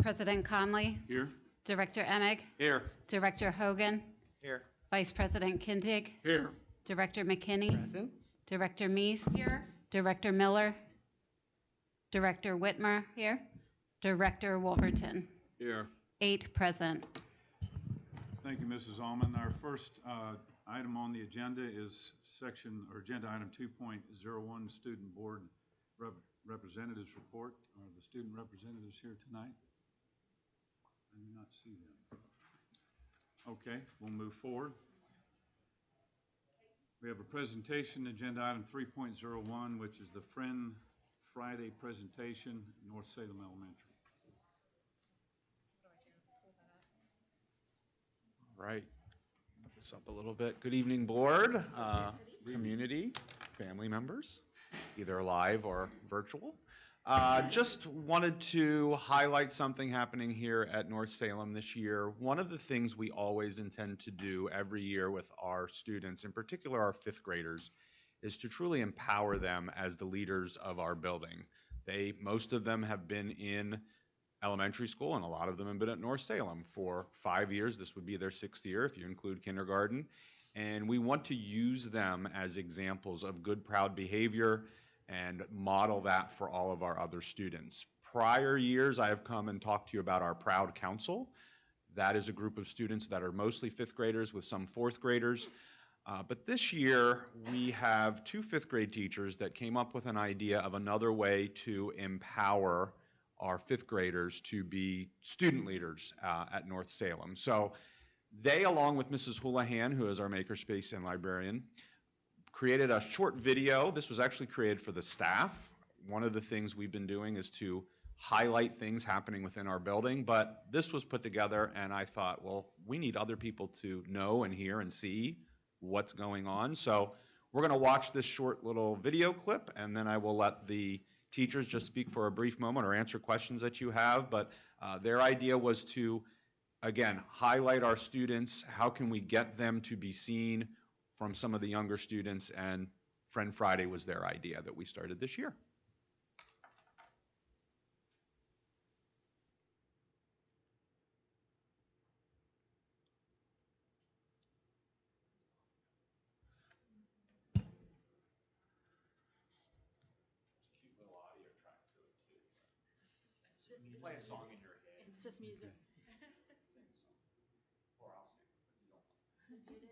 President Conley, Here. Director Emig, Here. Director Hogan, Here. Vice President Kindig, Here. Director McKinney, Present. Director Meese, here. Director Miller, Director Whitmer, here. Director Wolverton. Here. 8 present. Thank you, Mrs. Allman. Our first item on the agenda is agenda item 2.01, Student Board Representatives Report. Are the student representatives here tonight? I do not see them. Okay, we'll move forward. We have a presentation, agenda item 3.01, which is the Friend Friday presentation, North Salem Elementary. All right. Move this up a little bit. Good evening, board, community, family members, either live or virtual. Just wanted to highlight something happening here at North Salem this year. One of the things we always intend to do every year with our students, in particular our 5th graders, is to truly empower them as the leaders of our building. Most of them have been in elementary school, and a lot of them have been at North Salem for 5 years. This would be their 6th year if you include kindergarten. And we want to use them as examples of good, proud behavior and model that for all of our other students. Prior years, I have come and talked to you about our Proud Council. That is a group of students that are mostly 5th graders with some 4th graders. But this year, we have 2 5th grade teachers that came up with an idea of another way to empower our 5th graders to be student leaders at North Salem. So they, along with Mrs. Houlihan, who is our makerspace and librarian, created a short video. This was actually created for the staff. One of the things we've been doing is to highlight things happening within our building, but this was put together and I thought, well, we need other people to know and hear and see what's going on. So we're going to watch this short little video clip and then I will let the teachers just speak for a brief moment or answer questions that you have. But their idea was to, again, highlight our students. How can we get them to be seen from some of the younger students? And Friend Friday was their idea that we started this year. Cute little audio track to it too. Play a song in your head. It's just music. Sing a song. Or I'll sing, but you don't.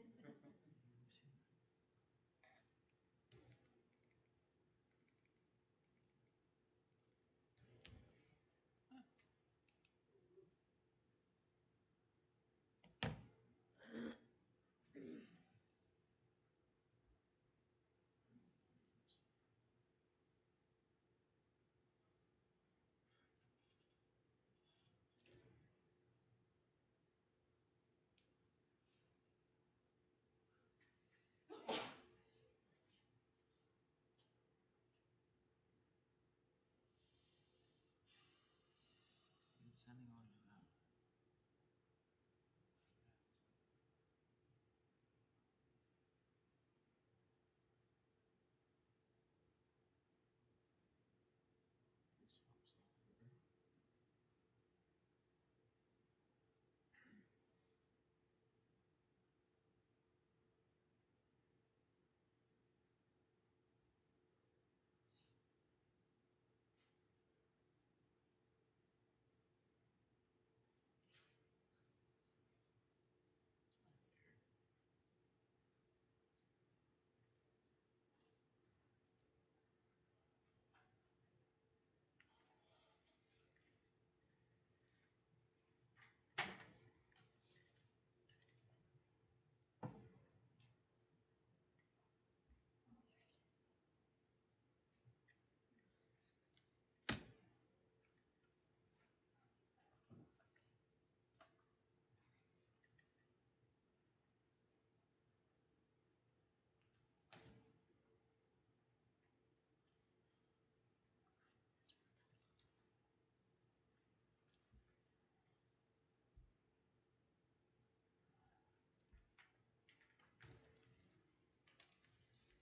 Sending on to that.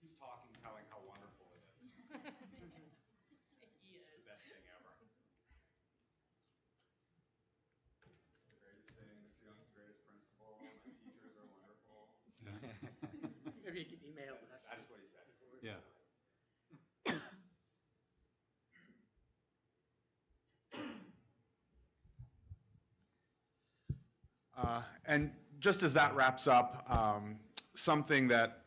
He's talking, telling how wonderful it is. He It's is. the best thing ever. emailed us. That's what he said. Yeah. And just as that wraps up, something that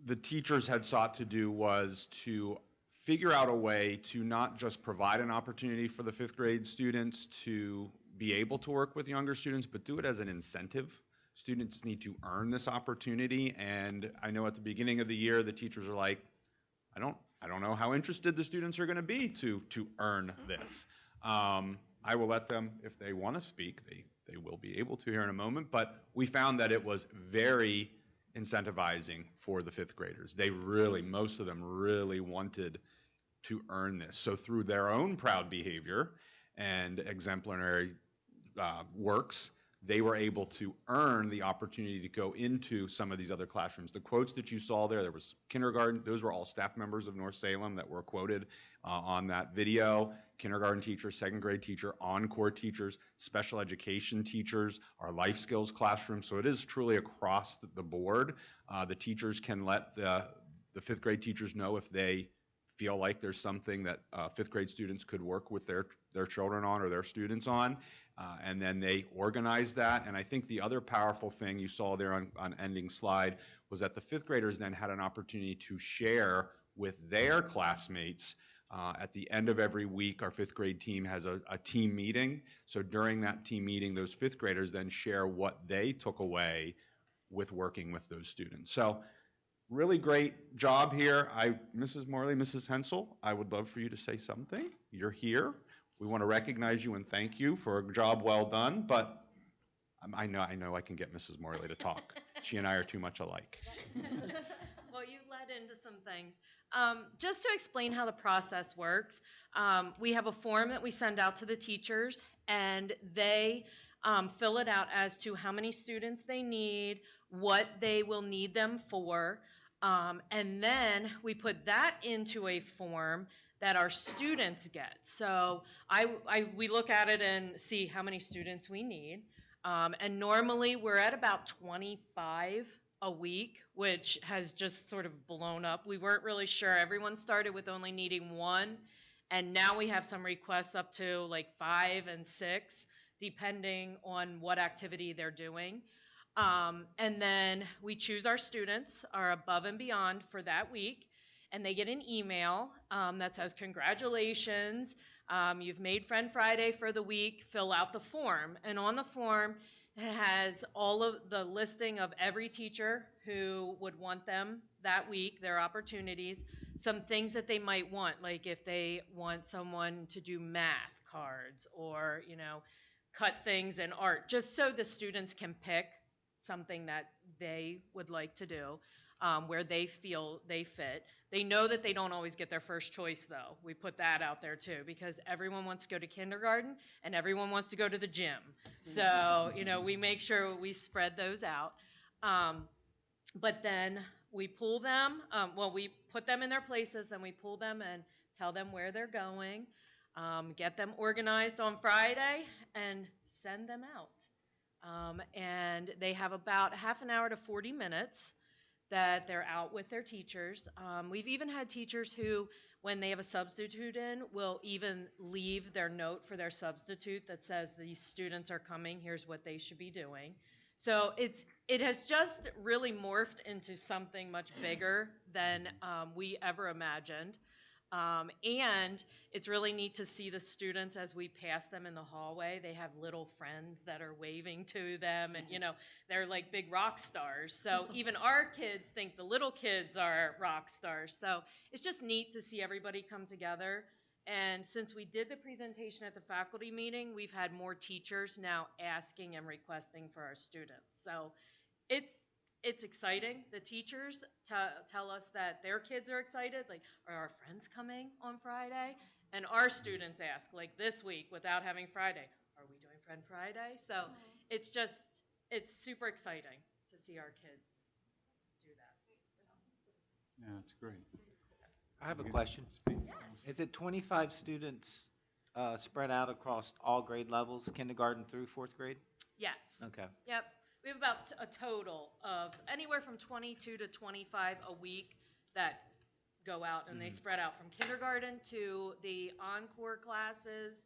the teachers had sought to do was to figure out a way to not just provide an opportunity for the fifth grade students to be able to work with younger students, but do it as an incentive. Students need to earn this opportunity, and I know at the beginning of the year, the teachers are like, I don't know how interested the students are going to be to earn this. I will let them, if they want to speak, they will be able to here in a moment, but we found that it was very incentivizing for the fifth graders. They really, most of them really wanted to earn this. So through their own proud behavior and exemplary works, they were able to earn the opportunity to go into some of these other classrooms. The quotes that you saw there was kindergarten, those were all staff members of North Salem that were quoted on that video. Kindergarten teachers, second grade teacher, encore teachers, special education teachers, our life skills classroom. So it is truly across the board. The teachers can let the fifth grade teachers know if they feel like there's something that fifth grade students could work with their children on or their students on. And then they organize that. And I think the other powerful thing you saw there on ending slide was that the fifth graders then had an opportunity to share with their classmates. At the end of every week, our fifth grade team has a team meeting. So during that team meeting, those fifth graders then share what they took away with working with those students. So really great job here. Mrs. Morley, Mrs. Hensel, I would love for you to say something. You're here. We want to recognize you and thank you for a job well done, but I know I can get Mrs. Morley to talk. She and I are too much alike. Well, you led into some things. Just to explain how the process works, we have a form that we send out to the teachers, and they fill it out as to how many students they need, what they will need them for, and then we put that into a form that our students get. So we look at it and see how many students we need. And normally we're at about 25 a week, which has just sort of blown up. We weren't really sure. Everyone started with only needing one, and now we have some requests up to like 5 and 6, depending on what activity they're doing. And then we choose our students, our above and beyond for that week, and they get an email that says, congratulations, you've made Friend Friday for the week, fill out the form. And on the form, it has all of the listing of every teacher who would want them that week, their opportunities, some things that they might want, like if they want someone to do math cards or, cut things in art, just so the students can pick something that they would like to do, where they feel they fit. They know that they don't always get their first choice, though. We put that out there, too, because everyone wants to go to kindergarten and everyone wants to go to the gym. So, we make sure we spread those out. But then we pull them, we put them in their places, then we pull them and tell them where they're going, get them organized on Friday, and send them out. And they have about half an hour to 40 minutes that they're out with their teachers. We've even had teachers who, when they have a substitute in, will even leave their note for their substitute that says these students are coming, here's what they should be doing. So it has just really morphed into something much bigger than we ever imagined. And it's really neat to see the students as we pass them in the hallway. They have little friends that are waving to them, and they're like big rock stars. So even our kids think the little kids are rock stars. So it's just neat to see everybody come together. And since we did the presentation at the faculty meeting, we've had more teachers now asking and requesting for our students. So it's exciting. The teachers tell us that their kids are excited, like, are our friends coming on Friday? And our students ask, like this week, without having Friday, are we doing Friend Friday? So it's super exciting to see our kids do that. Yeah, it's great. I have a question. Yes. Is it 25 students spread out across all grade levels, kindergarten through fourth grade? Yes. Okay. Yep. we have about a total of anywhere from 22 to 25 a week that go out, and they spread out from kindergarten to the encore classes.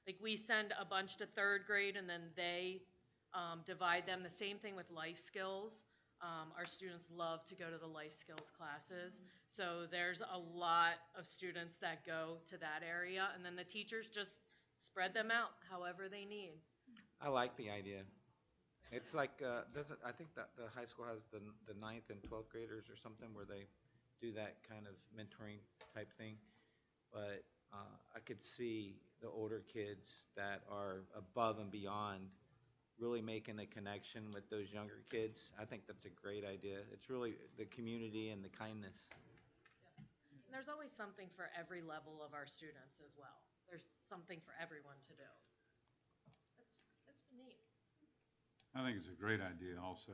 Like we send a bunch to third grade, and then they divide them. The same thing with life skills. Our students love to go to the life skills classes. So there's a lot of students that go to that area, and then the teachers just spread them out however they need. I like the idea. It's like, doesn't, I think that the high school has the ninth and 12th graders or something where they do that kind of mentoring type thing. But I could see the older kids that are above and beyond really making a connection with those younger kids. I think that's a great idea. It's really the community and the kindness. And there's always something for every level of our students as well. There's something for everyone to do. That's been neat. I think it's a great idea also.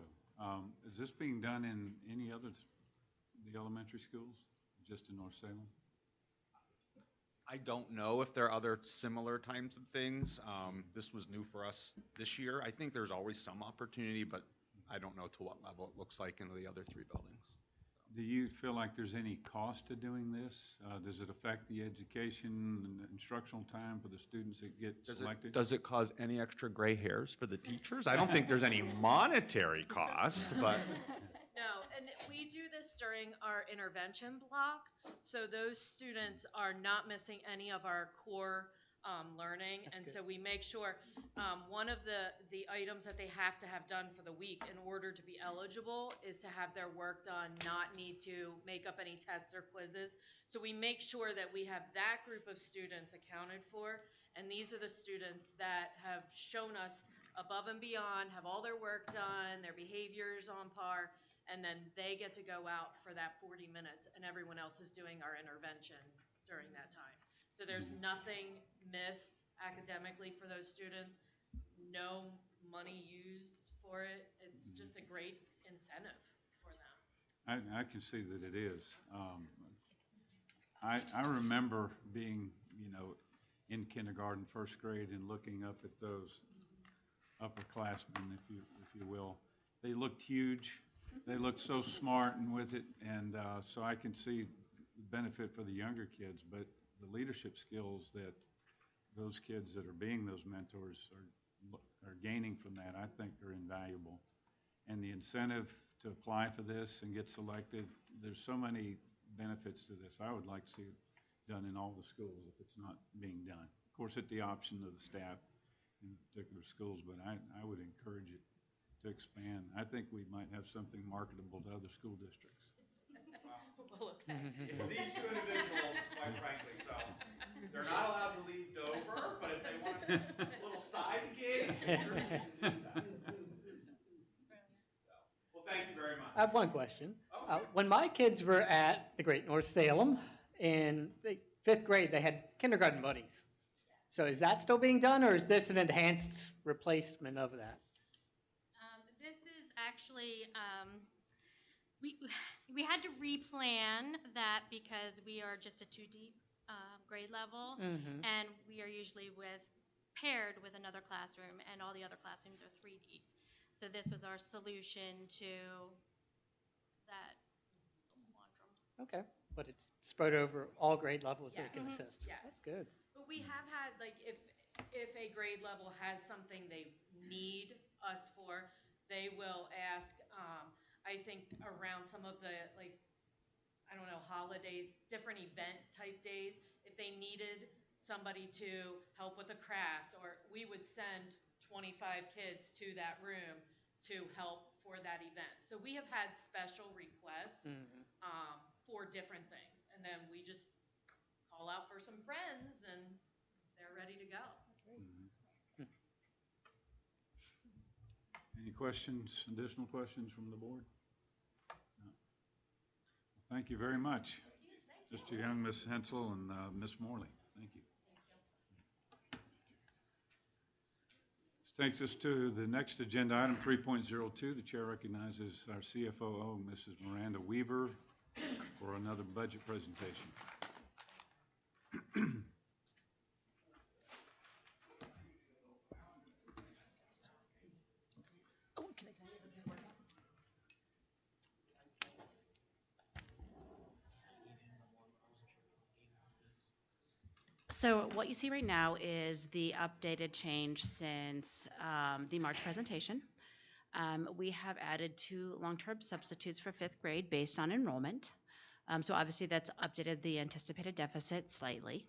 Is this being done in any other, the elementary schools, just in North Salem? I don't know if there are other similar types of things. This was new for us this year. I think there's always some opportunity, but I don't know to what level it looks like in the other three buildings. Do you feel like there's any cost to doing this? Does it affect the education and instructional time for the students that get selected? Does it cause any extra gray hairs for the teachers? I don't think there's any monetary cost, but No, and we do this during our intervention block, so those students are not missing any of our core learning. And so we make sure, one of the items that they have to have done for the week in order to be eligible is to have their work done, not need to make up any tests or quizzes. So we make sure that we have that group of students accounted for, and these are the students that have shown us above and beyond, have all their work done, their behaviors on par, and then they get to go out for that 40 minutes, and everyone else is doing our intervention during that time. So there's nothing missed academically for those students, no money used for it. It's just a great incentive for them. I can see that it is. I remember being, in kindergarten, first grade, and looking up at those upperclassmen, if you will. They looked huge. They looked so smart and with it, and so I can see the benefit for the younger kids, but the leadership skills that those kids that are being those mentors are gaining from that, I think are invaluable. And the incentive to apply for this and get selected, there's so many benefits to this. I would like to see it done in all the schools if it's not being done. Of course, at the option of the staff in particular schools, but I would encourage it to expand. I think we might have something marketable to other school districts. Well, okay. it's these two individuals, quite frankly, so they're not allowed to leave Dover, but if they want a little side gig, they certainly can do that. So, well, thank you very much. I have one question. Okay. When my kids were at the Great North Salem, in the 5th grade, they had kindergarten buddies. So is that still being done, or is this an enhanced replacement of that? This is actually, we had to replan that because we are just a 2 deep grade level, and we are usually paired with another classroom, and all the other classrooms are 3 deep. So this was our solution to that conundrum. Okay, but it's spread over all grade levels that it can Yes. assist. Yes. That's good. But we have had, like, if a grade level has something they need us for, they will ask, I think around some of the, like, I don't know, holidays, different event type days, if they needed somebody to help with a craft, or we would send 25 kids to that room to help for that event. So we have had special requests for different things, and then we just call out for some friends, and they're ready to go. Any questions, additional questions from the board? No. Well, thank you very much. Mr. Young, Ms. Hensel, and Ms. Morley. Thank you. This takes us to the next agenda item, 3.02. The chair recognizes our CFOO, Mrs. Miranda Weaver, for another budget presentation. So what you see right now is the updated change since the March presentation. We have added 2 long-term substitutes for 5th grade based on enrollment. So obviously that's updated the anticipated deficit slightly.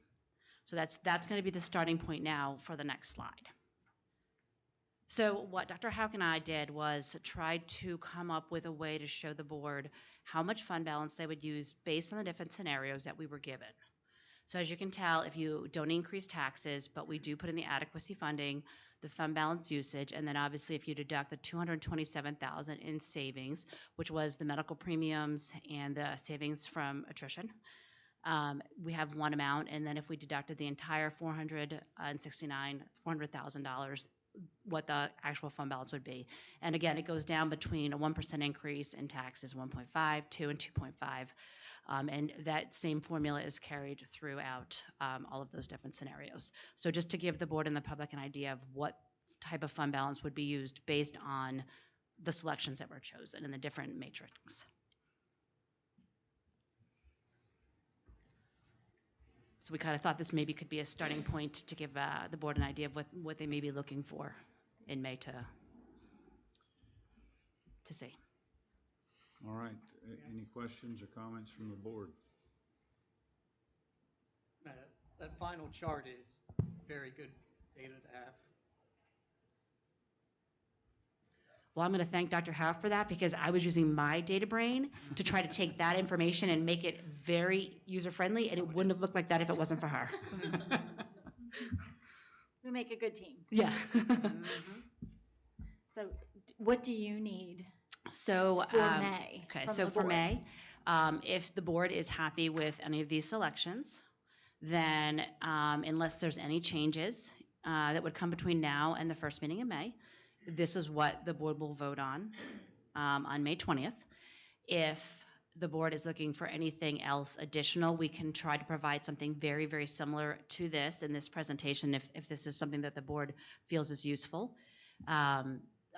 So that's going to be the starting point now for the next slide. So what Dr. Houck and I did was tried to come up with a way to show the board how much fund balance they would use based on the different scenarios that we were given. So as you can tell, if you don't increase taxes, but we do put in the adequacy funding, the fund balance usage, and then obviously if you deduct the $227,000 in savings, which was the medical premiums and the savings from attrition, we have one amount, and then if we deducted the entire $400,000, what the actual fund balance would be. And again, it goes down between a 1% increase in taxes, 1.5, 2, and 2.5. And that same formula is carried throughout all of those different scenarios. So just to give the board and the public an idea of what type of fund balance would be used based on the selections that were chosen in the different matrix. So we kind of thought this maybe could be a starting point to give the board an idea of what they may be looking for in May to see. All right, any questions or comments from the board? That final chart is very good data to have. Well, I'm going to thank Dr. Howe for that because I was using my data brain to try to take that information and make it very user-friendly, and it wouldn't have looked like that if it wasn't for her. We make a good team. Yeah. So what do you need So for May? Okay, from so the for board? May, if the board is happy with any of these selections, then unless there's any changes that would come between now and the first meeting in May, this is what the board will vote on May 20th. If the board is looking for anything else additional, we can try to provide something very, very similar to this in this presentation if this is something that the board feels is useful.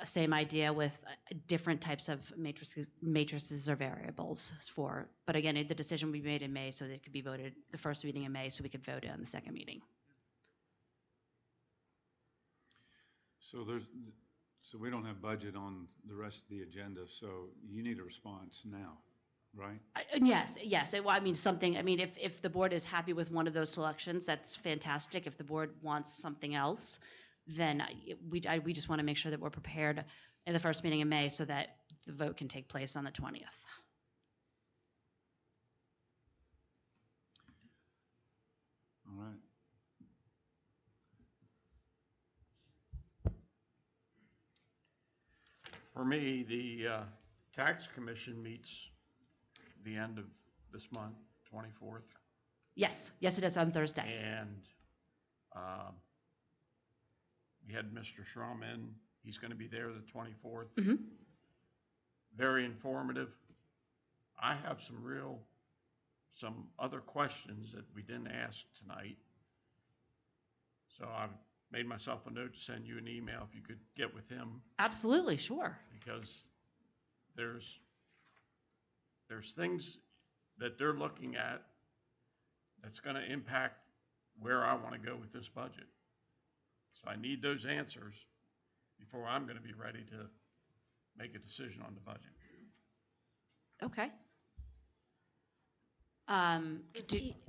Same idea with different types of matrices or variables for, but again, the decision will be made in May so that it could be voted the first meeting in May so we could vote it on the second meeting. So we don't have budget on the rest of the agenda, so you need a response now, right? Yes. I mean, if the board is happy with one of those selections, that's fantastic. If the board wants something else, then we just want to make sure that we're prepared in the first meeting in May so that the vote can take place on the 20th. All right. For me, the tax commission meets the end of this month, 24th. Yes, it is on Thursday. And we had Mr. Schrum in. He's going to be there the 24th. Mm-hmm. Very informative. I have some other questions that we didn't ask tonight. So I've made myself a note to send you an email if you could get with him. Absolutely, sure. Because there's things that they're looking at that's going to impact where I want to go with this budget. So I need those answers before I'm going to be ready to make a decision on the budget. Okay.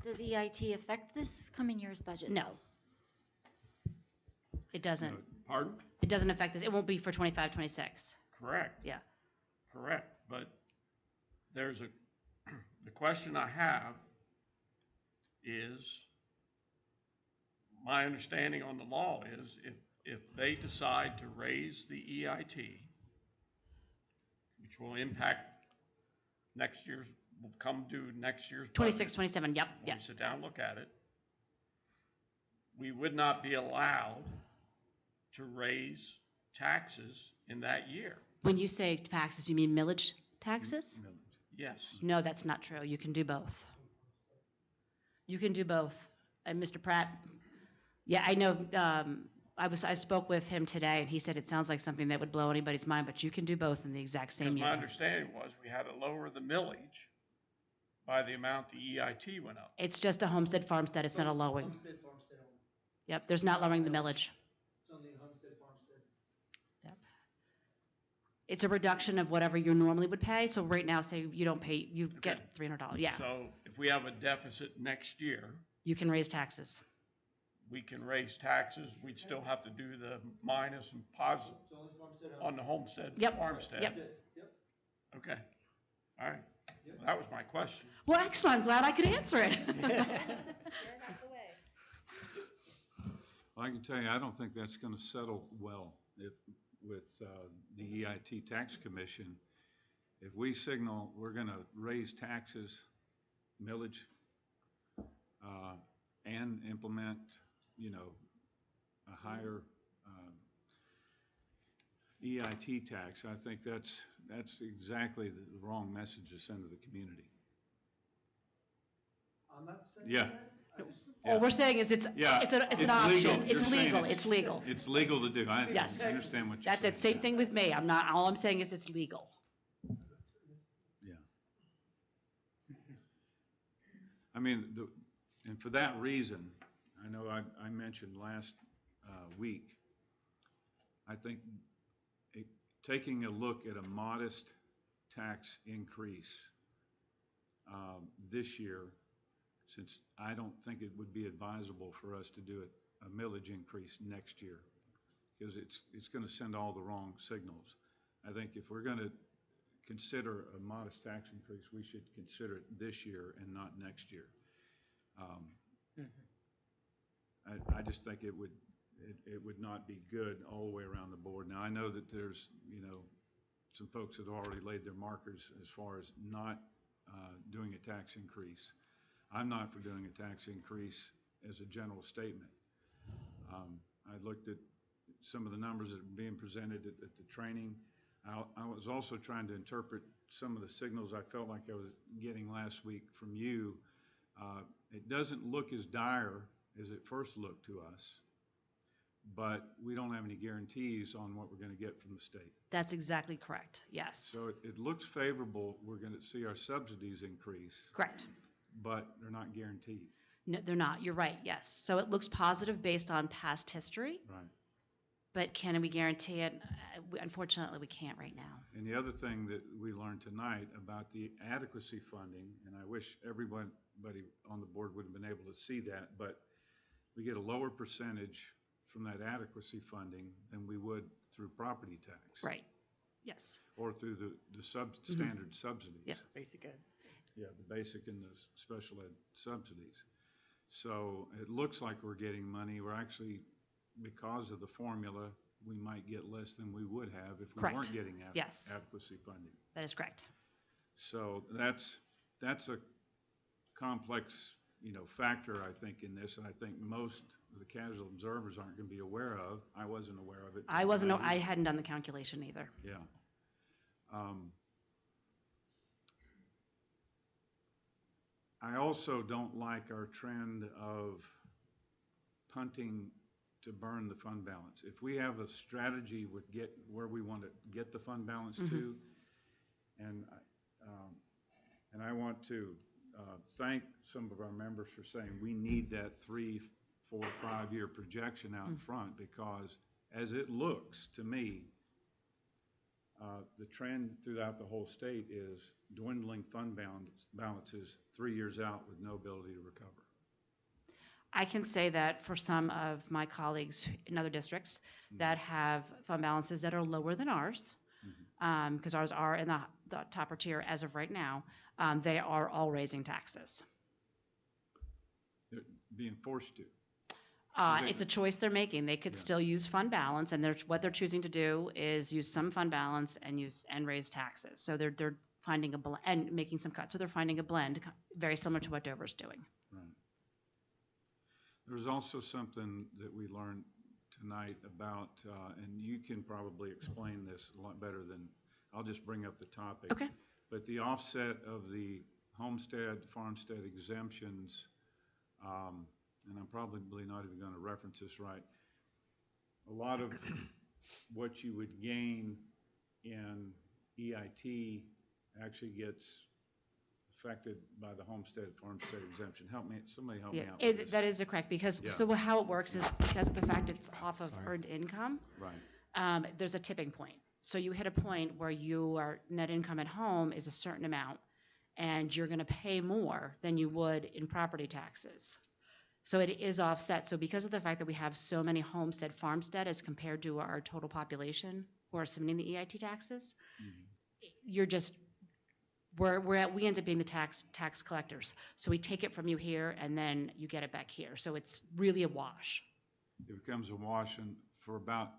Does EIT affect this coming year's budget? No. It doesn't. Pardon? It doesn't affect this. It won't be for 25, 26. Correct. Yeah. Correct. But the question I have is, my understanding on the law is if they decide to raise the EIT, which will impact will come due next year's budget. 26, 27, yep. When we sit down and look at it, we would not be allowed to raise taxes in that year. When you say taxes, you mean millage taxes? Yes. No, that's not true. You can do both. You can do both. And Mr. Pratt, yeah, I know, I spoke with him today, and he said it sounds like something that would blow anybody's mind, but you can do both in the exact same Because year. my understanding was we had to lower the millage by the amount the EIT went up. It's just a homestead farmstead. It's not a lowing. Homestead farmstead Yep, there's not lowering the millage. It's only homestead, farmstead. Yep. It's a reduction of whatever you normally would pay. So right now, say you don't pay, you get $300. Yeah, So if we have a deficit next year, you can raise taxes. we can raise taxes, we'd still have to do the minus and positive It's only farmstead, on the homestead, Yep. farmstead. Yep. Yep. Okay, all right. That was my question. Well, excellent. I'm glad I could answer it. Well, I can tell you, I don't think that's going to settle well if, with the EIT Tax Commission. If we signal we're going to raise taxes, millage, and implement, you know, a higher EIT tax, I think that's exactly the wrong message to send to the community. I'm not saying Yeah. that. I just, All we're saying is it's an option. legal. It's You're saying legal. It's legal. It's legal to do. I Yes. understand what you're That's saying. it. Same thing with me. All I'm saying is it's legal. Yeah. I mean, and for that reason, I know I mentioned last week, I think taking a look at a modest tax increase this year, since I don't think it would be advisable for us to do a millage increase next year, because it's going to send all the wrong signals. I think if we're going to consider a modest tax increase, we should consider it this year and not next year. I just think it would not be good all the way around the board. Now, I know that there's, you know, some folks that have already laid their markers as far as not doing a tax increase. I'm not for doing a tax increase as a general statement. I looked at some of the numbers that are being presented at the training. I was also trying to interpret some of the signals I felt like I was getting last week from you. It doesn't look as dire as it first looked to us, but we don't have any guarantees on what we're going to get from the state. That's exactly correct. Yes. So it looks favorable. We're going to see our subsidies increase, Correct. but they're not guaranteed. No, they're not. You're right. Yes. So it looks positive based on past history, Right. but can we guarantee it? Unfortunately, we can't right now. And the other thing that we learned tonight about the adequacy funding, and I wish everybody on the board would have been able to see that, but we get a lower percentage from that adequacy funding than we would through property tax. Right. Yes. Or through the standard subsidies. Yeah. basic ed. Yeah, the basic and the special ed subsidies. So it looks like we're getting money. We're actually, because of the formula, we might get less than we would have if we Correct. weren't getting Yes. adequacy funding. That is correct. So that's a complex, you know, factor, I think, in this, and I think most of the casual observers aren't going to be aware of. I wasn't aware of it. I hadn't done the calculation either. Yeah. I also don't like our trend of punting to burn the fund balance. If we have a strategy with where we want to get the fund balance to, and I want to thank some of our members for saying we need that 3, 4, 5-year projection out in front, because as it looks to me, the trend throughout the whole state is dwindling fund balances 3 years out with no ability to recover. I can say that for some of my colleagues in other districts that have fund balances that are lower than ours, because ours are in the topper tier as of right now, they are all raising taxes. They're being forced to. It's a choice they're making. They could still use fund balance, and what they're choosing to do is use some fund balance and raise taxes. So they're finding a blend and making some cuts. So they're finding a blend very similar to what Dover's doing. Right. There was also something that we learned tonight about, and you can probably explain this a lot better than, I'll just bring up the topic. Okay. But the offset of the homestead, farmstead exemptions, and I'm probably not even going to reference this right, a lot of what you would gain in EIT actually gets affected by the homestead farmstead exemption. Somebody help Yeah, me out with this. that is correct, because, Yeah. so how it works is because of the fact it's off of earned income, Right. there's a tipping point. So you hit a point where your net income at home is a certain amount, and you're gonna pay more than you would in property taxes. So it is offset. So because of the fact that we have so many homestead farmstead as compared to our total population who are submitting the EIT taxes, you're just, we end up being the tax collectors. So we take it from you here and then you get it back here. So it's really a wash. It becomes a wash and for about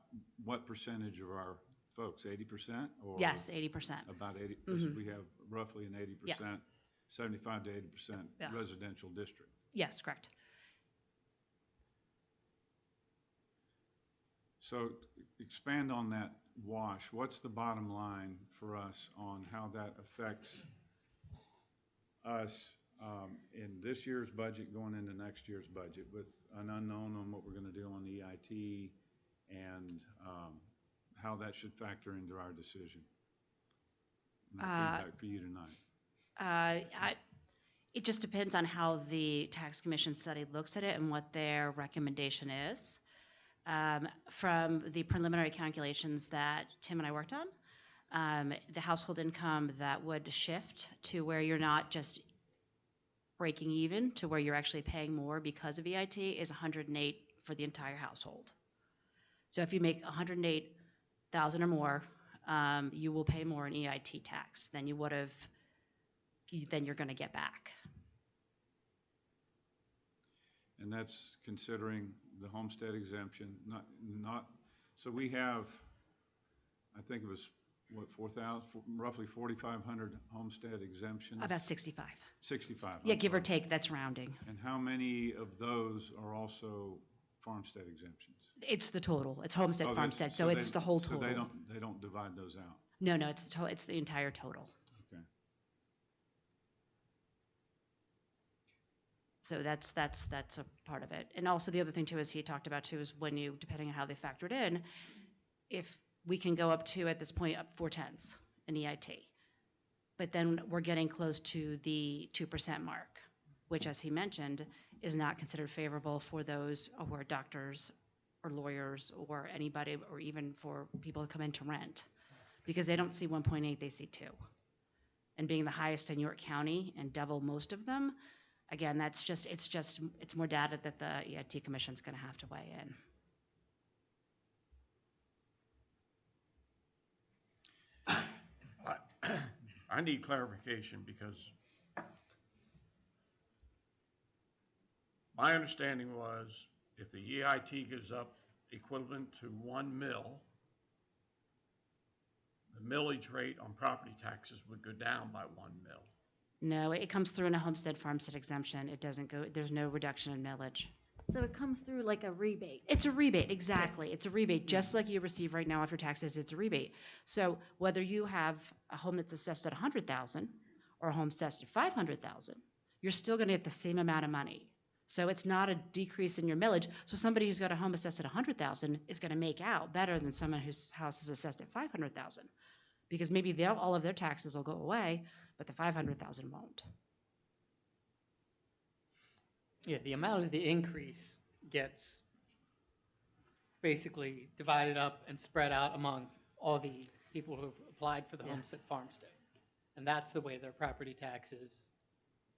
what percentage of our folks, 80% or? Yes, 80%. About 80, we have roughly an 80%, 75 to 80% Yeah. residential district. Yes, correct. So expand on that wash. What's the bottom line for us on how that affects us in this year's budget going into next year's budget with an unknown on what we're going to do on the EIT and how that should factor into our decision? And feedback for you tonight. It just depends on how the tax commission study looks at it and what their recommendation is. From the preliminary calculations that Tim and I worked on, the household income that would shift to where you're not just breaking even to where you're actually paying more because of EIT is 108 for the entire household. So if you make 108,000 or more, you will pay more in EIT tax than you would have, than you're going to get back. And that's considering the homestead exemption, so we have, I think it was, what, 4,000, roughly 4,500 homestead exemptions? About 65. 65. Yeah, I'm give or sorry. take, that's rounding. And how many of those are also farmstead exemptions? It's the total. It's homestead, Oh, that's- farmstead, so it's the whole total. So they don't divide those out? No, it's the entire total. Okay. So that's a part of it. And also the other thing too, as he talked about too, is when you, depending on how they factored in, if we can go up to, at this point, up 4/10 in EIT. But then we're getting close to the 2% mark, which, as he mentioned, is not considered favorable for those who are doctors or lawyers or anybody, or even for people who come in to rent, because they don't see 1.8, they see 2. And being the highest in York County and double most of them, again, it's more data that the EIT Commission's going to have to weigh in. I need clarification because my understanding was if the EIT goes up equivalent to 1 mil, the millage rate on property taxes would go down by 1 mil. No, it comes through in a homestead farmstead exemption. It doesn't go, there's no reduction in millage. So it comes through like a rebate. It's a rebate, exactly. It's a rebate, just like you receive right now after taxes, it's a rebate. So whether you have a home that's assessed at 100,000 or a home assessed at 500,000, you're still gonna get the same amount of money. So it's not a decrease in your millage. So somebody who's got a home assessed at 100,000 is gonna make out better than someone whose house is assessed at 500,000. Because maybe all of their taxes will go away, but the 500,000 won't. Yeah, the amount of the increase gets basically divided up and spread out among all the people who've applied for the Yeah. homestead farmstead. And that's the way their property taxes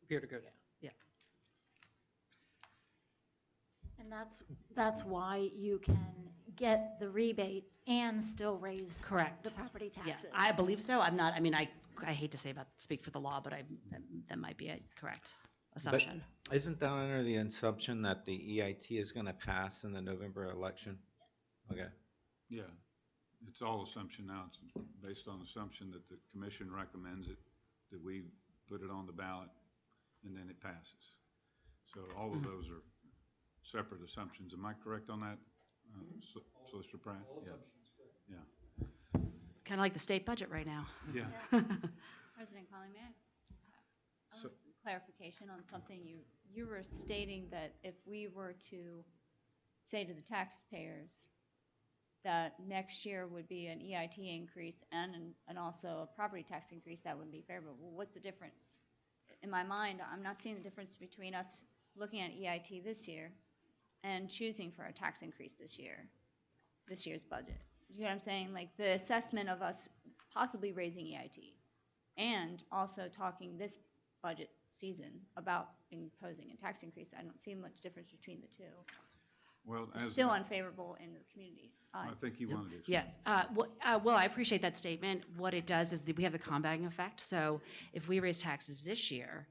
appear to go down. Yeah. And that's why you can get the rebate and still raise Correct. the property Yeah, taxes. I believe so. I'm not, I mean, I hate to speak for the law, but that might be a correct assumption. But isn't that under the assumption that the EIT is going to pass in the November election? Okay. Yeah, it's all assumption now. It's based on assumption that the commission recommends it, that we put it on the ballot, and then it passes. So all of those are separate assumptions. Am I correct on that, Solicitor Pratt? Yeah. Yeah. Kind of like the state budget right now. Yeah. President Colley, may I just have So- some clarification on something you were stating, that if we were to say to the taxpayers that next year would be an EIT increase and also a property tax increase, that would be favorable. Well, what's the difference? in my mind, I'm not seeing the difference between us looking at EIT this year and choosing for a tax increase this year's budget. You know what I'm saying? Like the assessment of us possibly raising EIT and also talking this budget season about imposing a tax increase. I don't see much difference between the two. Well, It's as, still unfavorable in the community's I eyes. think you wanted to. Yeah, well, I appreciate that statement. What it does is that we have the compounding effect. So if we raise taxes this year,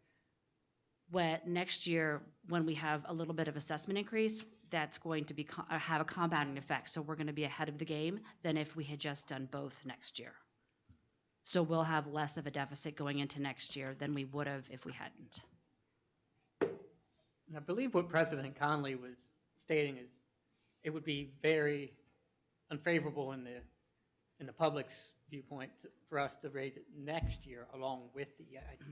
next year, when we have a little bit of assessment increase, that's going to be, have a compounding effect. So we're going to be ahead of the game than if we had just done both next year. So we'll have less of a deficit going into next year than we would have if we hadn't. And I believe what President Conley was stating is it would be very unfavorable in the public's viewpoint for us to raise it next year along with the EIT.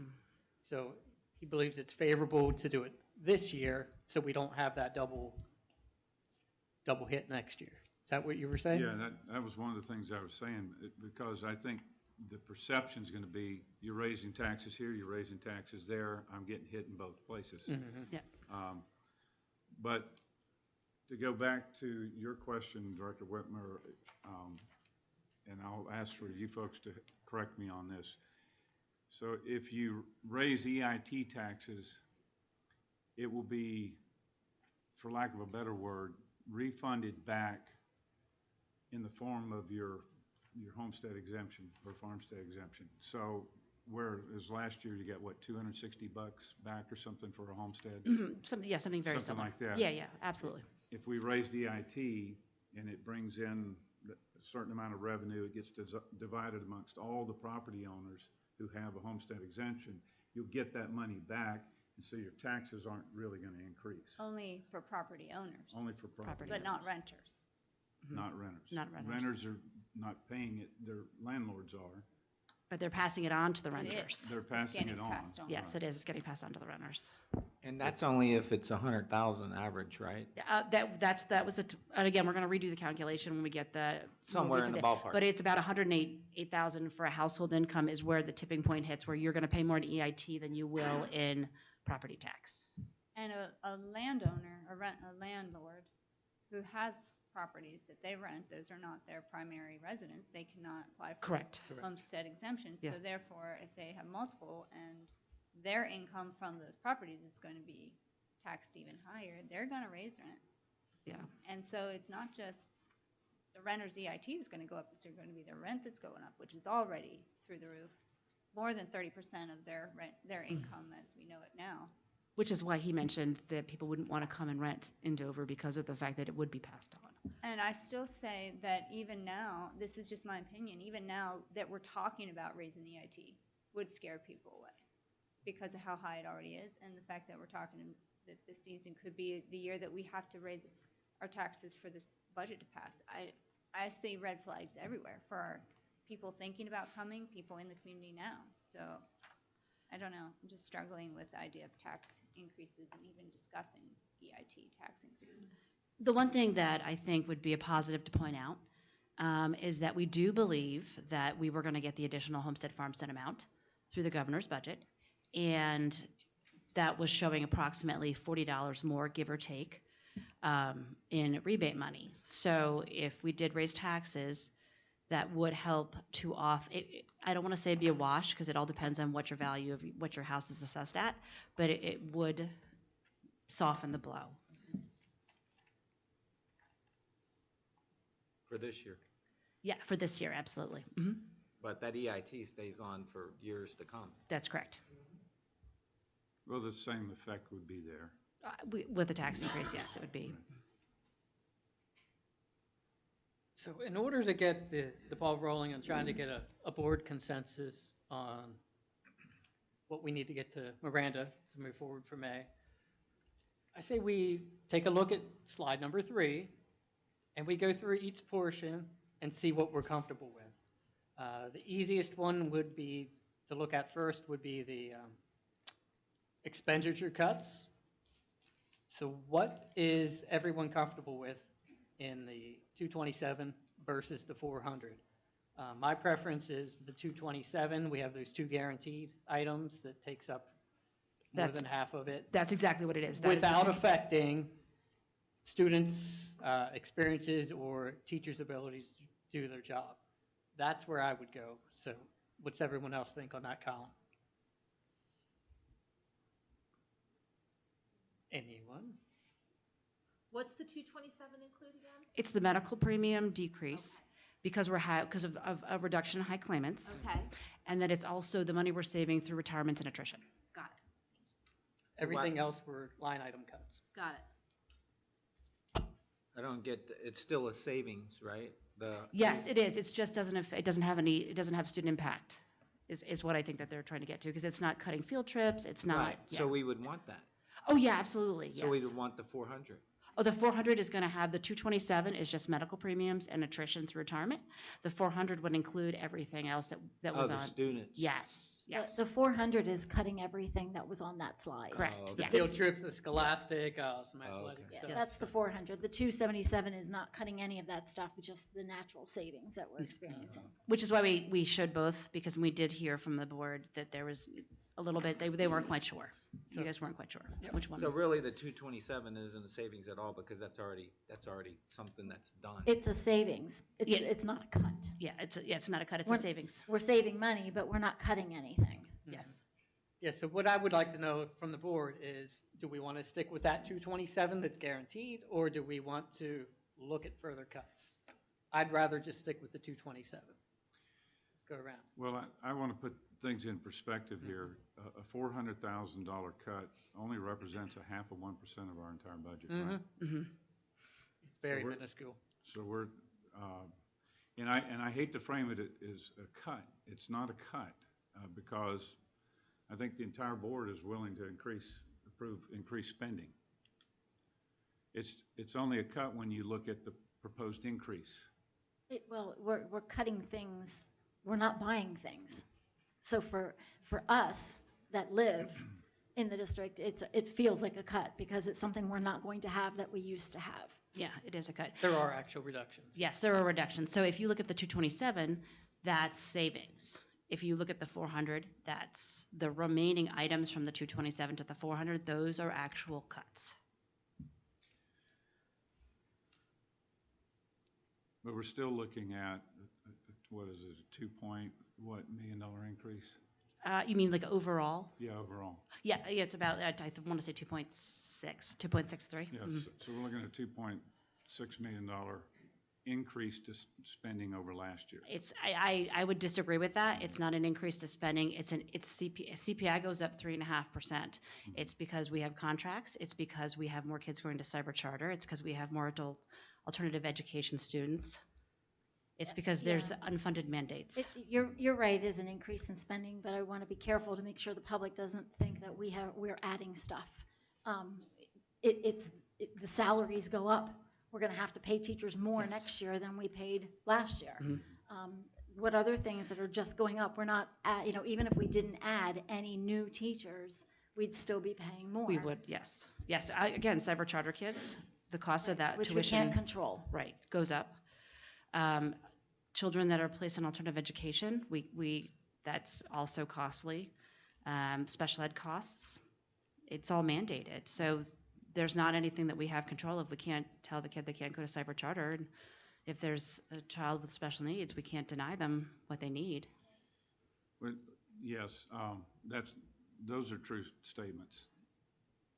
So he believes it's favorable to do it this year so we don't have that double hit next year. Is that what you were saying? Yeah, that was one of the things I was saying, because I think the perception's gonna be, you're raising taxes here, you're raising taxes there, I'm getting hit in both places. Yeah. But to go back to your question, Director Whitmer, and I'll ask for you folks to correct me on this. So if you raise EIT taxes, it will be, for lack of a better word, refunded back in the form of your homestead exemption or farmstead exemption. So whereas last year you got what, $260 back or something for a homestead? Something very Something similar. like that. Yeah, absolutely. If we raised EIT and it brings in a certain amount of revenue, it gets divided amongst all the property owners who have a homestead exemption, you'll get that money back, and so your taxes aren't really going to increase. Only for property owners, Only for property but not owners, renters. not renters. Not renters. Renters are not paying it, their landlords are. But they're passing it on to the It renters. is. They're It's passing getting it on. passed on. Yes, it is. It's getting passed on to the renters. And that's only if it's 100,000 average, right? That was and again, we're going to redo the calculation when we get the. Somewhere in the ballpark. But it's about 108,000 for a household income is where the tipping point hits, where you're going to pay more in EIT than you will in property tax. And a landowner, a landlord who has properties that they rent, those are not their primary residence, they cannot apply for Correct. homestead exemptions. Yeah. So therefore, if they have multiple and their income from those properties is going to be taxed even higher, they're going to raise rents. Yeah. And so it's not just the renter's EIT that's going to go up, it's going to be their rent that's going up, which is already through the roof, more than 30% of their rent, their income as we know it now. Which is why he mentioned that people wouldn't want to come and rent in Dover because of the fact that it would be passed on. And I still say that even now, this is just my opinion, even now that we're talking about raising the EIT would scare people away because of how high it already is and the fact that we're talking that this season could be the year that we have to raise our taxes for this budget to pass. I see red flags everywhere for our people thinking about coming, people in the community now. So I don't know, I'm just struggling with the idea of tax increases and even discussing EIT tax increases. The one thing that I think would be a positive to point out is that we do believe that we were going to get the additional homestead farmstead amount through the governor's budget, and that was showing approximately $40 more, give or take, in rebate money. So if we did raise taxes, that would help to I don't want to say be a wash because it all depends on what your value of what your house is assessed at, but it would soften the blow. For this year. Yeah, for this year, absolutely. Mhm. But that EIT stays on for years to come. That's correct. Well, the same effect would be there. With a tax increase, yes, it would be. So in order to get the ball rolling on trying to get a board consensus on what we need to get to Miranda to move forward for May, I say we take a look at slide number 3 and we go through each portion and see what we're comfortable with. The easiest one would be to look at first would be the expenditure cuts. So what is everyone comfortable with in the 227 versus the 400? My preference is the 227. We have those 2 guaranteed items that takes up more That's- than half of it, That's exactly what it is. That is the without two- affecting students' experiences or teachers' abilities to do their job. That's where I would go. So what's everyone else think on that column? Anyone? What's the 227 include again? It's the medical premium decrease because because of a reduction in high claimants. Okay, And that it's also the money we're saving through retirement and attrition. got it, Everything else were line item cuts. got it. I don't get, it's still a savings, right? Yes, it is. It just doesn't, it doesn't have student impact is what I think that they're trying to get to because it's not cutting field trips. It's not. Right, Yeah. so we would want that. Oh, yeah, absolutely. So we yes. would want the 400. Oh, the 400 is going to have the 227 is just medical premiums and attrition through retirement. The 400 would include everything else that was Oh, on. the students. Yes, yes. The 400 is cutting everything that was on that slide. Correct, Oh, The yes. field trips, the scholastic, some Oh, athletic okay. stuff. That's the 400. The 277 is not cutting any of that stuff, but just the natural savings that we're experiencing. Which is why we showed both, because we did hear from the board that there was a little bit, they weren't quite sure. You guys weren't quite sure which one. So really, the 227 isn't a savings at all because that's already something that's done. It's a savings. Yeah. It's not a cut. Yeah, it's not a cut, it's a We're- savings. We're saving money, but we're not cutting anything. Yes. Yeah, so what I would like to know from the board is, do we want to stick with that 227 that's guaranteed, or do we want to look at further cuts? I'd rather just stick with the 227. Let's go around. Well, I want to put things in perspective here. A $400,000 cut only represents a 0.5% of our entire budget, right? It's very we're- minuscule. So we're, and I hate to frame it as a cut. It's not a cut because I think the entire board is willing to approve increased spending. It's only a cut when you look at the proposed increase. Well, we're cutting things, we're not buying things. So for us that live in the district, it feels like a cut because it's something we're not going to have that we used to have. Yeah, it is a cut. There are actual reductions. Yes, there are reductions. So if you look at the 227, that's savings. If you look at the 400, that's the remaining items from the 227 to the 400, those are actual cuts. But we're still looking at, what is it, $2 million increase? You mean like overall? Yeah, overall. Yeah, it's about, I want to say 2.6, 2.63. Yes, so we're looking at $2.6 million increase to spending over last year. I would disagree with that. It's not an increase to spending. CPI goes up 3.5%. It's because we have contracts. It's because we have more kids going to cyber charter. It's because we have more adult alternative education students. It's because there's unfunded mandates. You're right, it is an increase in spending, but I want to be careful to make sure the public doesn't think that we're adding stuff. The salaries go up. We're going to have to pay teachers more next year than we paid last year. What other things that are just going up? We're not, even if we didn't add any new teachers, we'd still be paying more. We would, yes. Yes, again, cyber charter kids, the cost of that Which we tuition. can't control. Right, goes up. Children that are placed in alternative education, that's also costly. Special ed costs, it's all mandated. So there's not anything that we have control of. We can't tell the kid they can't go to cyber charter. And if there's a child with special needs, we can't deny them what they need. Well, yes, those are true statements.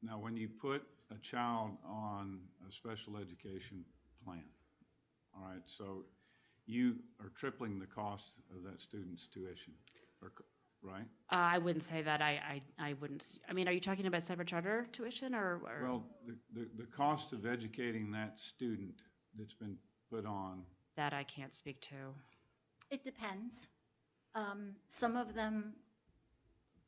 Now, when you put a child on a special education plan, all right, so you are tripling the cost of that student's tuition, right? I wouldn't say that. I wouldn't. I mean, are you talking about cyber charter tuition or? Well, the cost of educating that student that's been put on. That I can't speak to. It depends. Some of them,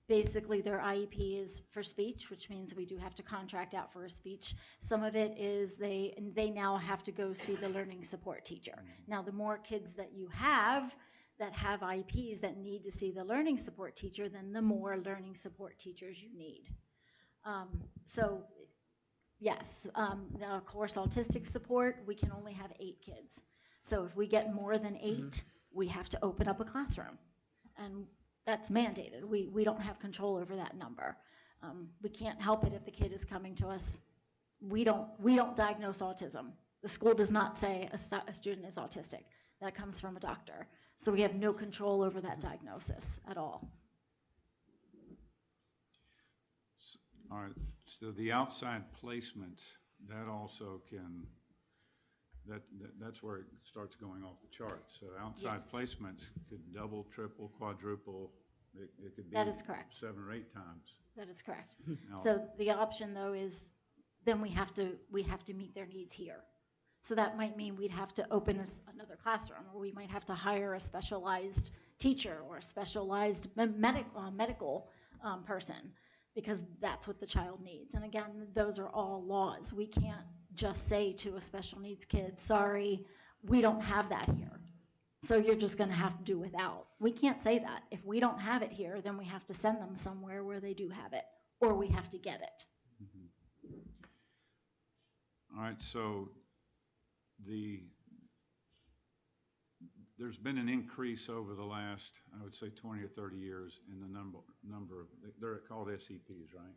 basically their IEP is for speech, which means we do have to contract out for a speech. Some of it is they now have to go see the learning support teacher. Now, the more kids that you have that have IEPs that need to see the learning support teacher, then the more learning support teachers you need. So yes, now of course autistic support, we can only have 8 kids. So if we get more than 8, we have to open up a classroom. And that's mandated. We don't have control over that number. We can't help it if the kid is coming to us. We don't diagnose autism. The school does not say a student is autistic. That comes from a doctor. So we have no control over that diagnosis at all. All right, so the outside placement, that also can, that's where it starts going off the charts. So outside Yes. placements could double, triple, quadruple, it could be. That is correct. 7 or 8 times. That is correct. Now- So the option though is then we have to meet their needs here. So that might mean we'd have to open another classroom, or we might have to hire a specialized teacher or a specialized medical person, because that's what the child needs. And again, those are all laws. We can't just say to a special needs kid, sorry, we don't have that here. So you're just gonna have to do without. We can't say that. If we don't have it here, then we have to send them somewhere where they do have it, or we have to get it. All right, so there's been an increase over the last, I would say, 20 or 30 years in the number of, they're called SEPs, right?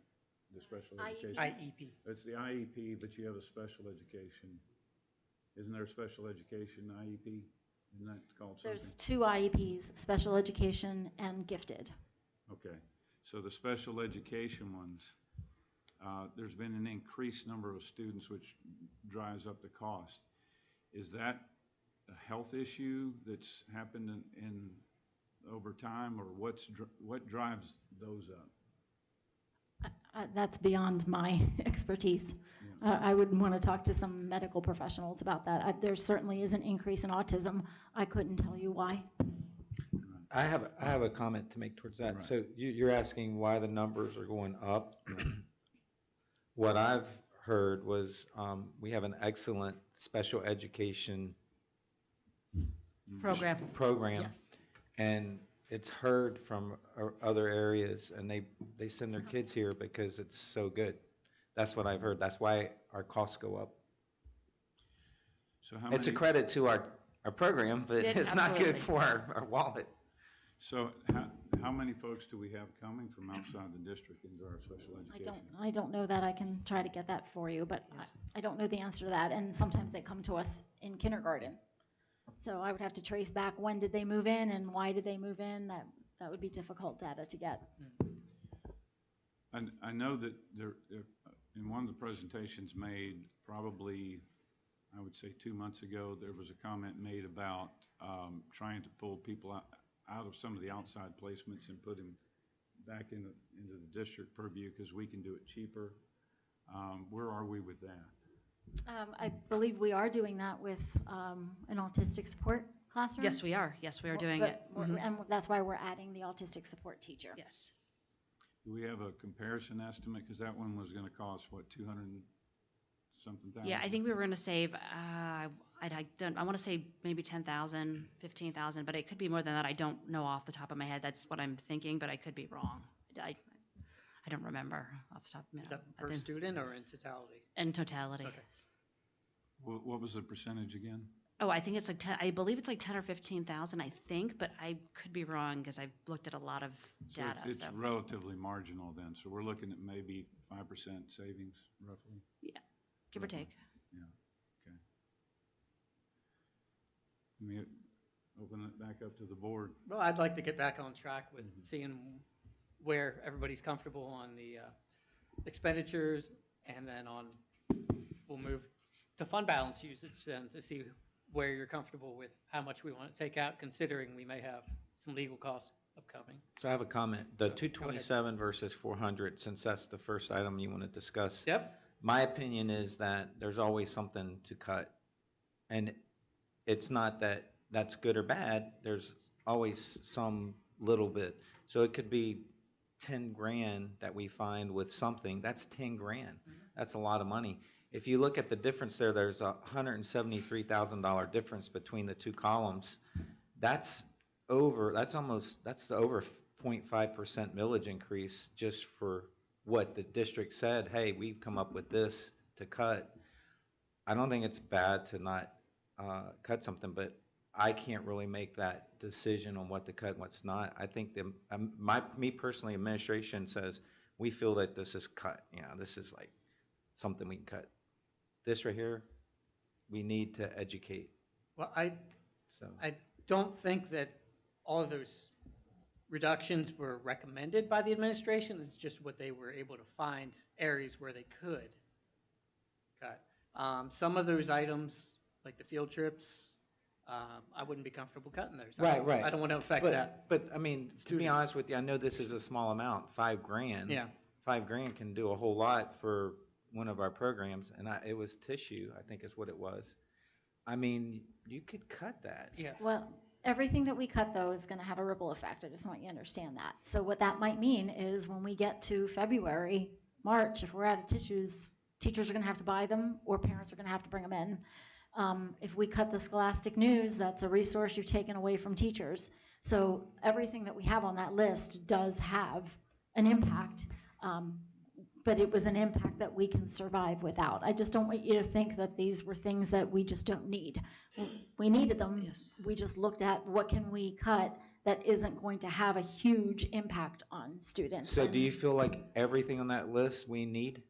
The special education. IEP. It's the IEP, but you have a special education. Isn't there a special education IEP? Isn't that called something? There's 2 IEPs, special education and gifted. Okay, so the special education ones, there's been an increased number of students, which drives up the cost. Is that a health issue that's happened in over time, or what drives those up? That's beyond my expertise. I would want to talk to some medical professionals about that. There certainly is an increase in autism. I couldn't tell you why. I have a comment to make towards that. Right. So you're asking why the numbers are going up. What I've heard was we have an excellent special education Program. program, and it's heard from other areas, and they send their kids here because it's so good. That's what I've heard. That's why our costs go up. So how It's a many, credit to our program, but It- it's not good absolutely. for our wallet. so how many folks do we have coming from outside the district into our special education? I don't know that. I can try to get that for you, but I don't know the answer to that. And sometimes they come to us in kindergarten. So I would have to trace back when did they move in and why did they move in. That would be difficult data to get. And I know that in one of the presentations made, probably, I would say 2 months ago, there was a comment made about trying to pull people out of some of the outside placements and put them back into the district purview because we can do it cheaper. Where are we with that? I believe we are doing that with an autistic support classroom. Yes, we are. Yes, we are doing it. And that's why we're adding the autistic support teacher. Yes. Do we have a comparison estimate? Because that one was going to cost, what, 200 and something thousand? Yeah, I think we were going to save, I want to say maybe 10,000, 15,000, but it could be more than that. I don't know off the top of my head. That's what I'm thinking, but I could be wrong. I don't remember off the top of my head. Is that I per think- student or in totality? In totality. Okay. What was the percentage again? Oh, I think it's like 10, I believe it's like 10 or 15,000, I think, but I could be wrong because I've looked at a lot of So data. it's So relatively marginal then. So we're looking at maybe 5% savings roughly? give or take. Yeah, okay. Let me open it back up to the board. Well, I'd like to get back on track with seeing where everybody's comfortable on the expenditures, and then we'll move to fund balance usage then to see where you're comfortable with how much we want to take out, considering we may have some legal costs upcoming. So I have a comment. The Go ahead. 227 versus 400, since that's the first item you want to discuss. Yep. My opinion is that there's always something to cut. And it's not that that's good or bad. There's always some little bit. So it could be 10 grand that we find with something. That's 10 grand. That's a lot of money. If you look at the difference there, there's a $173,000 difference between the two columns. That's the over 0.5% millage increase just for what the district said, hey, we've come up with this to cut. I don't think it's bad to not cut something, but I can't really make that decision on what to cut and what's not. I think me personally, administration says we feel that this is cut, this is like something we can cut. This right here, we need to educate, Well, so. I don't think that all of those reductions were recommended by the administration. It's just what they were able to find areas where they could cut. Some of those items, like the field trips, I wouldn't be comfortable cutting those. Right. I don't want to affect But, that. but, I mean, to be student. honest with you, I know this is a small amount, $5,000. Yeah. $5,000 can do a whole lot for one of our programs, and it was tissue, I think is what it was. I mean, you could cut that. Yeah. Well, everything that we cut, though, is going to have a ripple effect. I just want you to understand that. So what that might mean is when we get to February, March, if we're out of tissues, teachers are going to have to buy them, or parents are going to have to bring them in. If we cut the Scholastic News, that's a resource you've taken away from teachers. So everything that we have on that list does have an impact, but it was an impact that we can survive without. I just don't want you to think that these were things that we just don't need. We needed them. Yes. We just looked at what can we cut that isn't going to have a huge impact on students. So And do you feel like everything on that list we need?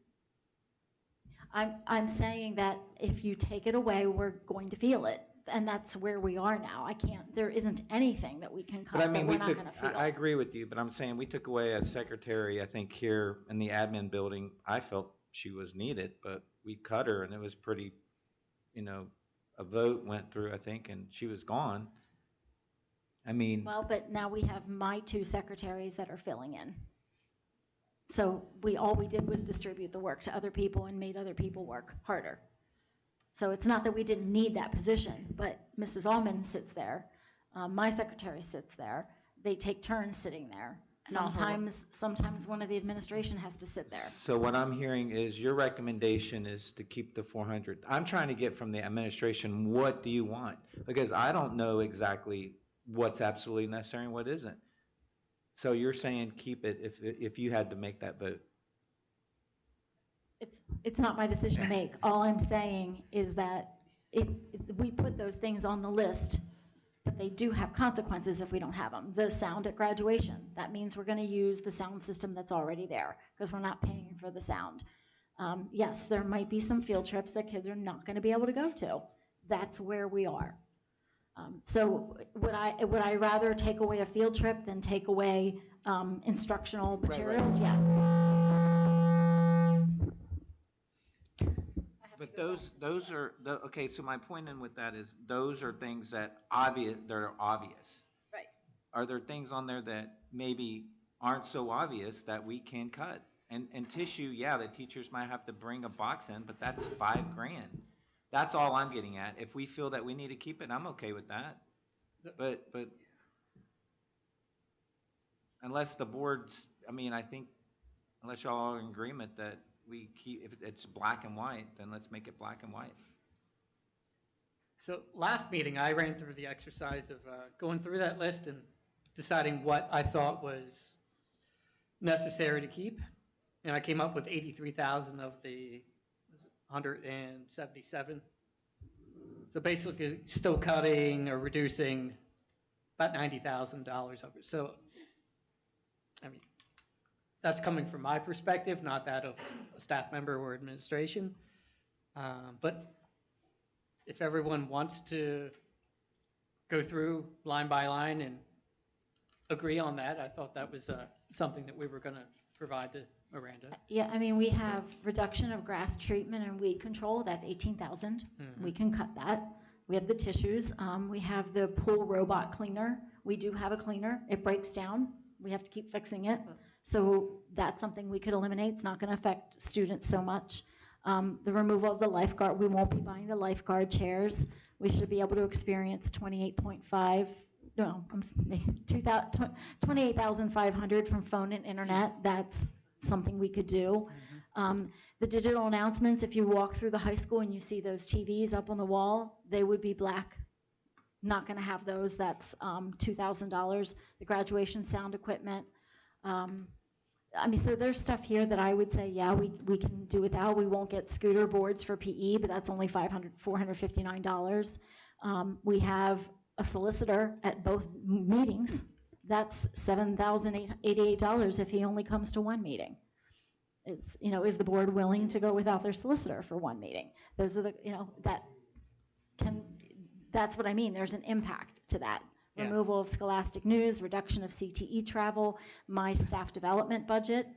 I'm saying that if you take it away, we're going to feel it. And that's where we are now. There isn't anything that we can cut But I that mean, we're we not took, going to feel. I agree with you, but I'm saying we took away a secretary, I think here in the admin building, I felt she was needed, but we cut her and it was pretty, a vote went through, I think, and she was gone. I mean, Well, but now we have my two secretaries that are filling in. So all we did was distribute the work to other people and made other people work harder. So it's not that we didn't need that position, but Mrs. Allman sits there, my secretary sits there, they take turns sitting there. And all her- Sometimes one of the administration has to sit there. so what I'm hearing is your recommendation is to keep the 400. I'm trying to get from the administration, what do you want? Because I don't know exactly what's absolutely necessary and what isn't. So you're saying keep it if you had to make that vote? It's not my decision to make. All I'm saying is that we put those things on the list, but they do have consequences if we don't have them. The sound at graduation, that means we're going to use the sound system that's already there because we're not paying for the sound. Yes, there might be some field trips that kids are not going to be able to go to. That's where we are. So would I rather take away a field trip than take away instructional materials? Yes. But those are, okay, so my point in with that is, those are things that are obvious. Right. Are there things on there that maybe aren't so obvious that we can cut? And tissue, yeah, the teachers might have to bring a box in, but that's $5,000. That's all I'm getting at. If we feel that we need to keep it, I'm okay with that. But unless the board's, I think, unless y'all are in agreement that we keep, if it's black and white, then let's make it black and white. So last meeting, I ran through the exercise of going through that list and deciding what I thought was necessary to keep. And I came up with 83,000 of the 177. So basically still cutting or reducing about $90,000 of it. So, that's coming from my perspective, not that of a staff member or administration. But if everyone wants to go through line by line and agree on that, I thought that was something that we were going to provide to Miranda. Yeah, we have reduction of grass treatment and weed control, that's 18,000. We can cut that. We have the tissues. We have the pool robot cleaner. We do have a cleaner. It breaks down. We have to keep fixing it. So that's something we could eliminate. It's not going to affect students so much. The removal of the lifeguard, we won't be buying the lifeguard chairs. We should be able to experience 28,500 from phone and internet. That's something we could do. The digital announcements, if you walk through the high school and you see those TVs up on the wall, they would be black. Not going to have those. That's $2,000. The graduation sound equipment. So there's stuff here that I would say, yeah, we can do without. We won't get scooter boards for PE, but that's only $459. We have a solicitor at both meetings. That's $7,088 if he only comes to one meeting. is the board willing to go without their solicitor for one meeting? Those are the, that's what I mean, there's an impact to that. Yeah. Removal of scholastic news, reduction of CTE travel, my staff development budget,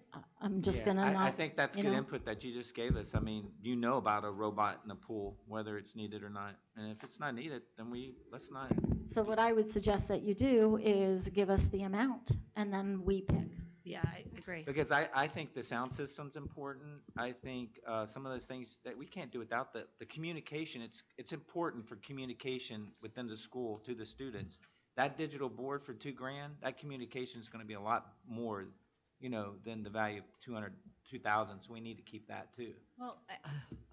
I'm just Yeah, gonna not. I think that's good input that you just gave us. I mean, you know about a robot in a pool, whether it's needed or not. And if it's not needed, then let's not. So what I would suggest that you do is give us the amount, and then we pick. Yeah, I agree. Because I think the sound system's important. I think some of those things that we can't do without the communication. It's important for communication within the school to the students. That digital board for $2,000, that communication is going to be a lot more, than the value of 2,000. So we need to keep that too. Well,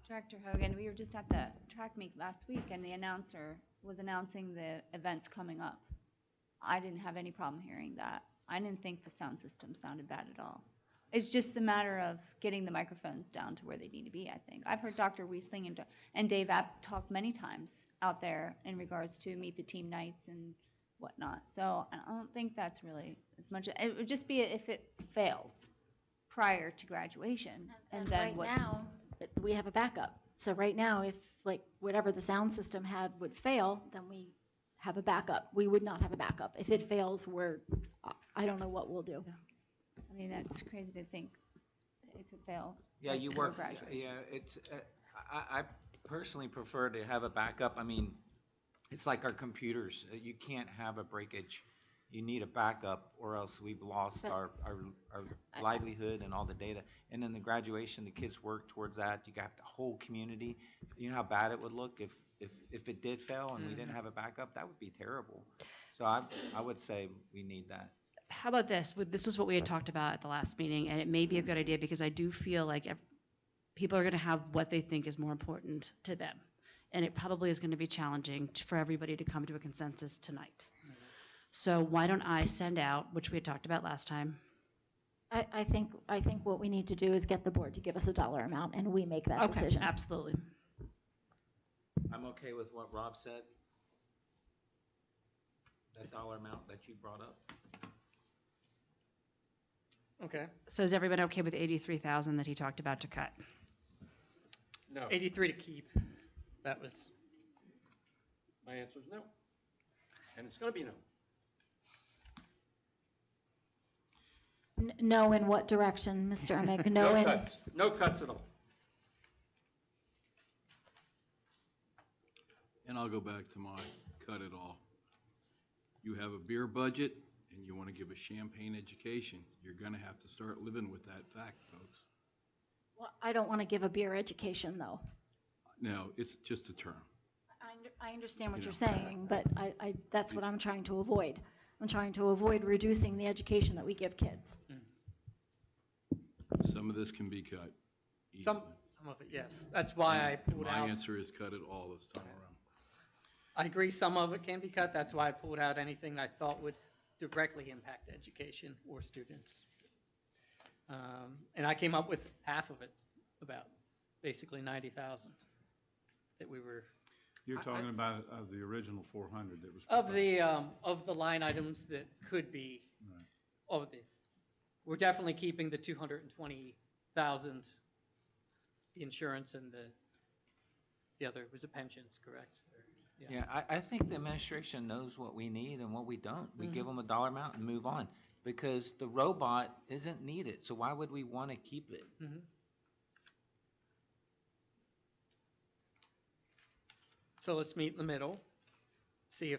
Director Hogan, we were just at the track meet last week, and the announcer was announcing the events coming up. I didn't have any problem hearing that. I didn't think the sound system sounded bad at all. It's just a matter of getting the microphones down to where they need to be, I think. I've heard Dr. Weisling and Dave App talk many times out there in regards to meet the team nights and whatnot. So I don't think that's really as much. It would just be if it fails prior to graduation. And then right now, we have a backup. So right now, if whatever the sound system had would fail, then we have a backup. We would not have a backup. If it fails, I don't know what we'll do. Yeah. I mean, that's crazy to think it could fail. Yeah, you before work. graduation. Yeah, it's. I personally prefer to have a backup. I mean, it's like our computers. You can't have a breakage. You need a backup, or else we've lost our livelihood and all the data. And then the graduation, the kids work towards that. You got the whole community. You know how bad it would look if it did fail and we didn't have a backup. That would be terrible. So I would say we need that. How about this? This was what we had talked about at the last meeting, and it may be a good idea because I do feel like people are going to have what they think is more important to them. And it probably is going to be challenging for everybody to come to a consensus tonight. So why don't I send out, which we had talked about last time. I think what we need to do is get the board to give us a dollar amount, and we make that decision. Absolutely. I'm okay with what Rob said. That dollar amount that you brought up. Okay. So is everybody okay with 83,000 that he talked about to cut? No. 83 to keep. That was, My answer is no. And it's going to be no. No, in what direction, Mr. Emick? No, No in. cuts. No cuts at all. And I'll go back to my cut it all. You have a beer budget and you want to give a champagne education, you're going to have to start living with that fact, folks. Well, I don't want to give a beer education, though. Now, it's just a term. I understand what you're saying, but that's what I'm trying to avoid. I'm trying to avoid reducing the education that we give kids. Some of this can be cut some easily. of it, yes. That's why I pulled My out. answer is cut it all this time around. I agree some of it can be cut. That's why I pulled out anything I thought would directly impact education or students. And I came up with half of it, about basically 90,000 that we were. You're talking about the original 400 that was. Of the line items that could be, we're definitely keeping the 220,000, the insurance and the other was the pensions, correct? Yeah, I think the administration knows what we need and what we don't. We give them a dollar amount and move on, because the robot isn't needed, so why would we want to keep it? So let's meet in the middle, see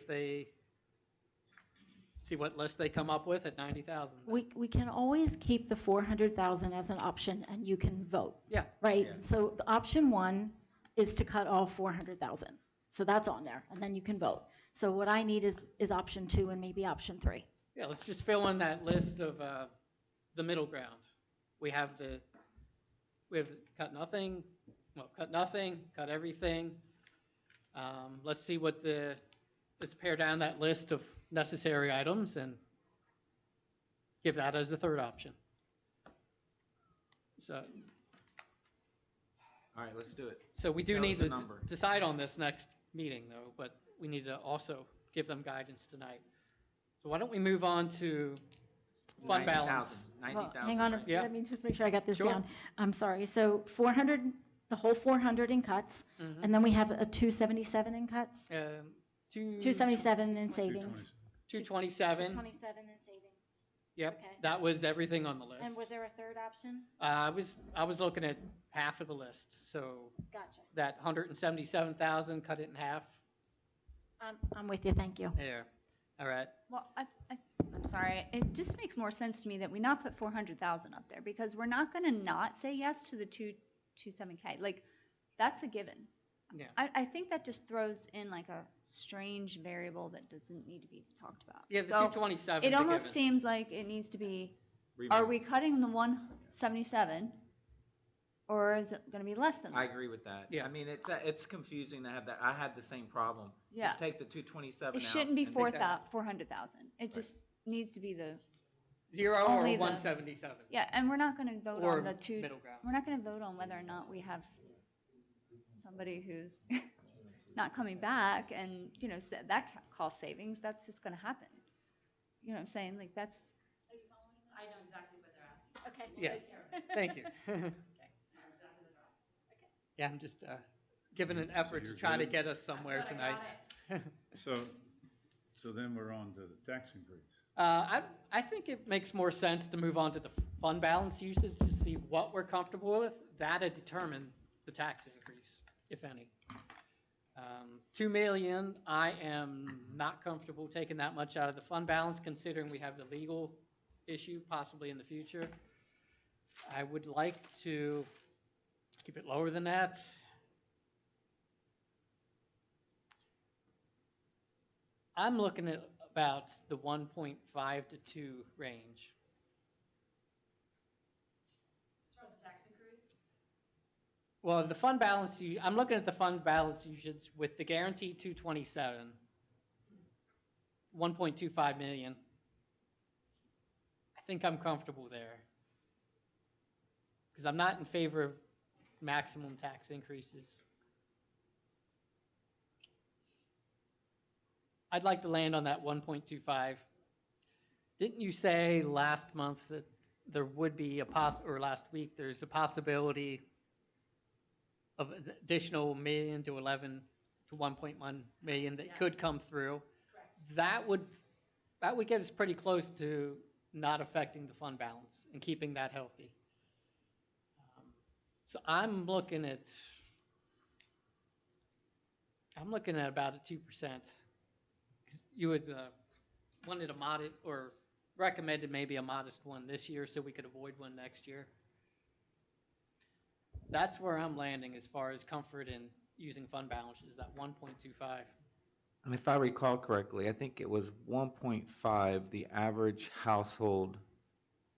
what list they come up with at 90,000. We can always keep the 400,000 as an option, and you can vote. Yeah. Right? Yeah. So the option 1 is to cut all 400,000. So that's on there, and then you can vote. So what I need is option 2 and maybe option 3. Yeah, let's just fill in that list of the middle ground. We have cut nothing, cut everything. Let's see let's pare down that list of necessary items and give that as the third option. So. All right, let's do it. So we do Tell us need the to number. decide on this next meeting, though, but we need to also give them guidance tonight. So why don't we move on to fund balance. 90,000, Hang on, right? Yeah. let me just make sure I got this Sure. down. I'm sorry, so 400, the whole 400 in cuts, and then we have a 277 in cuts? 277 in savings. 227. 227 in savings. Yep, Okay. that was everything on the list. And was there a third option? I was looking at half of the list, so Gotcha. that 177,000, cut it in half. I'm with you, thank you. There, all right. Well, I'm sorry, it just makes more sense to me that we not put 400,000 up there, because we're not gonna not say yes to the 227K, like, that's a given. Yeah. I think that just throws in like a strange variable that doesn't need to be talked about. Yeah, the So 227 it is a almost given. seems like it needs to be, are we cutting the 177? Or is it gonna be less than I that? agree with that. Yeah. I mean, it's confusing to have that. I had the same problem. Yeah. Just take the 227 It out. shouldn't be and take that- 400,000. It just needs to be the, 0 or only the- 177. yeah, and we're not gonna vote Or on the two, middle ground. we're not gonna vote on whether or not we have somebody who's not coming back and, you know, that cost savings, that's just gonna happen. You know what I'm saying? Like, that's, I know exactly what they're asking. Okay. Yeah, thank you. Yeah, I'm just giving an effort to you're try to good? get us somewhere tonight. So then we're on to the tax increase. I think it makes more sense to move on to the fund balance usage to see what we're comfortable with. That'll determine the tax increase, if any. 2 million, I am not comfortable taking that much out of the fund balance, considering we have the legal issue possibly in the future. I would like to keep it lower than that. I'm looking at about the 1.5 to 2 range. As far as the tax increase? Well, the fund balance, I'm looking at the fund balance usage with the guaranteed 227, 1.25 million. I think I'm comfortable there. Because I'm not in favor of maximum tax increases. I'd like to land on that 1.25. Didn't you say last month that there would be or last week, there's a possibility of an additional million to 11 to 1.1 million that could come through? That would get us pretty close to not affecting the fund balance and keeping that healthy. So I'm looking at about a 2%. 'Cause you would wanted a modest or recommended maybe a modest one this year so we could avoid one next year. That's where I'm landing as far as comfort in using fund balance, is that 1.25. And if I recall correctly, I think it was 1.5, the average household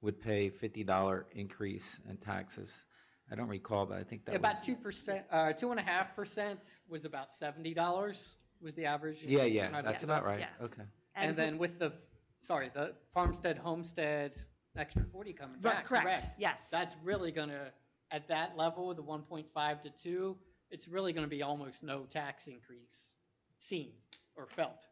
would pay $50 increase in taxes. I don't recall, but I think that About was. 2%, 2.5% was about $70 was the average. Yeah, Right, that's about right. yeah. Okay. And then with the farmstead, homestead, extra 40 coming back. Correct, yes. That's really gonna, at that level, the 1.5 to 2, it's really gonna be almost no tax increase seen or felt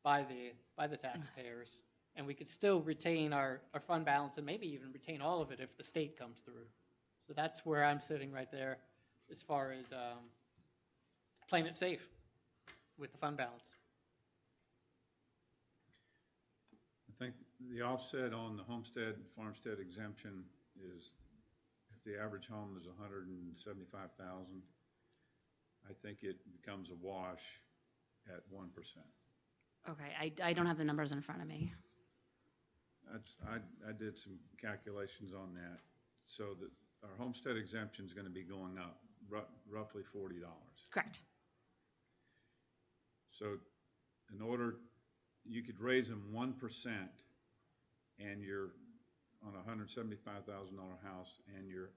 by the taxpayers. And we could still retain our fund balance and maybe even retain all of it if the state comes through. So that's where I'm sitting right there as far as playing it safe with the fund balance. I think the offset on the homestead, farmstead exemption is, if the average home is 175,000, I think it becomes a wash at 1%. Okay, I don't have the numbers in front of me. I did some calculations on that, so that our homestead exemption is going to be going up roughly $40. Correct. So in order, you could raise them 1% and you're on a $175,000 house and your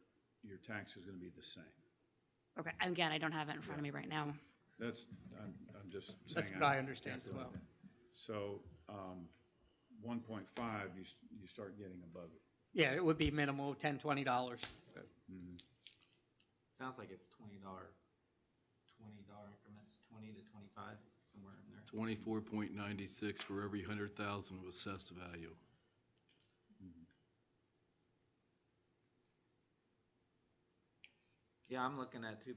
tax is going to be the same. Okay, again, I don't have it in front of me right now. I'm just saying. That's what I understand as well. So 1.5, you start getting above it. Yeah, it would be minimal, $10, $20. Sounds like it's $20 increments, 20 to 25, somewhere in there. 24.96 for every 100,000 of assessed value. Yeah, I'm looking at 2%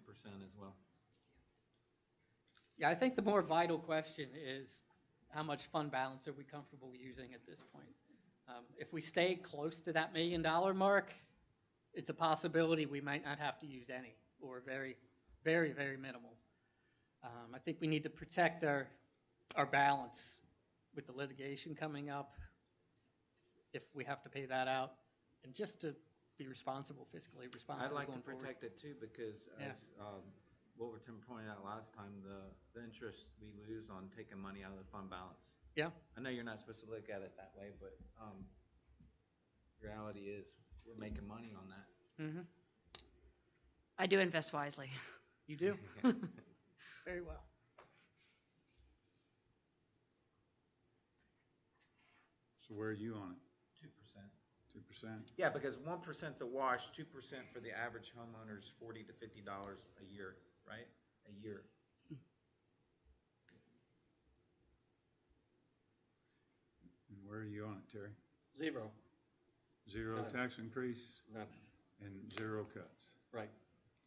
as well. Yeah, I think the more vital question is how much fund balance are we comfortable using at this point? If we stay close to that $1 million mark, it's a possibility we might not have to use any, or very, very, very minimal. I think we need to protect our balance with the litigation coming up, if we have to pay that out, and just to be responsible, fiscally I'd responsible like to going forward. protect it too, because Yeah. as Wolverton pointed out last time, the interest we lose on taking money out of the fund balance. Yeah, I know you're not supposed to look at it that way, but reality is we're making money on that. I do invest wisely. you do. Very well. So where are you on it? 2%. 2%? Yeah, because 1%'s a wash, 2% for the average homeowner is $40 to $50 a year, right? A year. And where are you on it, Terry? 0. Zero None. tax increase None. and 0 cuts. Right.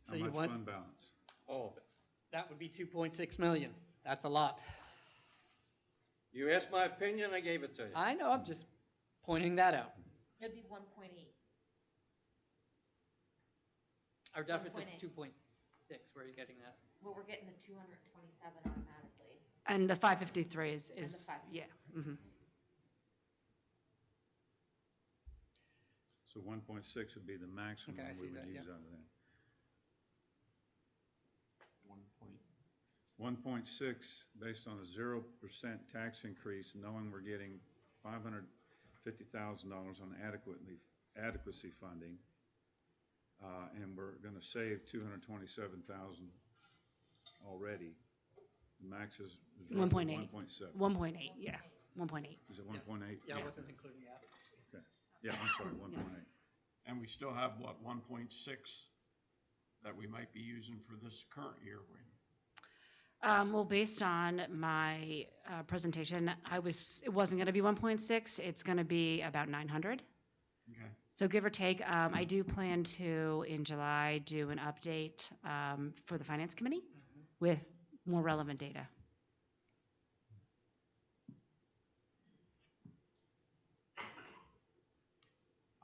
So How you much want, fund balance? All of it. that would be 2.6 million. That's a lot. You asked my opinion, I gave it to you. I know, I'm just pointing that out. It'd be 1.8. Our deficit's 1.8. 2.6, where are you getting that? Well, we're getting the 227 automatically. And the 553 is And the 553. yeah. Mm-hmm. So 1.6 would be the maximum Okay, I we see would that, use yeah. out of that. 1.6, based on a 0% tax increase, knowing we're getting $550,000 on adequacy funding, and we're going to save $227,000 already. The max is 1.8. 1.7. 1.8, yeah. 1.8. Is it 1.8? Yeah, I wasn't including the adequacy. Okay. Yeah, I'm sorry, 1.8. And we still have, what, 1.6 that we might be using for this current year? Well, based on my presentation, it wasn't going to be 1.6. It's going to be about 900. Okay. So give or take, I do plan to, in July, do an update for the Finance Committee with more relevant data.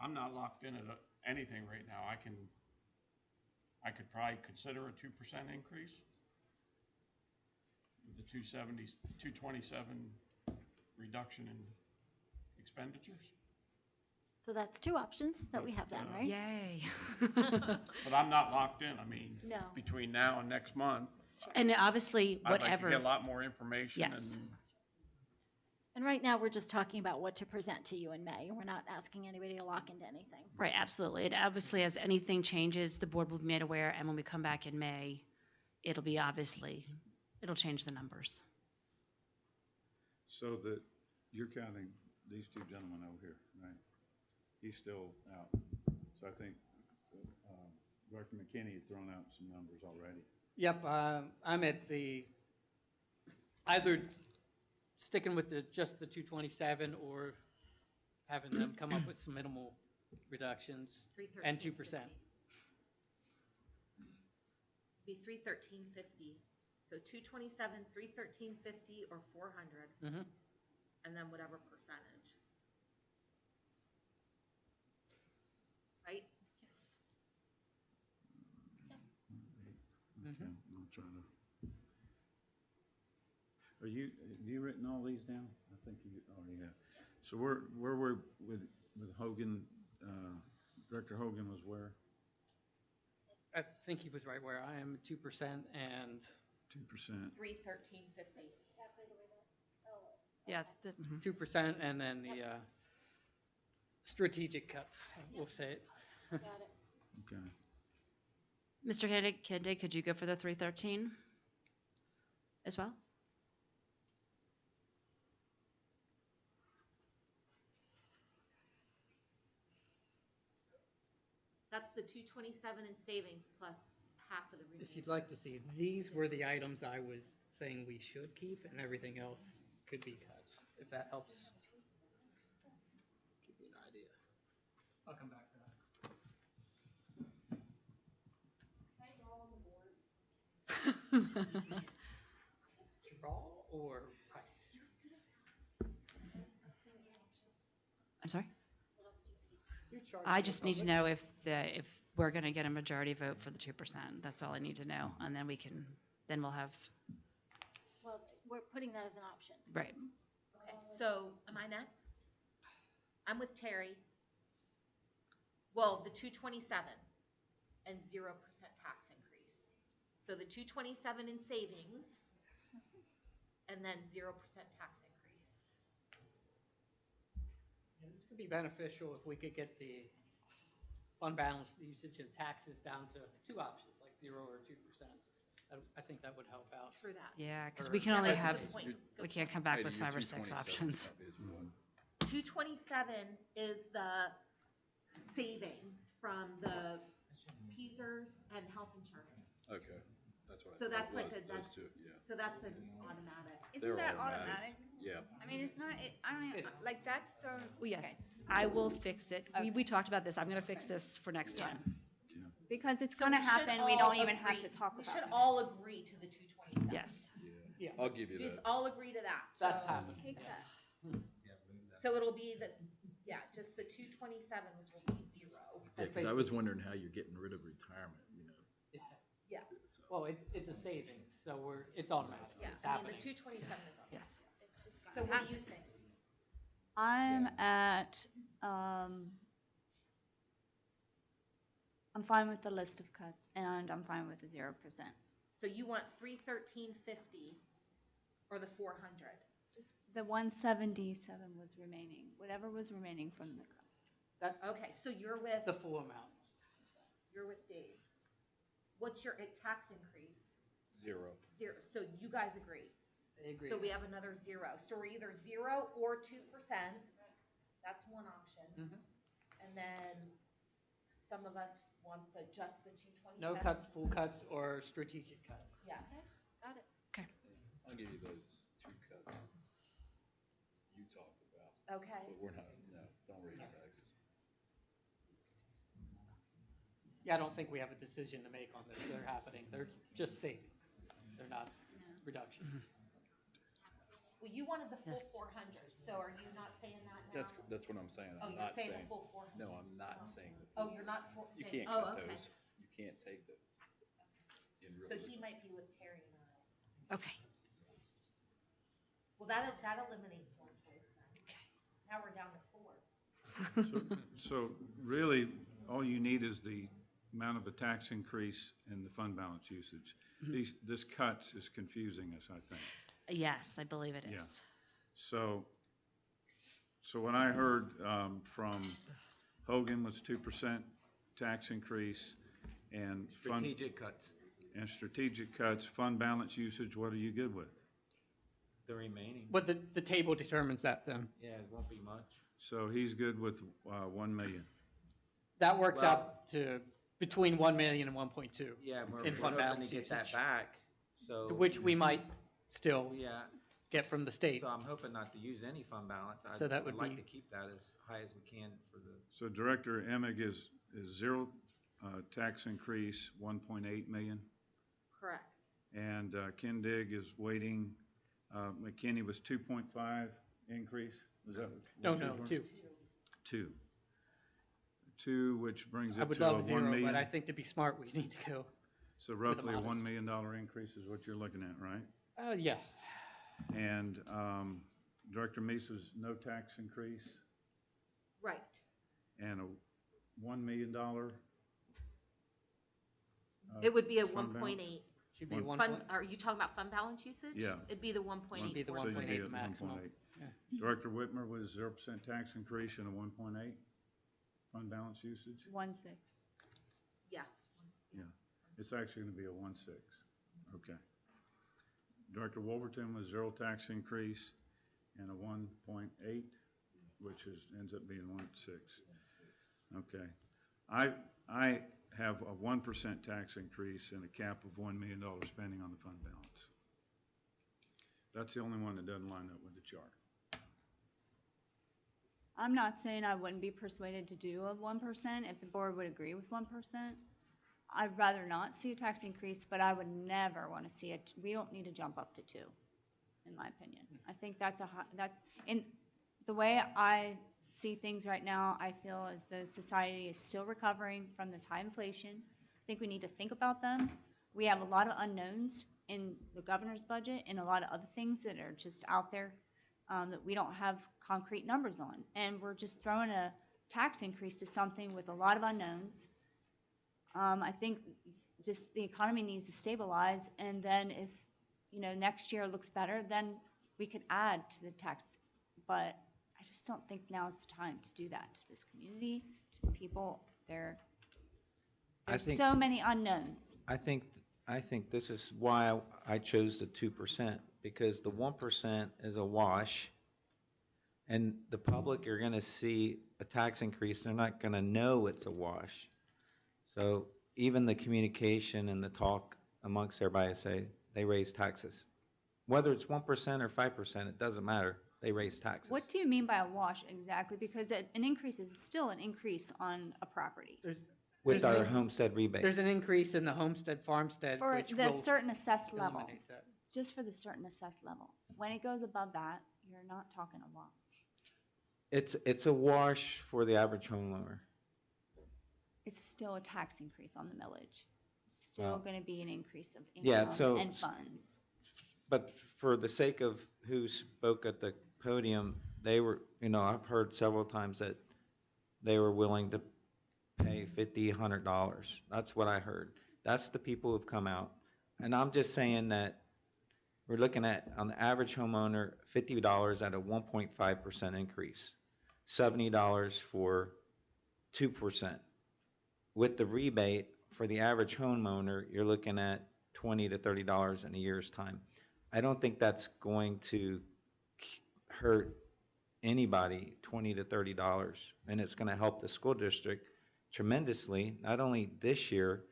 I'm not locked in at anything right now. I could probably consider a 2% increase. The 227 reduction in expenditures. So that's two options that we have then, right? Yay. But I'm not locked in. I mean, No. between now and next month, And obviously, I'd like to whatever. get a lot more information. Yes. And right now, we're just talking about what to present to you in May. We're not asking anybody to lock into anything. Right, absolutely. And obviously, as anything changes, the board will be made aware, and when we come back in May, it'll change the numbers. So that you're counting these two gentlemen over here, right? He's still out. So I think Dr. McKinney had thrown out some numbers already. Yep, I'm at either sticking with just the 227 or having them come up with some minimal reductions and 2%. Be 313.50. So 227, 313.50, or 400, Mm-hmm. and then whatever percentage. Right? Mm-hmm. Okay, I'm trying to. Have you written all these down? I think you already have. So where we're with Hogan, Director Hogan was where? I think he was right where I am, 2% and 2%. 313.50. Yeah. 2%, and then the strategic cuts, we'll say it. Got it. Okay. Mr. Kennedy, could you go for the 313 as well? That's the 227 in savings plus half of the remaining. If you'd like to see, these were the items I was saying we should keep, and everything else could be cut, if that helps. Give you an idea. I'll come back to that. Draw or price? I'm sorry? You're charging I the just need to public. know if we're gonna get a majority vote for the 2%. That's all I need to know, and then then we'll have, Well, we're putting that as an option. right. Okay, so am I next? I'm with Terry. Well, the 227 and 0% tax increase. So the 227 in savings and then 0% tax increase. Yeah, this could be beneficial if we could get the fund balance usage and taxes down to two options, like 0 or 2%. I think that would help out. True that. Yeah, because Or- we can Yeah, only that's a have, good point. we can't come back Heidi, with your 5 or 6 227 options. is what? 227 is the savings from the PSERS and health insurance. Okay, that's what I So thought that's it like was, a, those that's, two, yeah. so that's an automatic. Isn't They're that automatics. automatic? Yeah. I mean, it's not, I don't even, like, that's the. Well, yes, okay. I will fix it. We Okay. talked about this. I'm gonna fix this for next Yeah. time. Because it's So gonna we should happen, we all don't even have agree- to talk We about should it. all agree to the 227. Yes. Yeah. I'll give you We just that. all agree to that. That's So- happening. Take that. So it'll be the, yeah, just the 227, which will be 0. Yeah, because I was wondering how you're getting rid of retirement, you know. Yeah, so. Well, it's a savings, so it's automatic. yeah, It's I mean, the happening. 227 is on. Yes. It's just So gonna what do happen. you think? I'm at, I'm fine with the list of cuts, and I'm fine with the 0%. So you want 313.50 or the 400? Just the 177 was remaining, whatever was remaining from the cuts. Okay, so you're with, The full amount. you're with Dave. What's your tax increase? 0. 0, so you guys agree? They agree. So we have another 0. So we're either 0 or 2%. That's one option. Mhm. And then some of us want just the 227. No cuts, full cuts, or strategic cuts. Yes. Got it. I'll give you those 2 cuts you talked about. Okay. But we're not, no, don't raise taxes. Yeah, I don't think we have a decision to make on this. They're happening. They're just savings. They're not reductions. Well, you wanted the full Yes. 400, so are you not saying that now? That's what I'm saying. Oh, I'm you're not saying the full 400? No, I'm not saying the Oh, full you're not 400. You saying, can't oh, cut okay. those. You can't take those. In So realism. he might be with Terry and I. Okay. Well, that eliminates one choice then. Now we're down to 4. So really, all you need is the amount of a tax increase and the fund balance usage. This cuts is confusing us, I think. Yes, I believe it Yeah. is. So what I heard from Hogan was 2% tax increase and Strategic cuts, strategic cuts, fund balance usage, what are you good with? the remaining. But the table determines that then. Yeah, it won't be much. So he's good with 1 million. That works Well- out to between 1 million and 1.2. Yeah, we're In fund hoping to balance get that usage. back, so. To which we might still Yeah, get from the state. so I'm hoping not to use any fund balance. So that would I'd like be- to keep that as high as we can for the, So Director Emig is 0 tax increase, 1.8 million. Correct. And Ken Digg is waiting, McKinney was 2.5 increase? Was that? No, what no, yours were? 2. 2. 2, which brings I it would to a love 1 0, million. but I think to be smart, we need to go. So roughly a $1 modest. million increase is what you're looking at, right? Yeah. And Director Meesa's no tax increase Right. and a $1 million. It would be a fund balance? 1.8. Should be One- 1. Fund, are you talking about fund balance usage? Yeah. It'd be the 1.8. Should be the So you'd 1.8 be at maximum. 1.8. Yeah. Director Whitmer was 0% tax increase and a 1.8 fund balance usage? 1.6. Yes. Yeah. It's actually going to be a 1.6. Okay. Director Wolverton was 0 tax increase and a 1.8, which ends up being 1.6. Okay. I have a 1% tax increase and a cap of $1 million spending on the fund balance. That's the only one that doesn't line up with the chart. I'm not saying I wouldn't be persuaded to do a 1% if the board would agree with 1%. I'd rather not see a tax increase, but I would never want to see it, we don't need to jump up to 2, in my opinion. I think that's, in the way I see things right now, I feel as though society is still recovering from this high inflation. I think we need to think about them. We have a lot of unknowns in the governor's budget and a lot of other things that are just out there that we don't have concrete numbers on. And we're just throwing a tax increase to something with a lot of unknowns. I think just the economy needs to stabilize, and then if, next year looks better, then we could add to the tax. But I just don't think now's the time to do that to this community, to the people. There's think- so many unknowns. I think this is why I chose the 2%, because the 1% is a wash, and the public are gonna see a tax increase, they're not gonna know it's a wash. So even the communication and the talk amongst everybody say, they raise taxes. Whether it's 1% or 5%, it doesn't matter, they raise taxes. What do you mean by a wash exactly? Because an increase is still an increase on a property. With our there's- homestead rebate. There's an increase in the homestead, farmstead, For which the will certain assessed level, eliminate that. just for the certain assessed level. When it goes above that, you're not talking a wash. It's a wash for the average homeowner. It's still a tax increase on the millage. It's still Well, going to be an increase of yeah, income so- and funds. But for the sake of who spoke at the podium, they were, I've heard several times that they were willing to pay $50, $100. That's what I heard. That's the people who've come out. And I'm just saying that we're looking at, on the average homeowner, $50 at a 1.5% increase, $70 for 2%. With the rebate, for the average homeowner, you're looking at $20 to $30 in a year's time. I don't think that's going to hurt anybody, $20 to $30, and it's going to help the school district tremendously, not only this year,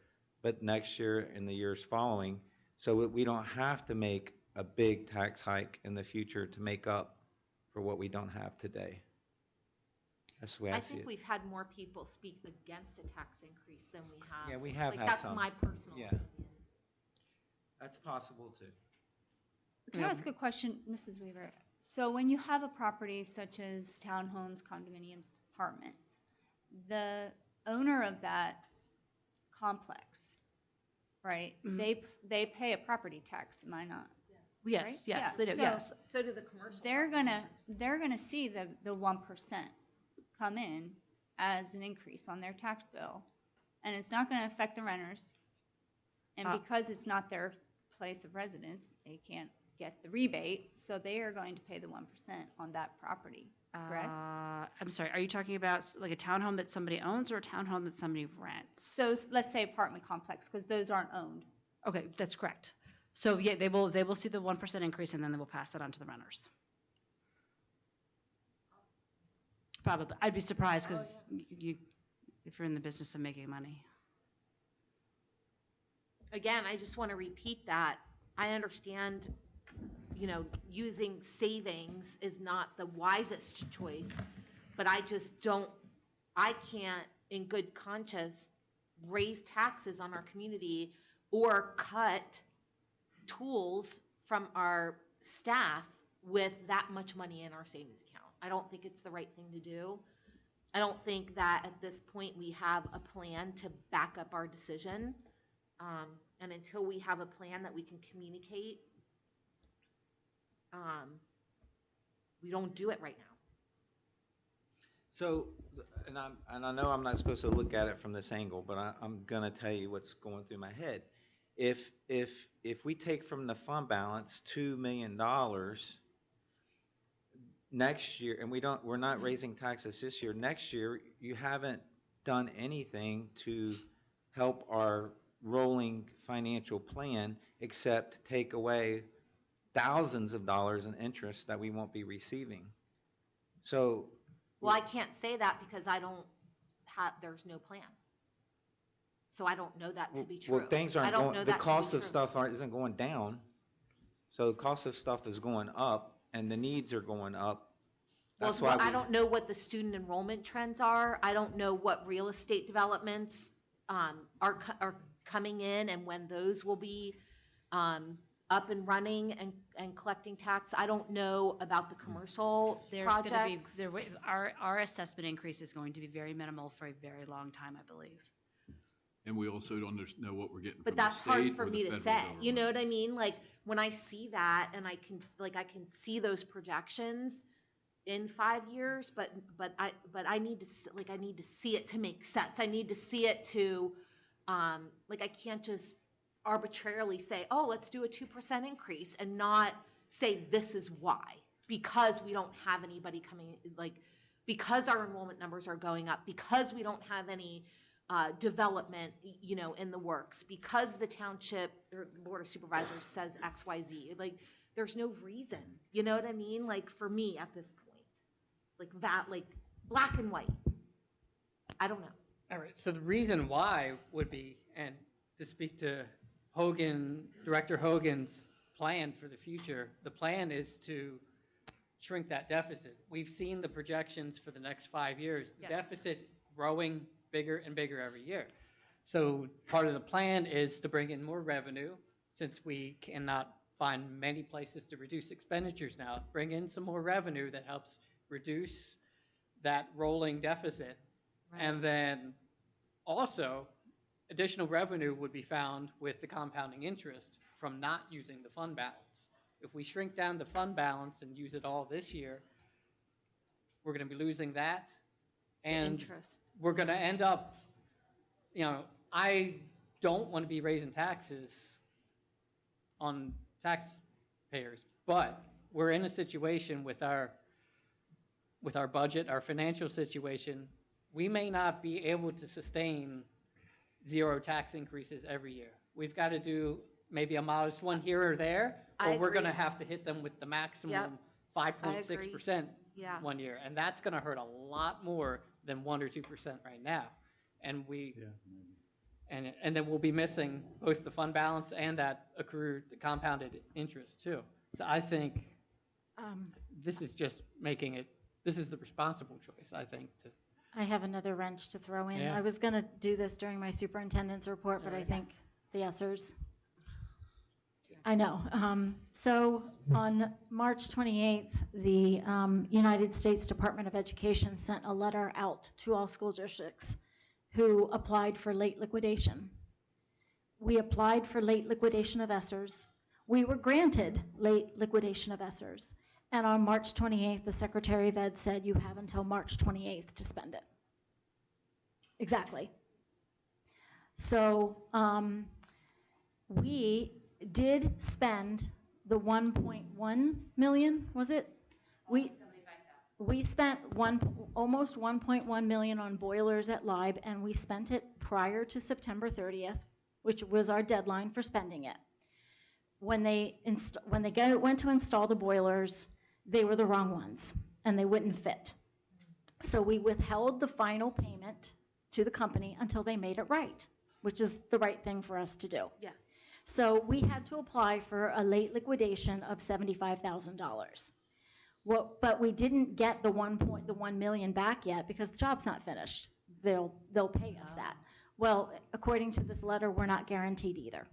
but next year and the years following, so we don't have to make a big tax hike in the future to make up for what we don't have today. That's the way I see think it. we've had more people speak against a tax increase than we have. Yeah, we have Like, had that's some. my personal Yeah. opinion. That's possible too. Can I ask a question, Mrs. Weaver? So when you have a property such as townhomes, condominiums, apartments, the owner of that complex, right? They pay a property tax, am I not? Yes, Right? yes, Yeah, they do, so- yes. So do the commercial. They're gonna see the 1% come in as an increase on their tax bill, and it's not gonna affect the renters. And because it's not their place of residence, they can't get the rebate, so they are going to pay the 1% on that property, correct? I'm sorry, are you talking about like a townhome that somebody owns or a townhome that somebody rents? So let's say apartment complex, because those aren't owned. Okay, that's correct. So yeah, they will see the 1% increase and then they will pass that on to the renters. Probably, I'd be surprised because if you're in the business of making money. Again, I just want to repeat that. I understand, using savings is not the wisest choice, but I can't, in good conscience, raise taxes on our community or cut tools from our staff with that much money in our savings account. I don't think it's the right thing to do. I don't think that at this point we have a plan to back up our decision. And until we have a plan that we can communicate, we don't do it right now. So, and I know I'm not supposed to look at it from this angle, but I'm gonna tell you what's going through my head. If we take from the fund balance $2 million next year, and we're not raising taxes this year, next year, you haven't done anything to help our rolling financial plan except take away thousands of dollars in interest that we won't be receiving. So. Well, I can't say that because there's no plan. So I don't know that to be true. Well, things aren't going, the cost of stuff isn't going down. So the cost of stuff is going up and the needs are going up. That's why I don't know what the student enrollment trends are. I don't know what real estate developments are coming in and when those will be up and running and collecting tax. I don't know about the commercial There's going to be, projects. our assessment increase is going to be very minimal for a very long time, I believe. And we also don't know what we're getting from But the that's state hard for or the me to federal say. government. You know what I mean? Like when I see that and I can see those projections in 5 years, but I need to see it to make sense. I need to see it to I can't just arbitrarily say, oh, let's do a 2% increase and not say this is why. Because we don't have anybody coming, because our enrollment numbers are going up, because we don't have any development, in the works, because the township or the board of supervisors says X, Y, Z. There's no reason, you know what I mean? For me at this point, black and white. I don't know. All right, so the reason why would be, and to speak to Director Hogan's plan for the future, the plan is to shrink that deficit. We've seen the projections for the next 5 years. The Yes. deficit's growing bigger and bigger every year. So part of the plan is to bring in more revenue, since we cannot find many places to reduce expenditures now. Bring in some more revenue that helps reduce that rolling deficit. Right. And then also, additional revenue would be found with the compounding interest from not using the fund balance. If we shrink down the fund balance and use it all this year, we're going to be losing that. And interest. we're going to end up, I don't want to be raising taxes on taxpayers, but we're in a situation with our budget, our financial situation, we may not be able to sustain 0 tax increases every year. We've got to do maybe a modest one here or there, I or we're going to agree. have to hit them with the maximum Yep. 5.6% Yeah. 1 year. And that's going to hurt a lot more than 1 or 2% right now. And and then we'll be missing both the fund balance and that accrued, the compounded interest too. So I think this is just this is the responsible choice, I think, to I have another wrench to throw in. Yeah. I was going to do this during my superintendent's report, but I think the ESSERs. I know. So on March 28th, the United States Department of Education sent a letter out to all school districts who applied for late liquidation. We applied for late liquidation of ESSERs. We were granted late liquidation of ESSERs. And on March 28th, the Secretary of Ed said you have until March 28th to spend it. Exactly. So we did spend the 1.1 million, was it? We spent almost 1.1 million on boilers at Libe, and we spent it prior to September 30th, which was our deadline for spending it. When they went to install the boilers, they were the wrong ones, and they wouldn't fit. So we withheld the final payment to the company until they made it right, which is the right thing for us to do. Yes. So we had to apply for a late liquidation of $75,000. But we didn't get the 1 million back yet because the job's not finished. They'll pay us that. Well, according to this letter, we're not guaranteed either.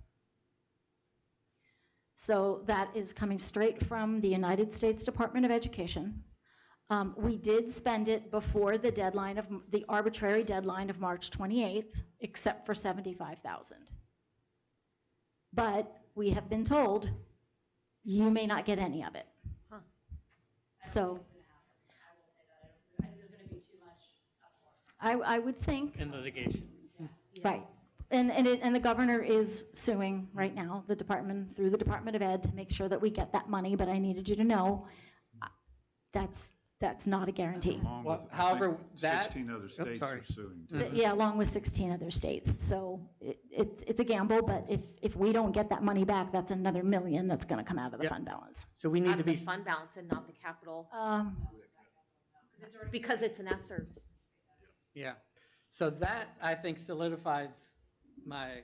So that is coming straight from the United States Department of Education. We did spend it before the arbitrary deadline of March 28th, except for $75,000. But we have been told you may not get any of it. Huh. So I would think, in litigation. right. And the governor is suing right now, the department, through the Department of Ed, to make sure that we get that money, but I needed you to know that's not a guarantee. Along Well, with, I however, think, that- 16 other states sorry. are suing. Yeah, along with 16 other states. So it's a gamble, but if we don't get that money back, that's another million that's going to come out of the Yep. fund balance. So we need Out to of the be, fund balance and not the capital, because it's an ESSERS. yeah. So that, I think, solidifies my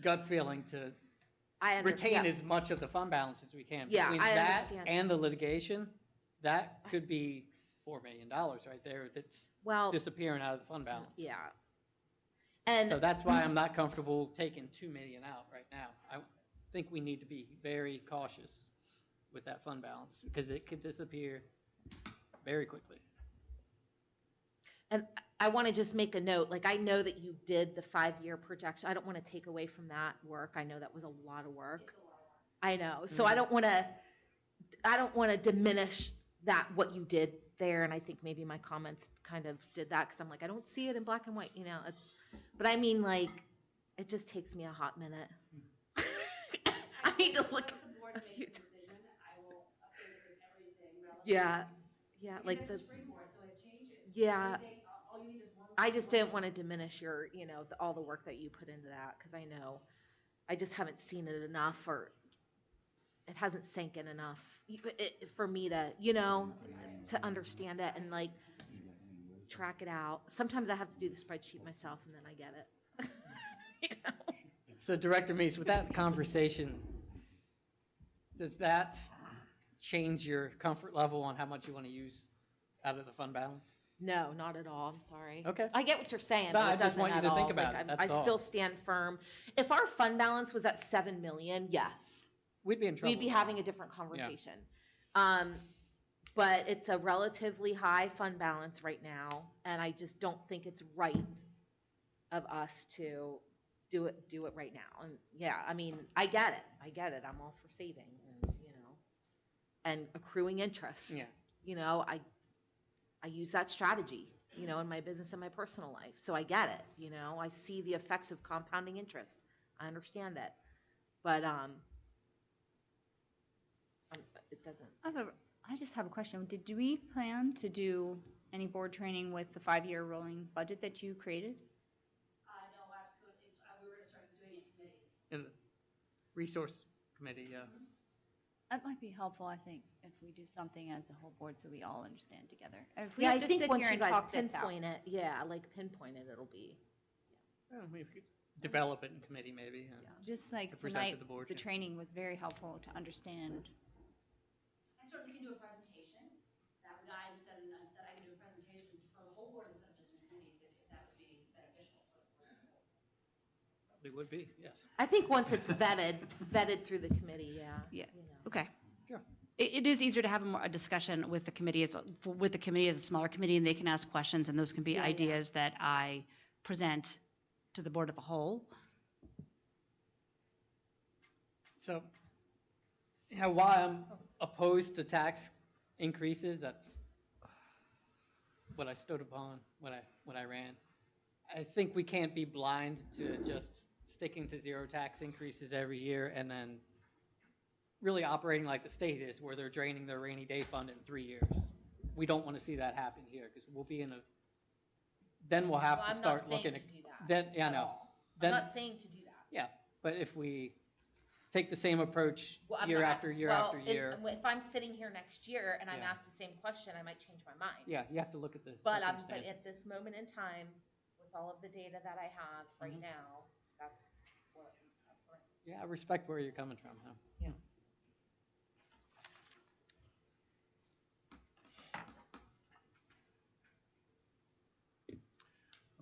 gut feeling to retain as much of the fund balance as we can. Yeah, Between I that understand. and the litigation, that could be $4 million right there that's Well, disappearing out of the fund balance. yeah. And So that's why I'm not comfortable taking 2 million out right now. I think we need to be very cautious with that fund balance because it could disappear very quickly. And I want to just make a note, like, I know that you did the 5-year projection. I don't want to take away from that work. I know that was a lot of work. I know. So I don't want to diminish that, what you did there. And I think maybe my comments kind of did that because I'm like, I don't see it in black and white, you know. But I mean, like, it just takes me a hot minute. I need to look a few times. Yeah, yeah, like the. Yeah. I just didn't want to diminish your, you know, all the work that you put into that, because I know, I just haven't seen it enough, or it hasn't sank in enough for me to, you know, to understand it and like track it out. Sometimes I have to do the spreadsheet myself and then I get it. You know? So Director Meese, with that conversation, does that change your comfort level on how much you want to use out of the fund balance? No, not at all. I'm sorry. Okay. I get what you're saying, No, but I it just doesn't want you at to all. think about Like, it, I that's all. still stand firm. If our fund balance was at 7 million, yes, We'd be in trouble. we'd be having a different conversation. But it's a relatively high fund balance right now, and I just don't think it's right of us to do it right now. And yeah, I mean, I get it. I'm all for saving and, you know, and accruing interest. Yeah. You know, I use that strategy, you know, in my business and my personal life. So I get it, you know, I see the effects of compounding interest. I understand it. But it doesn't. I just have a question. Do we plan to do any board training with the 5-year rolling budget that you created? No, absolutely. We were going to start doing it in committees. In the resource committee, yeah. That might be helpful, I think, if we do something as a whole board so we all understand together. If we Yeah, I have to think sit once here you and guys talk this out. pinpoint it, yeah, like pinpoint it, it'll be. Well, we could develop it in committee maybe. Just like To present to tonight, the board, the yeah. training was very helpful to understand. I certainly can do a presentation. That would, instead I can do a presentation for the whole board instead of just in committees, if that would be beneficial for the board as a whole. Probably would be, yes. I think once it's vetted through the committee, yeah. Yeah. You know. Okay. Sure. It is easier to have a discussion with the committee as a smaller committee, and they can ask questions, and those can be Yeah, yeah. ideas that I present to the board of the whole. So, you know, while I'm opposed to tax increases, that's what I stood upon when I ran. I think we can't be blind to just sticking to 0 tax increases every year and then really operating like the state is, where they're draining their rainy day fund in 3 years. We don't want to see that happen here, because we'll be in a, then we'll have Well, to I'm not start saying looking to at. do that Then, yeah, at no. all. Then, I'm not saying to do that. yeah, but if we take the same approach Well, I'm year not- after year well, after year. If I'm sitting here next year and I'm Yeah. asked the same question, I might change my mind. Yeah, you have to look at the But circumstances. at this moment in time, with all of the data that I have right Mhm. now, that's what Yeah, I respect where you're coming from, huh? Yeah.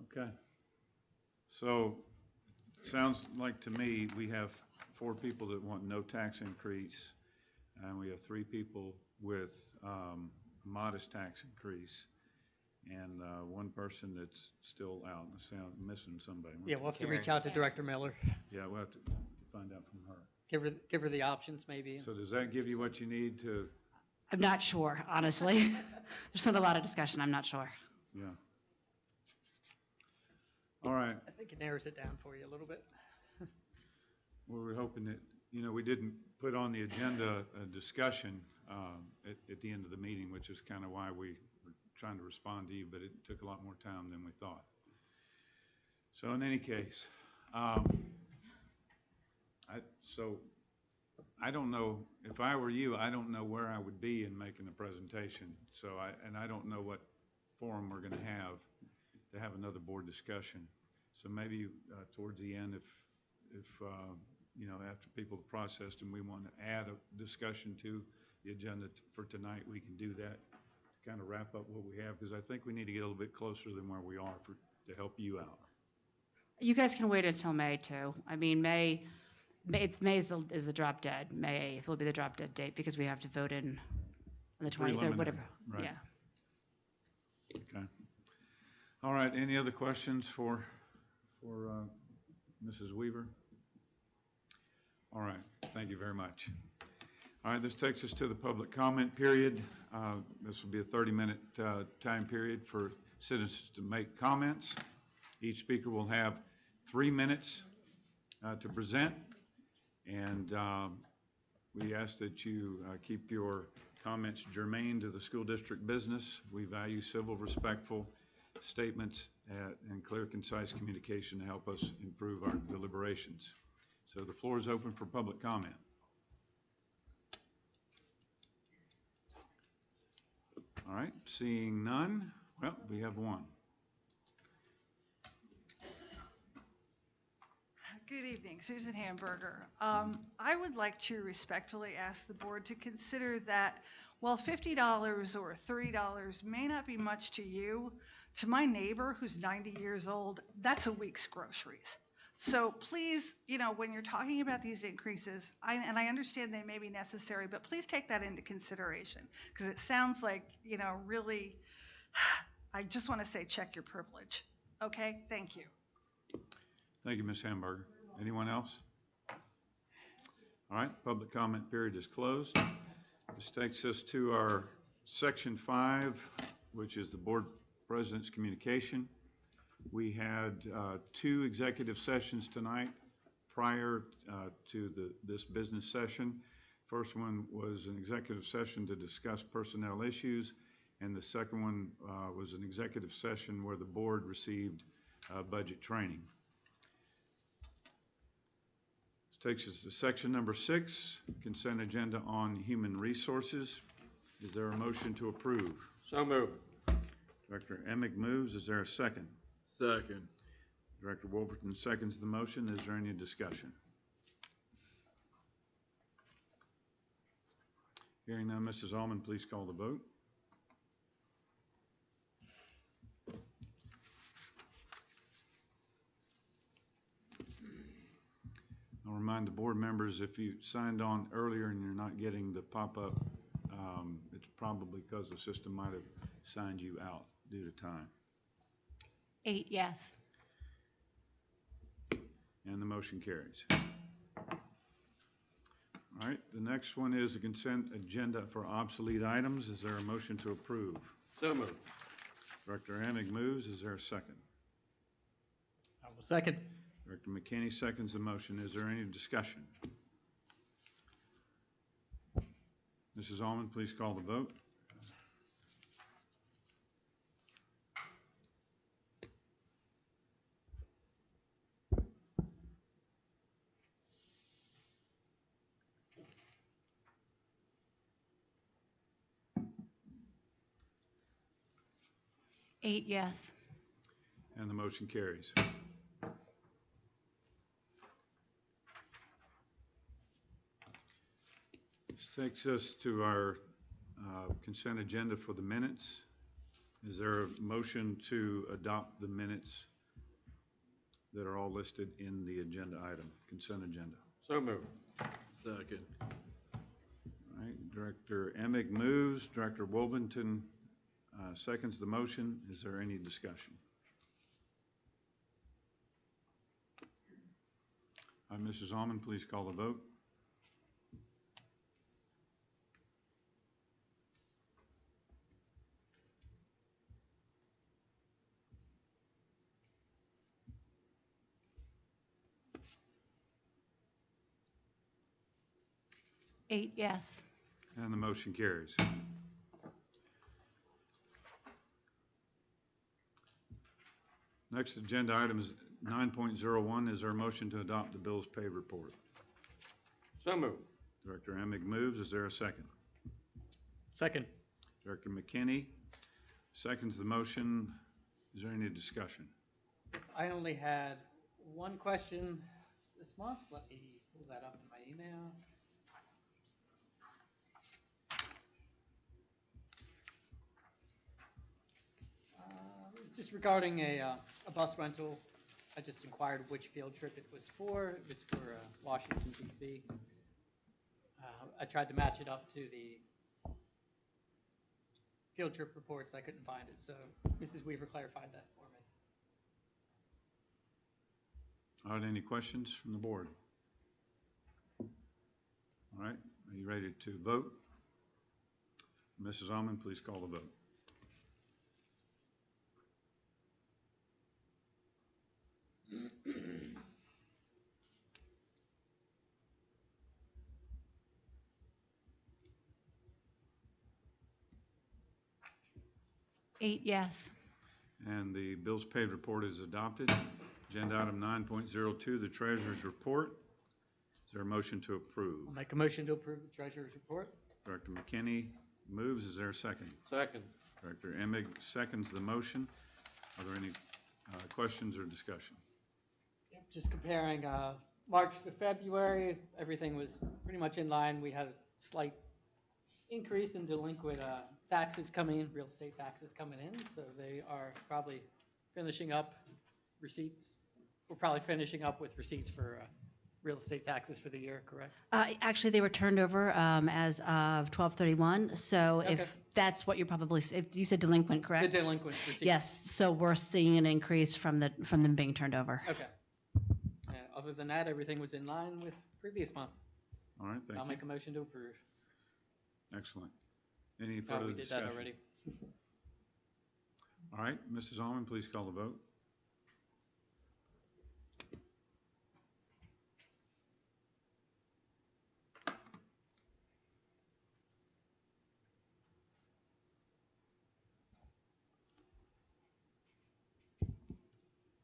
Okay. So, sounds like to me, we have 4 people that want no tax increase, and we have 3 people with modest tax increase, and 1 person that's still out. Missing somebody. Yeah, we'll have to reach out to Director Miller. Yeah, we'll have to find out from her. Give her the options maybe. So does that give you what you need to, I'm not sure, honestly. There's been a lot of discussion. I'm not sure. yeah. All right. I think it narrows it down for you a little bit. Well, we're hoping that, you know, we didn't put on the agenda a discussion at the end of the meeting, which is kind of why we were trying to respond to you, but it took a lot more time than we thought. So in any case, I don't know, if I were you, I don't know where I would be in making a presentation. So I don't know what forum we're going to have another board discussion. So maybe towards the end, if you know, after people have processed and we want to add a discussion to the agenda for tonight, we can do that to kind of wrap up what we have, because I think we need to get a little bit closer than where we are to help you out. You guys can wait until May too. I mean, May is the drop dead. May 8th will be the drop dead date because we have to vote in on the 20th or whatever. Right. Yeah. Okay. All right, any other questions for Mrs. Weaver? All right, thank you very much. All right, this takes us to the public comment period. This will be a 30-minute time period for citizens to make comments. Each speaker will have 3 minutes to present, and we ask that you keep your comments germane to the school district business. We value civil, respectful statements and clear, concise communication to help us improve our deliberations. So the floor is open for public comment. All right, seeing none, well, we have one. Good evening, Susan Hamburger. I would like to respectfully ask the board to consider that while $50 or $30 may not be much to you, to my neighbor who's 90 years old, that's a week's groceries. So please, when you're talking about these increases, and I understand they may be necessary, but please take that into consideration because it sounds like, really, I just want to say check your privilege. Okay, thank you. Thank you, Ms. Hamburger. Anyone else? All right, public comment period is closed. This takes us to our section 5, which is the board president's communication. We had 2 executive sessions tonight prior to this business session. First one was an executive session to discuss personnel issues, and the second one was an executive session where the board received budget training. This takes us to section number 6, consent agenda on human resources. Is there a motion to approve? So moved. Director Emick moves. Is there a second? Second. Director Wolverton seconds the motion. Is there any discussion? Hearing none, Mrs. Allman, please call the vote. I'll remind the board members, if you signed on earlier and you're not getting the pop-up, it's probably because the system might have signed you out due to time. 8 yes. And the motion carries. All right, the next one is a consent agenda for obsolete items. Is there a motion to approve? So moved. Director Amick moves. Is there a second? I will second. Director McKinney seconds the motion. Is there any discussion? Mrs. Allman, please call the vote. Eight yes. And the motion carries. This takes us to our consent agenda for the minutes. Is there a motion to adopt the minutes that are all listed in the agenda item, consent agenda? So moved. Second. All right, Director Emick moves. Director Wolverton seconds the motion. Is there any discussion? Mrs. Allman, please call the vote. Eight yes. And the motion carries. Next agenda item is 9.01. Is there a motion to adopt the bills paid report? So moved. Director Emick moves. Is there a second? Second. Director McKinney seconds the motion. Is there any discussion? I only had one question this month. Let me pull that up in my email. It was just regarding a bus rental I just inquired which field trip it was for. It was for Washington DC. I tried to match it up to the field trip reports. I couldn't find it, so Mrs. Weaver clarified that for me. All right, any questions from the board? All right, are you ready to vote? Mrs. Almond, please call the vote. Eight yes. And the bills paid report is adopted. Agenda item 9.02, the treasurer's report. Is there a motion to approve? I'll make a motion to approve the treasurer's report. Director McKinney moves. Is there a second? Second. Director Emig seconds the motion. Are there any questions or discussion? Yep, just comparing March to February, everything was pretty much in line. We had a slight increase in delinquent taxes coming in, real estate taxes coming in, so they are probably finishing up receipts. We're probably finishing up with receipts for real estate taxes for the year, correct? Actually, they were turned over as of 12/31, so Okay. if that's what you're probably, if you said delinquent, correct? The delinquent receipts. Yes, so we're seeing an increase from them being turned over. Okay. Other than that, everything was in line with previous month. All right, thank I'll you. make a motion to approve. Excellent. Any Oh, further we did discussion? that already. All right, Mrs. Almond, please call the vote.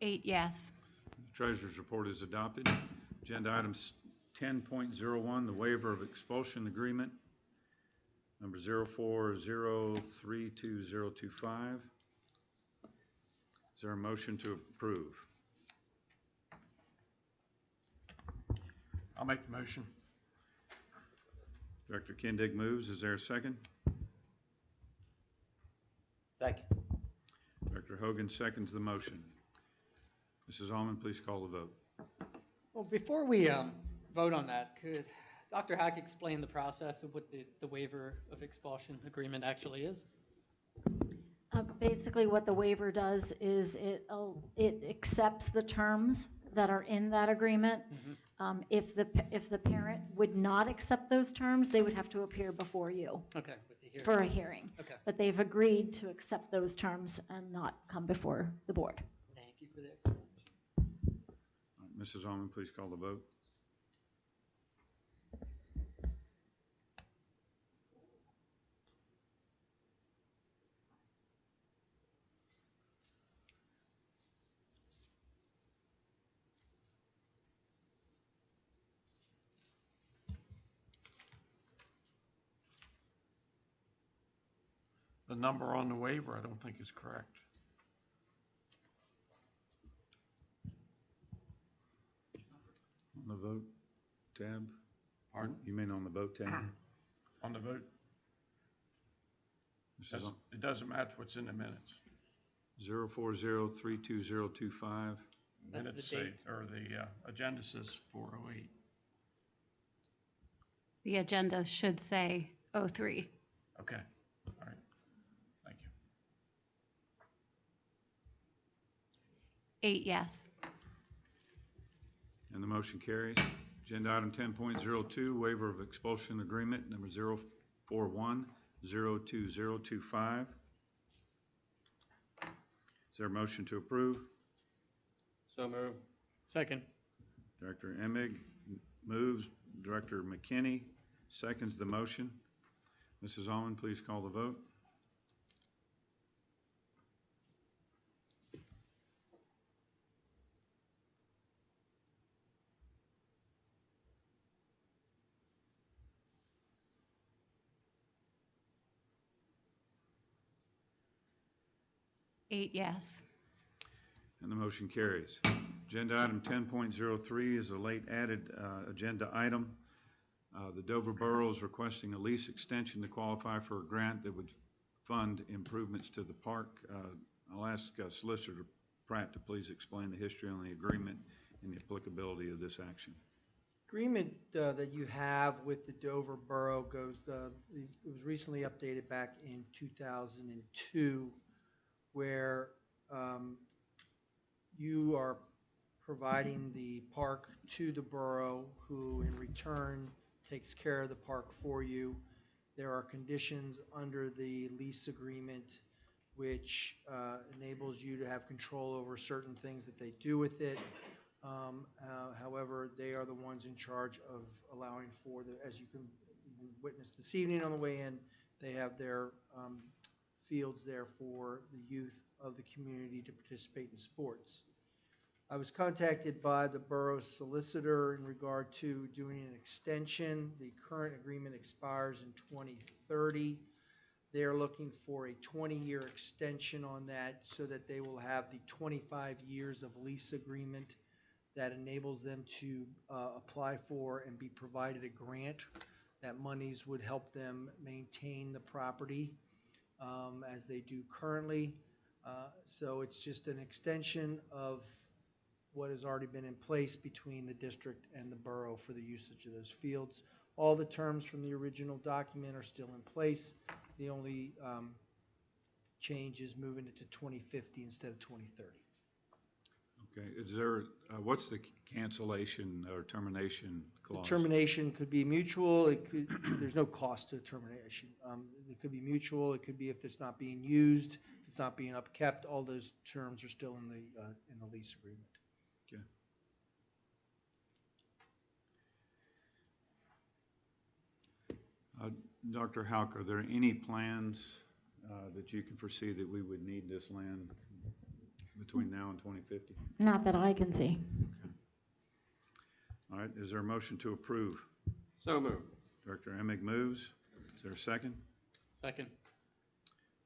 Eight yes. The treasurer's report is adopted. Agenda items 10.01, the waiver of expulsion agreement, number 04032025. Is there a motion to approve? I'll make the motion. Director Kindig moves. Is there a second? Second. Director Hogan seconds the motion. Mrs. Almond, please call the vote. Well, before we vote on that, could Dr. Hack explain the process of what the waiver of expulsion agreement actually is? Basically, what the waiver does is it accepts the terms that are in that agreement. If the parent would not accept those terms, they would have to appear before you Okay. With the hearing. for a hearing. Okay. But they've agreed to accept those terms and not come before the board. Thank you for the explanation. All right, Mrs. Almond, please call the vote. The number on the waiver, I don't think is correct. On the vote tab? Pardon? You mean on the vote tab? On the vote, Mrs. Al- it doesn't match what's in the minutes. 04032025. That's Minutes the say, date. or the agenda says 4:08. The agenda should say 03. Okay, all right, thank you. Eight yes. And the motion carries. Agenda item 10.02, waiver of expulsion agreement, number 04102025. Is there a motion to approve? So moved. Second. Director Emig moves. Director McKinney seconds the motion. Mrs. Almond, please call the vote. Eight yes. And the motion carries. Agenda item 10.03 is a late added agenda item. The Dover Borough is requesting a lease extension to qualify for a grant that would fund improvements to the park. I'll ask Solicitor Pratt to please explain the history on the agreement and the applicability of this action. Agreement that you have with the Dover Borough it was recently updated back in 2002, where you are providing the park to the borough, who in return takes care of the park for you. There are conditions under the lease agreement which enables you to have control over certain things that they do with it. However, they are the ones in charge of allowing for as you can witness this evening on the way in, they have their fields there for the youth of the community to participate in sports. I was contacted by the borough solicitor in regard to doing an extension. The current agreement expires in 2030. They are looking for a 20-year extension on that so that they will have the 25 years of lease agreement that enables them to apply for and be provided a grant. That monies would help them maintain the property as they do currently. So it's just an extension of what has already been in place between the district and the borough for the usage of those fields. All the terms from the original document are still in place. The only change is moving it to 2050 instead of 2030. Okay, is there, what's the cancellation or termination The clause? termination could be mutual. There's no cost to termination. It could be mutual. It could be if it's not being used, if it's not being upkept. All those terms are still in the lease agreement. Okay. Dr. Houck, are there any plans that you can foresee that we would need this land between now and 2050? Not that I can see. Okay. All right, is there a motion to approve? So moved. Director Emig moves. Is there a second? Second.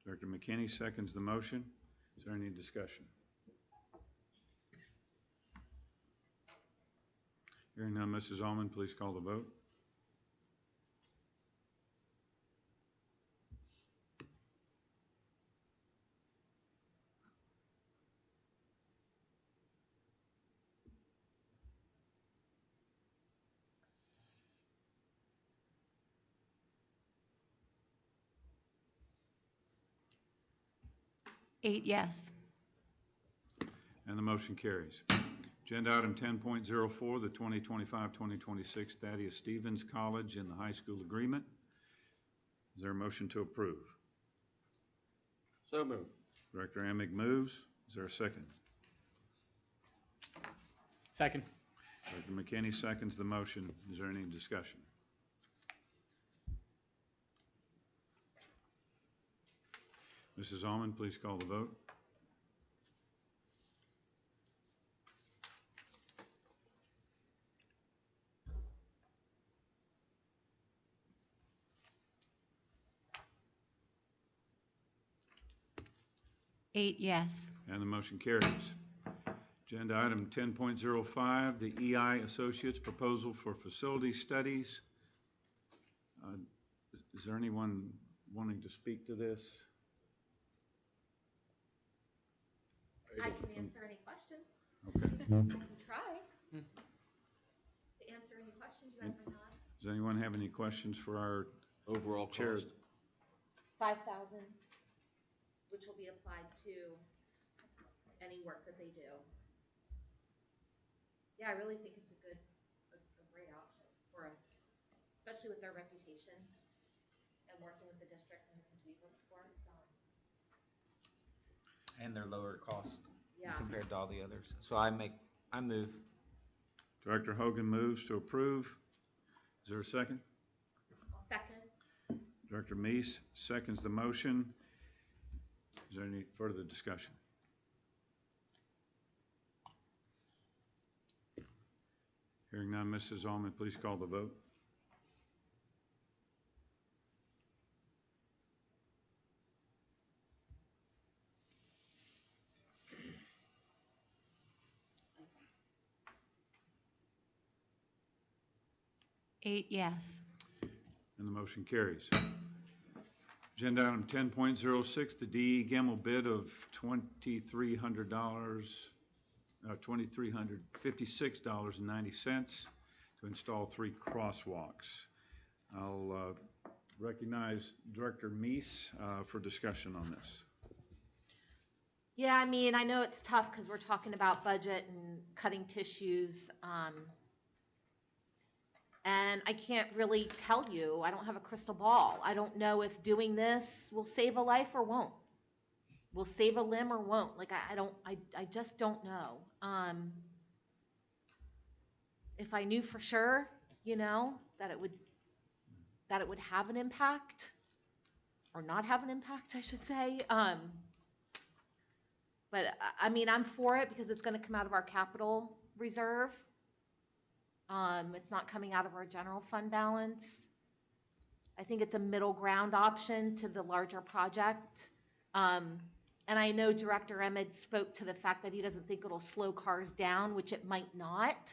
Director McKinney seconds the motion. Is there any discussion? Hearing none, Mrs. Allman, please call the vote. Eight yes. And the motion carries. Agenda item 10.04, the 2025-2026 Thaddeus Stevens College and the High School Agreement. Is there a motion to approve? So moved. Director Emig moves. Is there a second? Second. Director McKinney seconds the motion. Is there any discussion? Mrs. Allman, please call the vote. Eight yes. And the motion carries. Agenda item 10.05, the EI Associates Proposal for Facility Studies. Is there anyone wanting to speak to this? I can answer any questions. Okay. I can try to answer any questions you guys might have. Does anyone have any questions for our Overall chair? cost? 5,000, which will be applied to any work that they do. Yeah, I really think it's a great option for us, especially with their reputation and working with the district and Mrs. Weaver before, so. And they're lower cost Yeah. compared to all the others. So I move. Director Hogan moves to approve. Is there a second? I'll second. Director Meese seconds the motion. Is there any further discussion? Hearing none, Mrs. Allman, please call the vote. Eight yes. And the motion carries. Agenda item 10.06, the DE Gamble bid of $2,300, $2,356.90 to install 3 crosswalks. I'll recognize Director Meese for discussion on this. Yeah, I mean, I know it's tough because we're talking about budget and cutting tissues. And I can't really tell you, I don't have a crystal ball. I don't know if doing this will save a life or won't. Will save a limb or won't. Like, I just don't know. If I knew for sure, you know, that it would have an impact, or not have an impact, I should say. But I mean, I'm for it because it's gonna come out of our capital reserve. It's not coming out of our general fund balance. I think it's a middle ground option to the larger project. And I know Director Emmett spoke to the fact that he doesn't think it'll slow cars down, which it might not.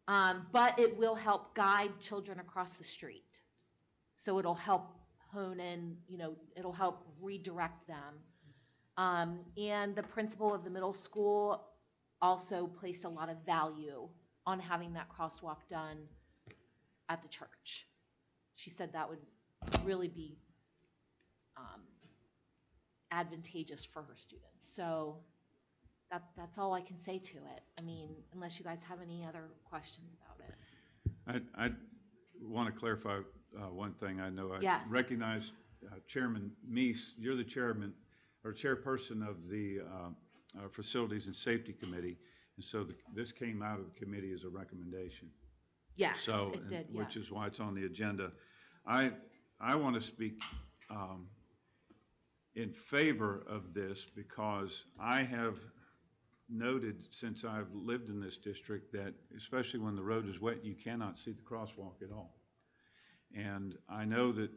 But it will help guide children across the street. So it'll help hone in, you know, it'll help redirect them. And the principal of the middle school also placed a lot of value on having that crosswalk done at the church. She said that would really be advantageous for her students. So that's all I can say to it. I mean, unless you guys have any other questions about it. I want to clarify one thing. I know I Yes. recognize Chairman Meese. You're the chairman or chairperson of the Facilities and Safety Committee, and so this came out of the committee as a recommendation. Yes, So, it did, which yes. is why it's on the agenda. I want to speak in favor of this because I have noted since I've lived in this district that especially when the road is wet, you cannot see the crosswalk at all. And I know that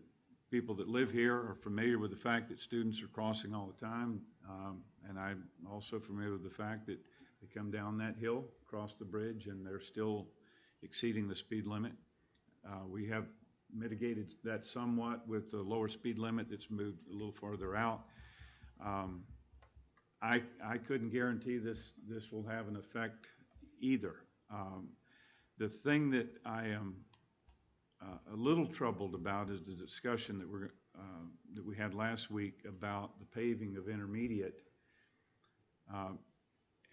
people that live here are familiar with the fact that students are crossing all the time. And I'm also familiar with the fact that they come down that hill, cross the bridge, and they're still exceeding the speed limit. We have mitigated that somewhat with the lower speed limit that's moved a little farther out. I couldn't guarantee this will have an effect either. The thing that I am a little troubled about is the discussion that we had last week about the paving of intermediate.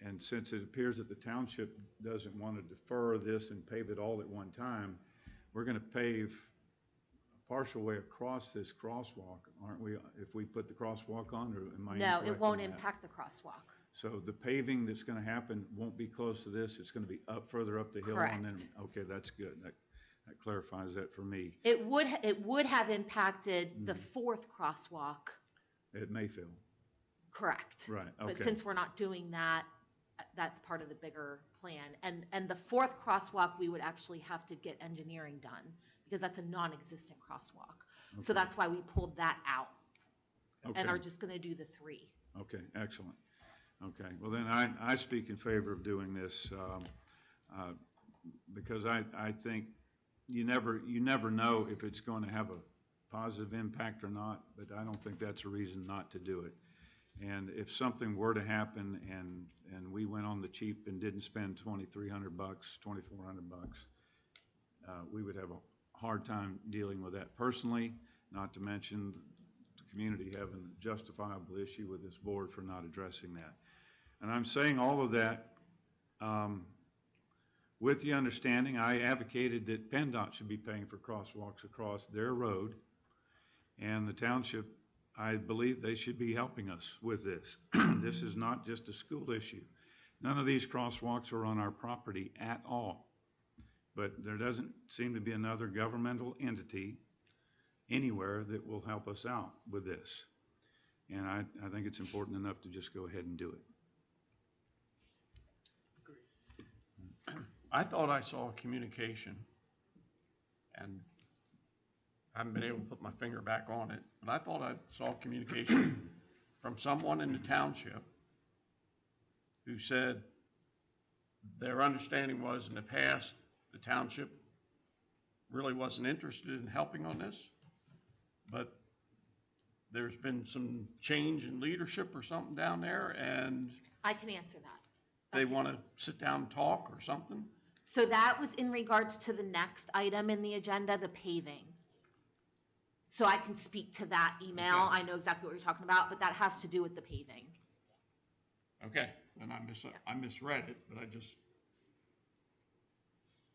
And since it appears that the township doesn't want to defer this and pave it all at one time, we're going to pave a partial way across this crosswalk, aren't we, if we put the crosswalk on, or am I No, incorrect it won't on that? impact the crosswalk. So the paving that's going to happen won't be close to this, it's going to be further up the hill? And then, Correct. okay, that's good. That clarifies that for me. It would have impacted the fourth crosswalk, At Mayfield. correct. Right, okay. But since we're not doing that, that's part of the bigger plan. And the fourth crosswalk, we would actually have to get engineering done because that's a non-existent crosswalk. So Okay. that's why we pulled that out Okay. and are just gonna do the 3. Okay, excellent. Okay, well then I speak in favor of doing this because I think you never know if it's going to have a positive impact or not, but I don't think that's a reason not to do it. And if something were to happen and we went on the cheap and didn't spend $2,300, $2,400, we would have a hard time dealing with that personally, not to mention the community having a justifiable issue with this board for not addressing that. And I'm saying all of that with the understanding I advocated that PennDOT should be paying for crosswalks across their road, and the township, I believe they should be helping us with this. This is not just a school issue. None of these crosswalks are on our property at all. But there doesn't seem to be another governmental entity anywhere that will help us out with this. And I think it's important enough to just go ahead and do it. I thought I saw communication, and I haven't been able to put my finger back on it, but I thought I saw communication from someone in the township who said their understanding was in the past, the township really wasn't interested in helping on this, but there's been some change in leadership or something down there, and I can answer that. they Okay. want to sit down and talk or something? So that was in regards to the next item in the agenda, the paving. So I can speak to that email. Okay. I know exactly what you're talking about, but that has to do with the paving. Okay, then I misread it, but I just,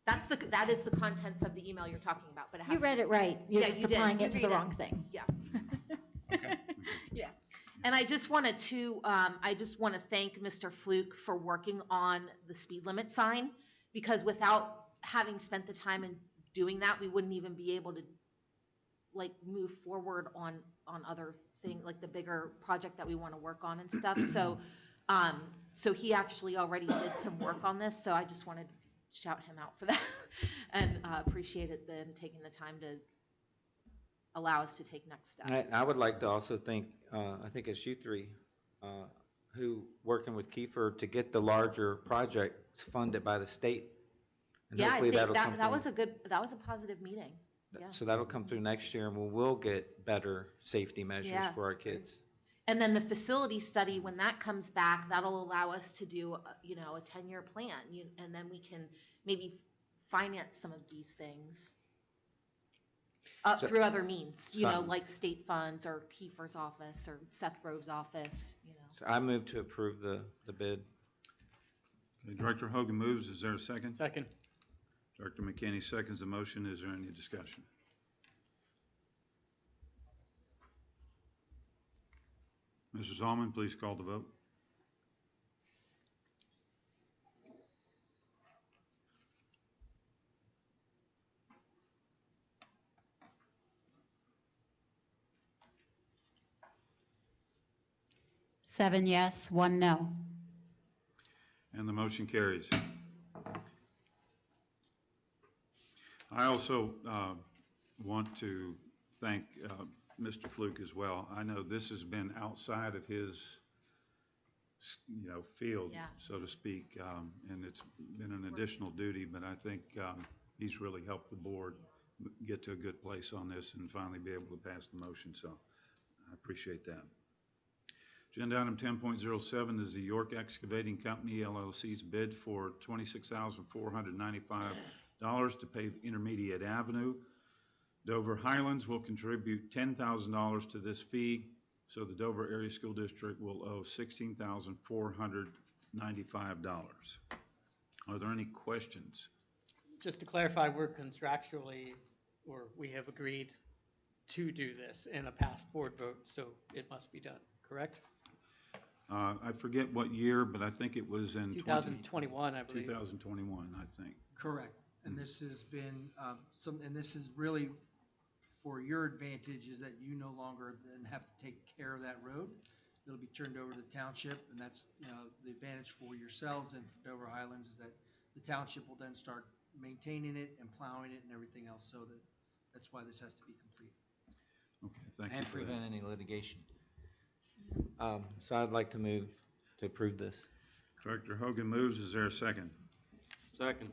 That is the contents of the email you're talking about, but it has. You read it right. You're Yeah, just you did. applying You it to read the wrong thing. Yeah. okay. Yeah. And I just wanted to, thank Mr. Fluke for working on the speed limit sign, because without having spent the time in doing that, we wouldn't even be able to, like, move forward on other things, like the bigger project that we want to work on and stuff. So he actually already did some work on this, so I just wanted to shout him out for that and appreciated them taking the time to allow us to take next steps. I would like to also thank, I think it's you three, who, working with Kiefer to get the larger project funded by the state. And Yeah, I hopefully think that'll come that was through. that was a positive meeting. Yeah. So that'll come through next year, and we will get better safety measures Yeah. for our kids. And then the facility study, when that comes back, that'll allow us to do, a 10-year plan, and then we can maybe finance some of these things through other means, like state funds or Kiefer's office or Seth Grove's office, So I move to approve the bid. Okay, Director Hogan moves. Is there a second? Second. Director McKinney seconds the motion. Is there any discussion? Mrs. Almond, please call the vote. Seven yes, one no. And the motion carries. I also want to thank Mr. Fluke as well. I know this has been outside of his, field, Yeah. so to speak, and it's been an additional duty, but I think he's really helped the board get to a good place on this and finally be able to pass the motion, so I appreciate that. Agenda item 10.07 is the York Excavating Company LLC's bid for $26,495 to pave Intermediate Avenue. Dover Highlands will contribute $10,000 to this fee, so the Dover Area School District will owe $16,495. Are there any questions? Just to clarify, we're contractually, or we have agreed to do this in a past board vote, so it must be done, correct? I forget what year, but I think it was in 2021, I believe. 2021, I think. Correct. And this has been, and this is really for your advantage, is that you no longer then have to take care of that road. It'll be turned over to the township, and that's, the advantage for yourselves and for Dover Highlands is that the township will then start maintaining it and plowing it and everything else, so that's why this has to be complete. Okay, thank you And for that. prevent any litigation. So I'd like to move to approve this. Director Hogan moves. Is there a second? Second.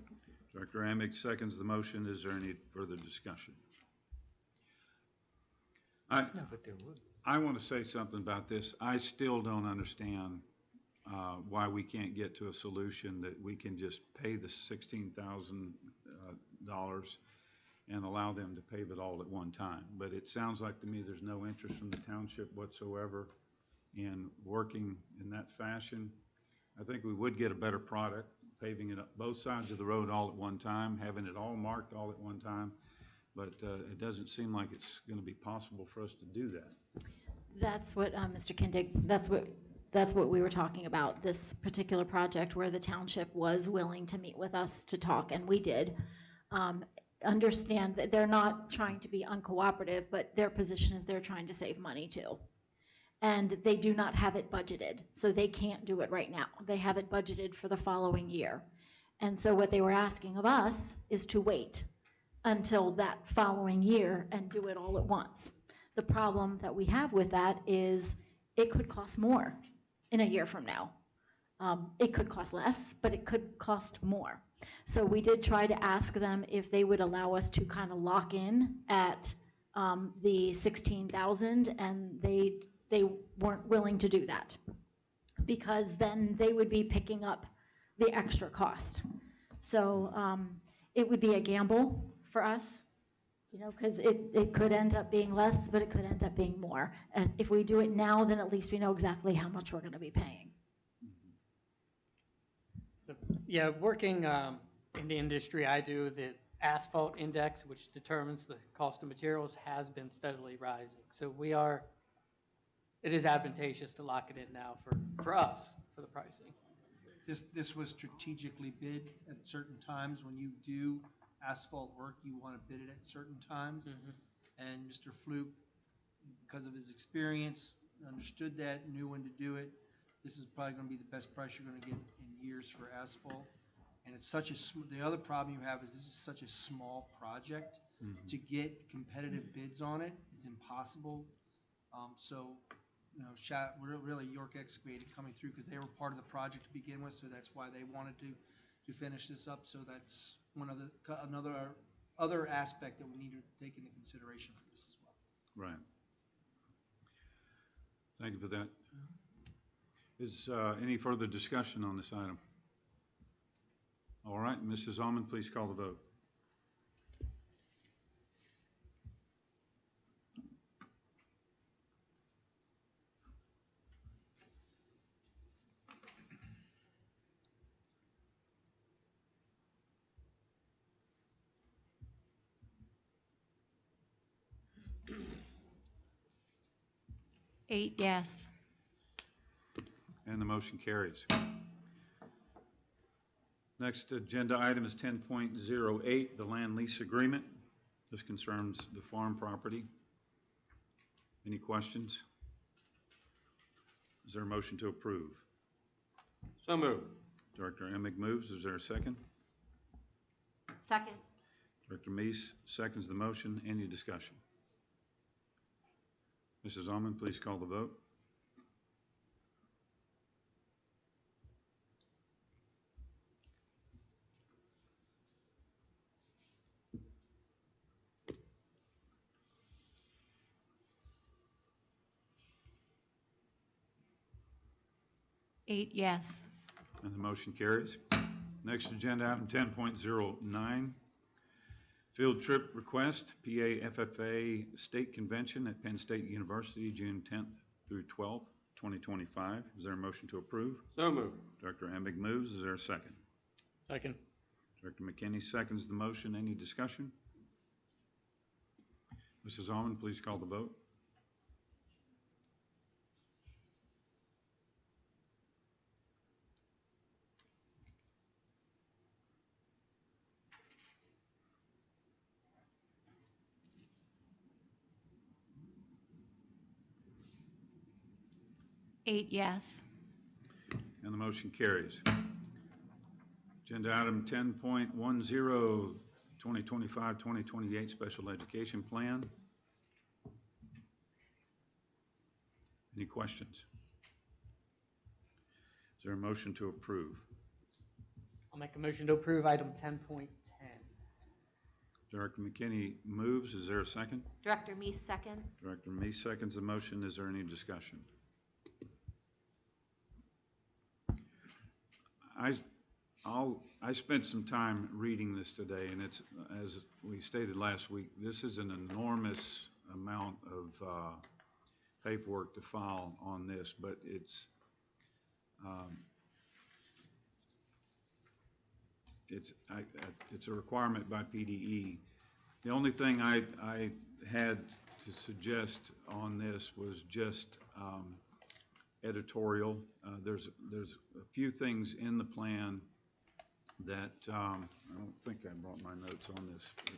Director Amick seconds the motion. Is there any further discussion? No, but there would. I want to say something about this. I still don't understand why we can't get to a solution that we can just pay the $16,000 and allow them to pave it all at one time. But it sounds like to me there's no interest from the township whatsoever in working in that fashion. I think we would get a better product, paving it up both sides of the road all at one time, having it all marked all at one time. But it doesn't seem like it's going to be possible for us to do that. That's what, Mr. Kindig, that's what we were talking about, this particular project where the township was willing to meet with us to talk, and we did. Understand that they're not trying to be uncooperative, but their position is they're trying to save money too. And they do not have it budgeted, so they can't do it right now. They have it budgeted for the following year. And so what they were asking of us is to wait until that following year and do it all at once. The problem that we have with that is it could cost more in a year from now. It could cost less, but it could cost more. So we did try to ask them if they would allow us to kind of lock in at the 16,000, and they weren't willing to do that because then they would be picking up the extra cost. So it would be a gamble for us, you know, because it could end up being less, but it could end up being more. And if we do it now, then at least we know exactly how much we're going to be paying. So, yeah, working in the industry I do, the asphalt index, which determines the cost of materials, has been steadily rising. So it is advantageous to lock it in now for us, for the pricing. This was strategically bid at certain times. When you do asphalt work, you want to bid it at certain times. And Mr. Fluke, because of his experience, understood that, knew when to do it. This is probably going to be the best price you're going to get in years for asphalt. And it's such a, the other problem you have is this is such a small project. To get competitive bids on it is impossible. So, you know, really York Excavating coming through because they were part of the project to begin with, so that's why they wanted to finish this up. So that's another aspect that we need to take into consideration for this as well. Right. Thank you for that. Is any further discussion on this item? All right, Mrs. Almond, please call the vote. Eight yes. And the motion carries. Next agenda item is 10.08, the land lease agreement. This concerns the farm property. Any questions? Is there a motion to approve? So moved. Director Emig moves. Is there a second? Second. Director Meese seconds the motion. Any discussion? Mrs. Almond, please call the vote. Eight yes. And the motion carries. Next agenda item 10.09, field trip request, PAFFA State Convention at Penn State University, June 10th through 12th, 2025. Is there a motion to approve? So moved. Director Emig moves. Is there a second? Second. Director McKinney seconds the motion. Any discussion? Mrs. Almond, please call the vote. Eight yes. And the motion carries. Agenda item 10.10, 2025-2028 Special Education Plan. Any questions? Is there a motion to approve? I'll make a motion to approve item 10.10. Director McKinney moves. Is there a second? Director Meese, second. Director Meese seconds the motion. Is there any discussion? I spent some time reading this today, and it's, as we stated last week, this is an enormous amount of paperwork to file on this, but it's a requirement by PDE. The only thing I had to suggest on this was just editorial. There's a few things in the plan that I don't think I brought my notes on this. But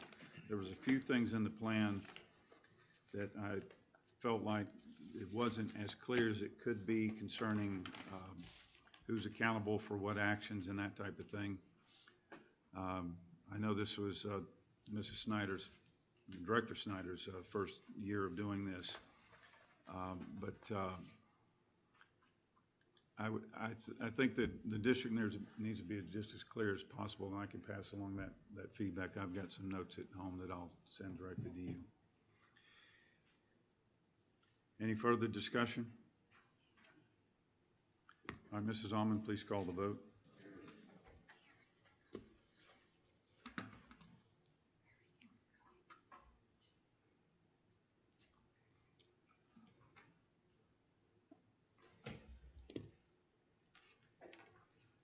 there was a few things in the plan that I felt like it wasn't as clear as it could be concerning who's accountable for what actions and that type of thing. I know this was Mrs. Snyder's, Director Snyder's first year of doing this, but I think that the district needs to be just as clear as possible, and I can pass along that feedback. I've got some notes at home that I'll send directly to you. Any further discussion? All right, Mrs. Almond, please call the vote.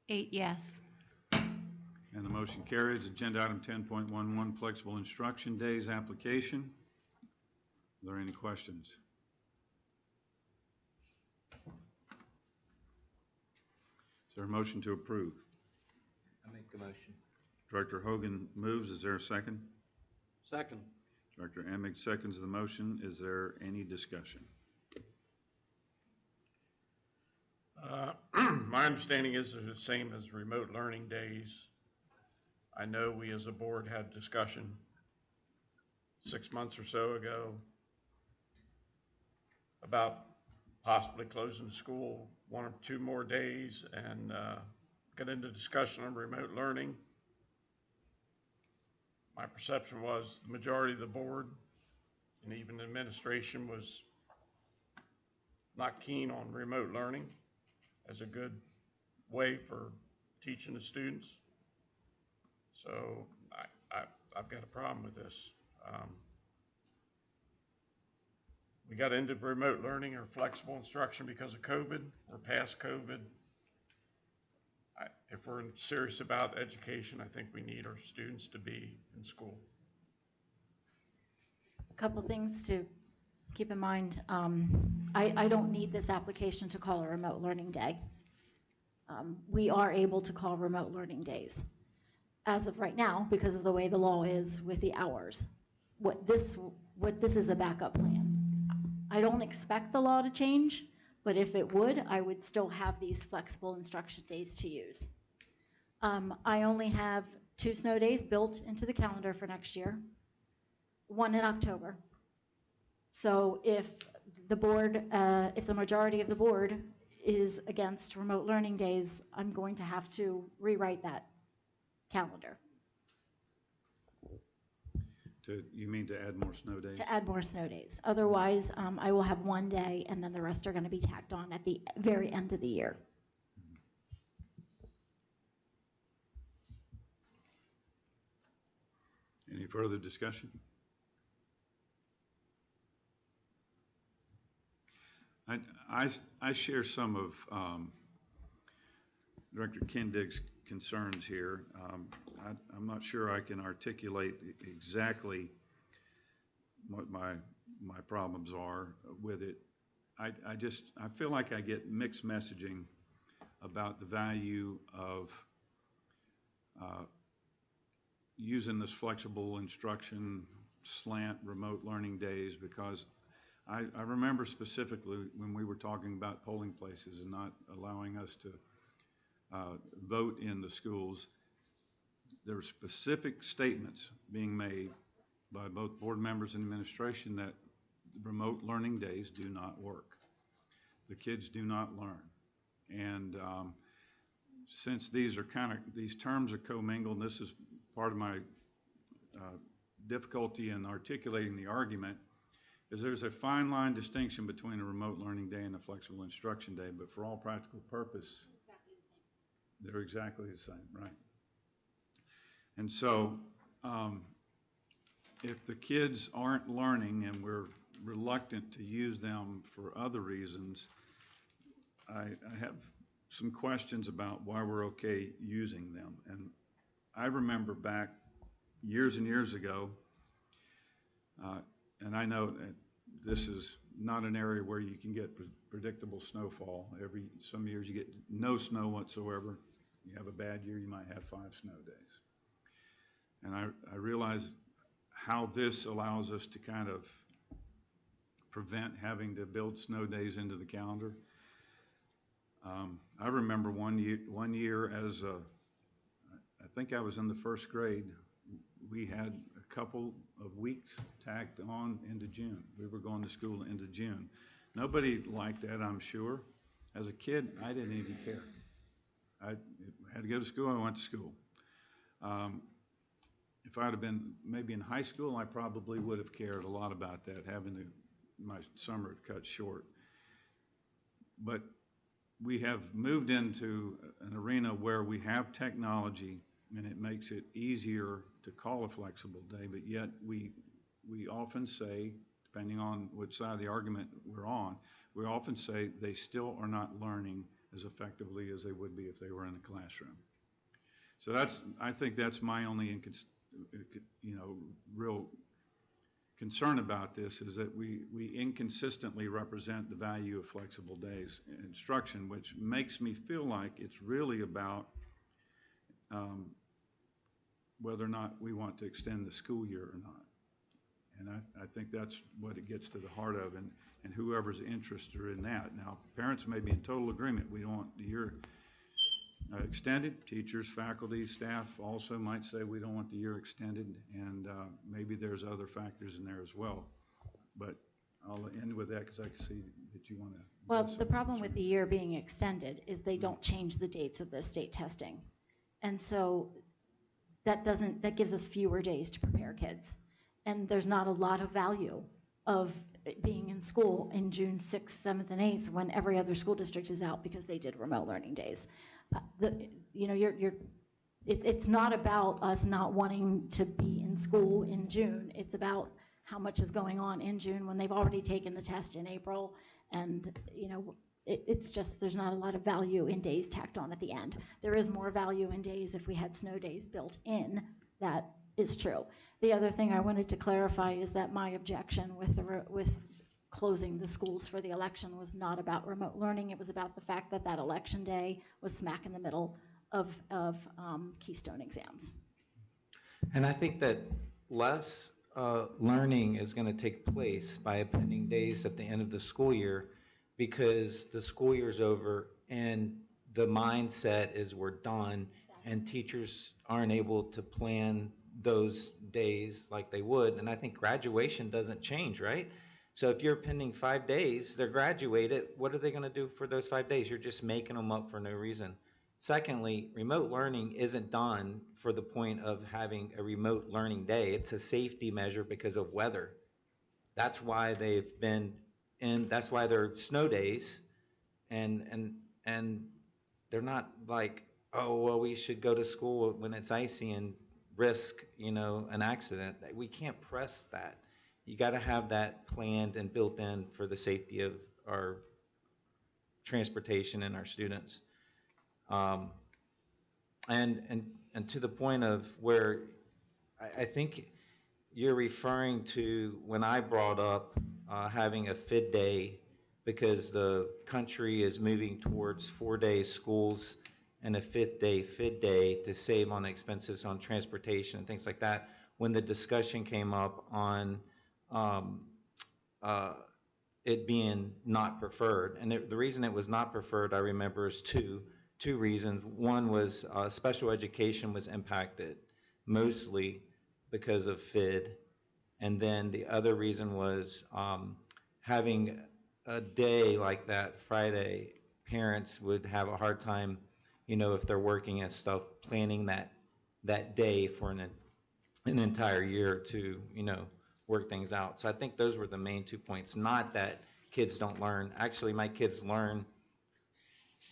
Eight yes. And the motion carries. Agenda item 10.11, flexible instruction days application. Are there any questions? Is there a motion to approve? I make the motion. Director Hogan moves. Is there a second? Second. Director Emig seconds the motion. Is there any discussion? My understanding is they're the same as remote learning days. I know we as a board had discussion 6 months or so ago about possibly closing the school 1 or 2 more days and get into discussion on remote learning. My perception was the majority of the board and even the administration was not keen on remote learning as a good way for teaching the students. So I've got a problem with this. We got into remote learning or flexible instruction because of COVID. We're past COVID. If we're serious about education, I think we need our students to be in school. A couple things to keep in mind. I don't need this application to call a remote learning day. We are able to call remote learning days as of right now because of the way the law is with the hours. What this is a backup plan. I don't expect the law to change, but if it would, I would still have these flexible instruction days to use. I only have 2 snow days built into the calendar for next year, 1 in October. So if the board, if the majority of the board is against remote learning days, I'm going to have to rewrite that calendar. You mean to add more snow days? To add more snow days. Otherwise, I will have 1 day and then the rest are going to be tacked on at the very end of the year. Any further discussion? I share some of Director Kindig's concerns here. I'm not sure I can articulate exactly what my problems are with it. I feel like I get mixed messaging about the value of using this flexible instruction slant remote learning days, because I remember specifically when we were talking about polling places and not allowing us to vote in the schools, there were specific statements being made by both board members and administration that remote learning days do not work. The kids do not learn. And since these terms are commingled, and this is part of my difficulty in articulating the argument, is there's a fine line distinction between a remote learning day and a flexible instruction day, but for all practical purpose, they're exactly the same, right? And so if the kids aren't learning and we're reluctant to use them for other reasons, I have some questions about why we're okay using them. And I remember back years and years ago, and I know that this is not an area where you can get predictable snowfall. Some years you get no snow whatsoever. You have a bad year, you might have 5 snow days. And I realize how this allows us to kind of prevent having to build snow days into the calendar. I remember one year as I think I was in the 1st grade, we had a couple of weeks tacked on into June. We were going to school into June. Nobody liked that, I'm sure. As a kid, I didn't even care. I had to go to school, I went to school. If I'd have been maybe in high school, I probably would have cared a lot about that, having to my summer cut short. But we have moved into an arena where we have technology and it makes it easier to call a flexible day, but yet we often say, depending on which side of the argument we're on, we often say they still are not learning as effectively as they would be if they were in a classroom. So I think that's my only real concern about this, is that we inconsistently represent the value of flexible days instruction, which makes me feel like it's really about whether or not we want to extend the school year or not. And I think that's what it gets to the heart of, and whoever's interested in that. Now, parents may be in total agreement. We don't want the year extended. Teachers, faculty, staff also might say we don't want the year extended, and maybe there's other factors in there as well. But I'll end with that because I can see that you want to. Well, the problem with the year being extended is they don't change the dates of the state testing. And so that gives us fewer days to prepare kids. And there's not a lot of value of being in school in June 6th, 7th, and 8th when every other school district is out because they did remote learning days. It's not about us not wanting to be in school in June. It's about how much is going on in June when they've already taken the test in April. And, it's just there's not a lot of value in days tacked on at the end. There is more value in days if we had snow days built in. That is true. The other thing I wanted to clarify is that my objection with closing the schools for the election was not about remote learning. It was about the fact that that election day was smack in the middle of Keystone exams. And I think that less learning is going to take place by appending days at the end of the school year, because the school year's over and the mindset is we're done, and teachers aren't able to plan those days like they would. And I think graduation doesn't change, right? So if you're pending 5 days, they're graduated, what are they going to do for those 5 days? You're just making them up for no reason. Secondly, remote learning isn't done for the point of having a remote learning day. It's a safety measure because of weather. That's why they've been that's why there are snow days, and they're not like, oh, well, we should go to school when it's icy and risk, an accident. We can't press that. You got to have that planned and built in for the safety of our transportation and our students. And to the point of where I think you're referring to when I brought up having a FID day, because the country is moving towards 4-day schools and a 5th day FID day to save on expenses on transportation and things like that. When the discussion came up on it being not preferred, and the reason it was not preferred, I remember, is two reasons. One was special education was impacted mostly because of FID, and then the other reason was having a day like that, Friday, parents would have a hard time, if they're working and stuff, planning that day for an entire year to, work things out. So I think those were the main 2 points. Not that kids don't learn. Actually, my kids learn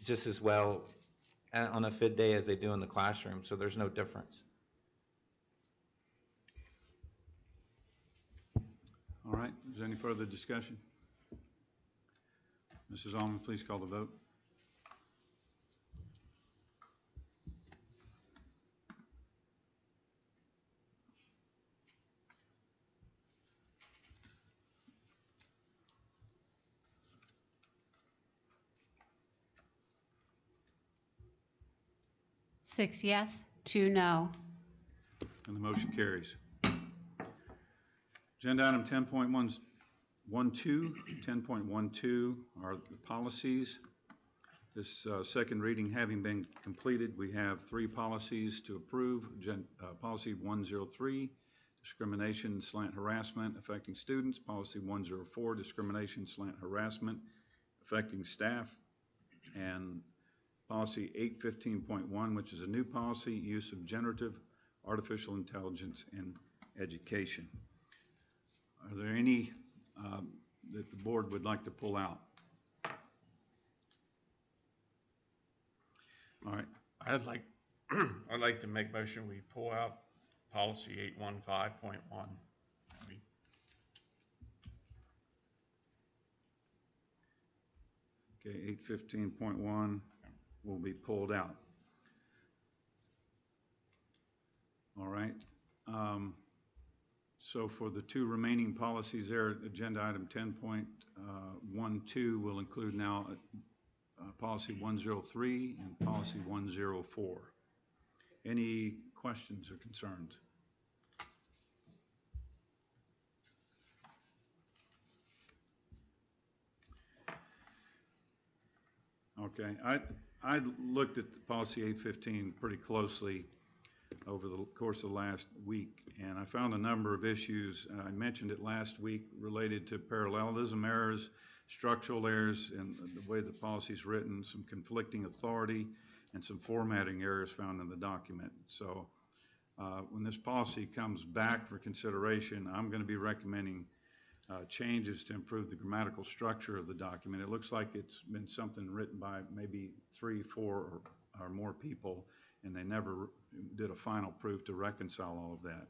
just as well on a FID day as they do in the classroom, so there's no difference. All right, is there any further discussion? Mrs. Allman, please call the vote. Six yes, 2 no. And the motion carries. Agenda item 10.12, 10.12 are the policies. This second reading having been completed, we have 3 policies to approve. Policy 103, discrimination / harassment affecting students. Policy 104, discrimination / harassment affecting staff. And policy 815.1, which is a new policy, use of generative artificial intelligence in education. Are there any that the board would like to pull out? All right, I'd like, I'd like to make motion, we pull out policy 815.1. okay, 815.1 will be pulled out. All right. So for the two remaining policies there, agenda item 10.12 will include now policy 103 and policy 104. Any questions or concerns? Okay, I looked at the policy 815 pretty closely over the course of the last week, and I found a number of issues. I mentioned it last week related to parallelism errors, structural errors, and the way the policy is written, some conflicting authority, and some formatting errors found in the document. So when this policy comes back for consideration, I'm going to be recommending changes to improve the grammatical structure of the document. It looks like it's been something written by maybe 3, 4, or more people, and they never did a final proof to reconcile all of that.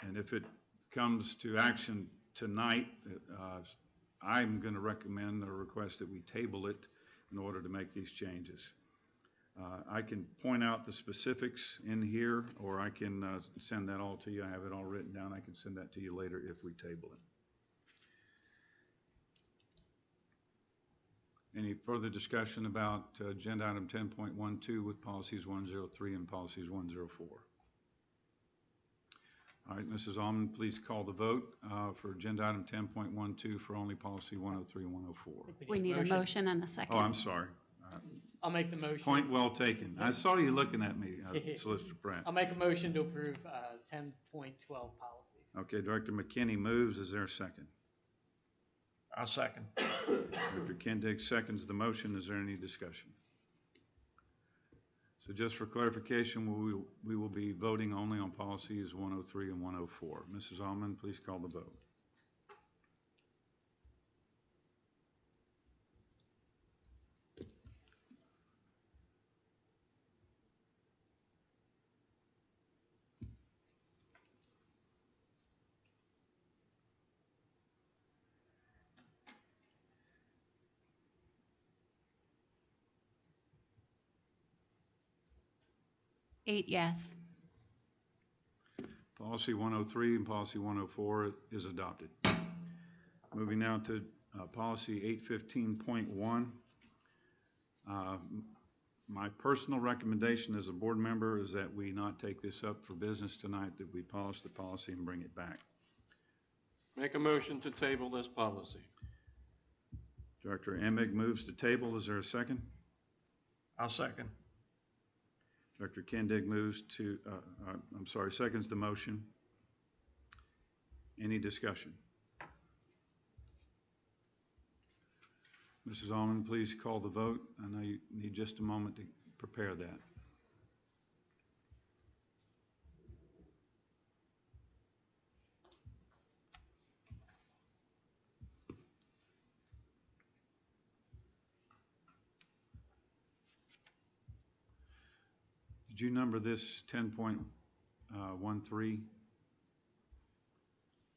And if it comes to action tonight, I'm going to recommend or request that we table it in order to make these changes. I can point out the specifics in here, or I can send that all to you. I have it all written down. I can send that to you later if we table it. Any further discussion about agenda item 10.12 with policies 103 and policies 104? All right, Mrs. Almond, please call the vote for agenda item 10.12 for only policy 103 and 104. We need a motion and a second. Oh, I'm sorry. I'll make the motion. Point well taken. I saw you looking at me, Solicitor Pratt. I'll make a motion to approve 10.12 policies. Okay, Director McKinney moves. Is there a second? I'll second. Director Kendig seconds the motion. Is there any discussion? So just for clarification, we will be voting only on policies 103 and 104. Mrs. Almond, please call the vote. Eight yes. Policy 103 and policy 104 is adopted. Moving now to policy 815.1. My personal recommendation as a board member is that we not take this up for business tonight, that we polish the policy and bring it back. Make a motion to table this policy. Director Emig moves to table. Is there a second? I'll second. Director Kendig moves to, seconds the motion. Any discussion? Mrs. Almond, please call the vote. I know you need just a moment to prepare that. Did you number this 10.13?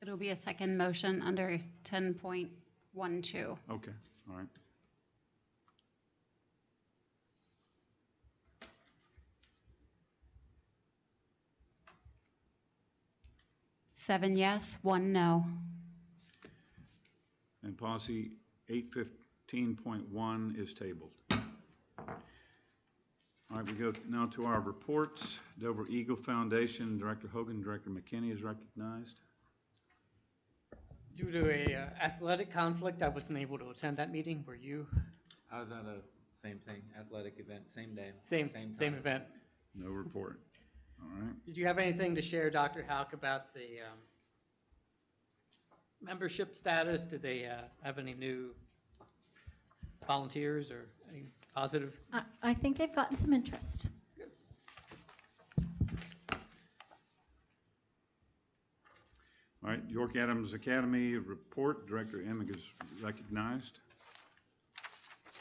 It'll be a second motion under 10.12. Okay, all right. Seven yes, one no. And policy 815.1 is tabled. All right, we go now to our reports. Dover Eagle Foundation, Director Hogan, Director McKinney is recognized. Due to a athletic conflict, I wasn't able to attend that meeting. Were you? I was at a same thing, athletic event, same day. Same event. No report. All right. Did you have anything to share, Dr. Hauk, about the membership status? Did they have any new volunteers or any positive? I think they've gotten some interest. All All right, York Adams Academy report, Director Emig is recognized.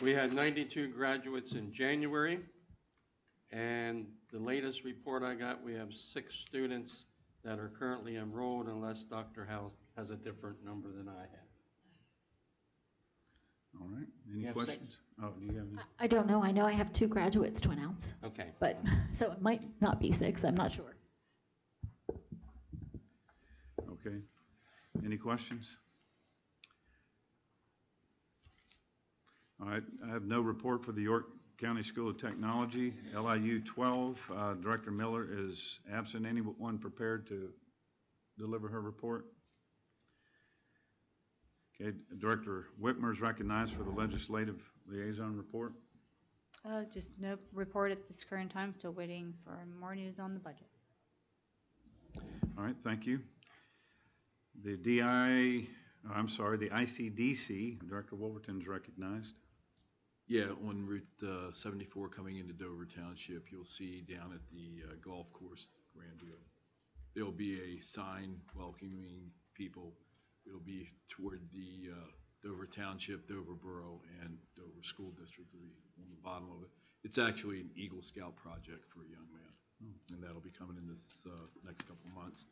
We had 92 graduates in January, and the latest report I got, we have 6 students that are currently enrolled unless Dr. House has a different number than I have. All right, any You have questions? 6? Oh, do you have any? I don't know. I know I have 2 graduates to announce. Okay. But, so it might not be 6. I'm not sure. Okay, any questions? All right, I have no report for the York County School of Technology. LIU 12, Director Miller is absent. Anyone prepared to deliver her report? Okay, Director Whitmer is recognized for the Legislative Liaison report. Just no report at this current time, still waiting for more news on the budget. All right, thank you. The ICDC, Director Wolverton is recognized. Yeah, on Route 74 coming into Dover Township, you'll see down at the golf course, Grandview, there'll be a sign welcoming people. It'll be toward the Dover Township, Dover Borough, and Dover School District on the bottom of it. It's actually an Eagle Scout project for a young man, and that'll be coming in this next couple of months.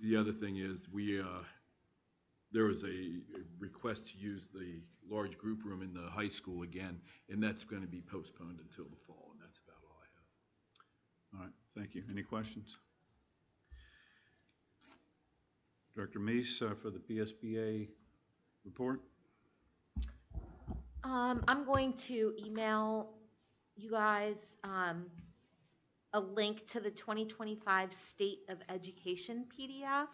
The other thing is there was a request to use the large group room in the high school again, and that's going to be postponed until the fall, and that's about all I have. All right, thank you. Any questions? Director Meese for the PSBA report. I'm going to email you guys a link to the 2025 State of Education PDF.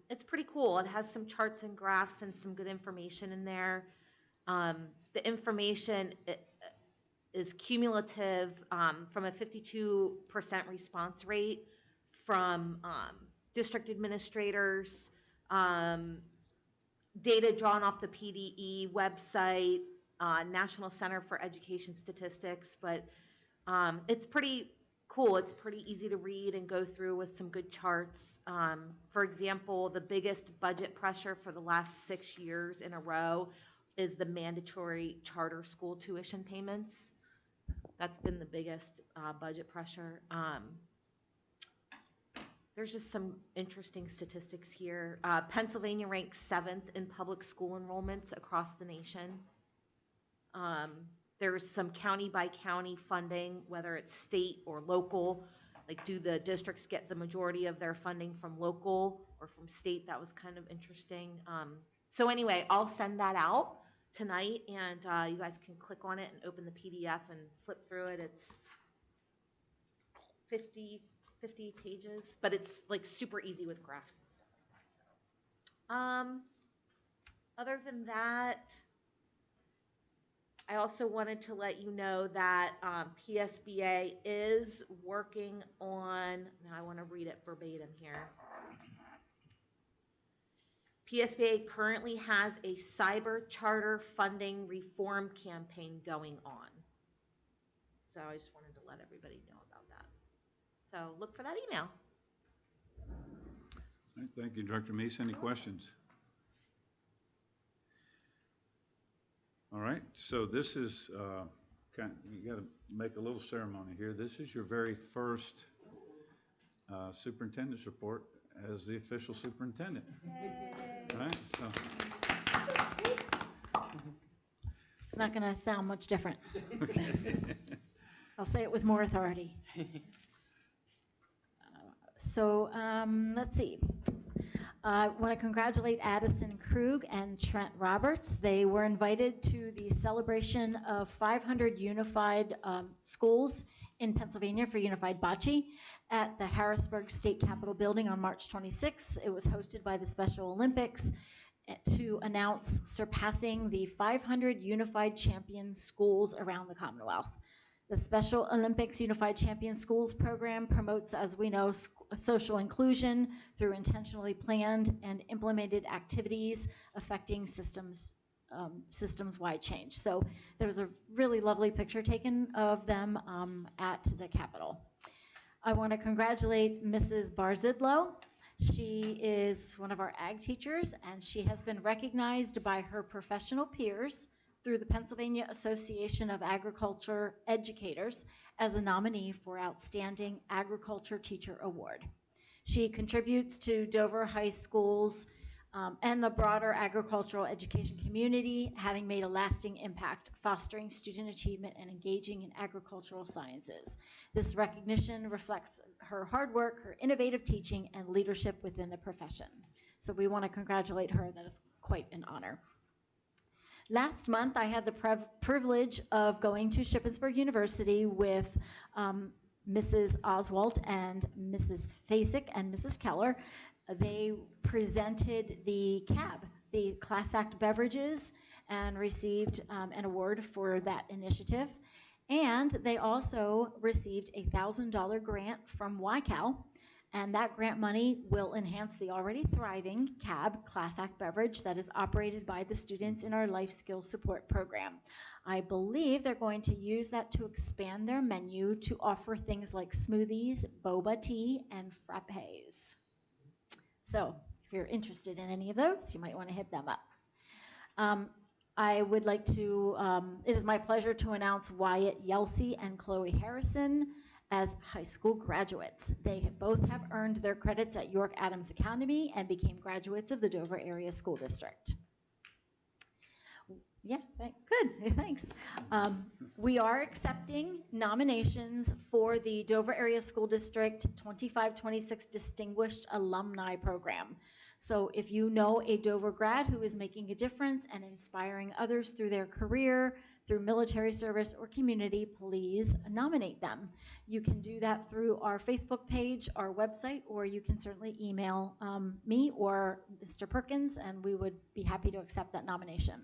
It's pretty cool. It has some charts and graphs and some good information in there. The information is cumulative from a 52% response rate from district administrators, data drawn off the PDE website, National Center for Education Statistics, but it's pretty cool. It's pretty easy to read and go through with some good charts. For example, the biggest budget pressure for the last 6 years in a row is the mandatory charter school tuition payments. That's been the biggest budget pressure. There's just some interesting statistics here. Pennsylvania ranks 7th in public school enrollments across the nation. There's some county by county funding, whether it's state or local. Like, do the districts get the majority of their funding from local or from state? That was kind of interesting. So anyway, I'll send that out tonight, and you guys can click on it and open the PDF and flip through it. It's 50 pages, but it's like super easy with graphs and stuff like that. So, other than that, I also wanted to let you know that PSBA is working on, now I want to read it verbatim here. PSBA currently has a cyber charter funding reform campaign going on. So I just wanted to let everybody know about that. So look for that email. All right, thank you, Director Meese. Any questions? All right, so this is, you got to make a little ceremony here. This is your very first superintendent's report as the official superintendent. All right, so. It's not going to sound much different. I'll say it with more authority. So let's see. I want to congratulate Addison Krug and Trent Roberts. They were invited to the celebration of 500 unified schools in Pennsylvania for Unified Bocce at the Harrisburg State Capitol Building on March 26th. It was hosted by the Special Olympics to announce surpassing the 500 unified champion schools around the Commonwealth. The Special Olympics Unified Champion Schools program promotes, as we know, social inclusion through intentionally planned and implemented activities affecting systems-wide change. So there was a really lovely picture taken of them at the Capitol. I want to congratulate Mrs. Barzidlo. She is one of our ag teachers, and she has been recognized by her professional peers through the Pennsylvania Association of Agriculture Educators as a nominee for Outstanding Agriculture Teacher Award. She contributes to Dover High School's and the broader agricultural education community, having made a lasting impact, fostering student achievement and engaging in agricultural sciences. This recognition reflects her hard work, her innovative teaching, and leadership within the profession. So we want to congratulate her. That is quite an honor. Last month, I had the privilege of going to Shippensburg University with Mrs. Oswald and Mrs. Fasik and Mrs. Keller. They presented the CAB, the Class Act beverages, and received an award for that initiative. And they also received a $1,000 grant from YCAL, and that grant money will enhance the already thriving CAB, Class Act beverage, that is operated by the students in our Life Skills Support Program. I believe they're going to use that to expand their menu to offer things like smoothies, boba tea, and frappes. So if you're interested in any of those, you might want to hit them up. I would like to, it is my pleasure to announce Wyatt Yelsey and Chloe Harrison as high school graduates. They both have earned their credits at York Adams Academy and became graduates of the Dover Area School District. Yeah, good, thanks. We are accepting nominations for the Dover Area School District 25-26 Distinguished Alumni Program. So if you know a Dover grad who is making a difference and inspiring others through their career, through military service or community, please nominate them. You can do that through our Facebook page, our website, or you can certainly email me or Mr. Perkins, and we would be happy to accept that nomination.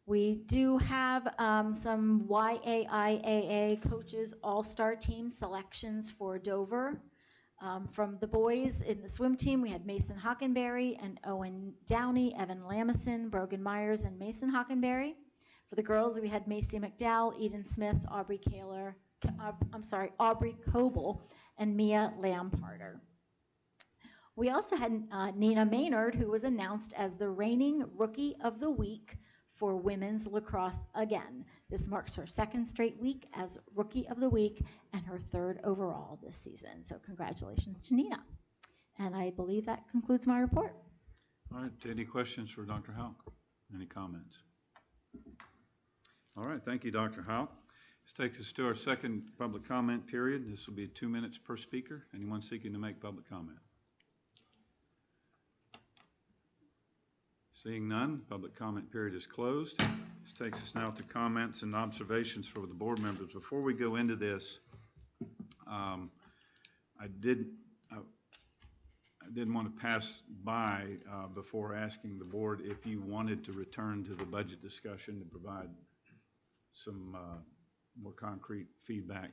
We do have some YAIAA coaches all-star team selections for Dover. From the boys in the swim team, we had Mason Hockenberry and Owen Downey, Evan Lamison, Brogan Myers, and Mason Hockenberry. For the girls, we had Macy McDowell, Eden Smith, Aubrey Coble, and Mia Lamparter. We also had Nina Maynard, who was announced as the reigning Rookie of the Week for women's lacrosse again. This marks her second straight week as Rookie of the Week and her third overall this season. So congratulations to Nina. And I believe that concludes my report. All right, any questions for Dr. Houck? Any comments? All right, thank you, Dr. Houck. This takes us to our second public comment period. This will be 2 minutes per speaker. Anyone seeking to make public comment? Seeing none, public comment period is closed. This takes us now to comments and observations for the board members. Before we go into this, I didn't want to pass by before asking the board if you wanted to return to the budget discussion to provide some more concrete feedback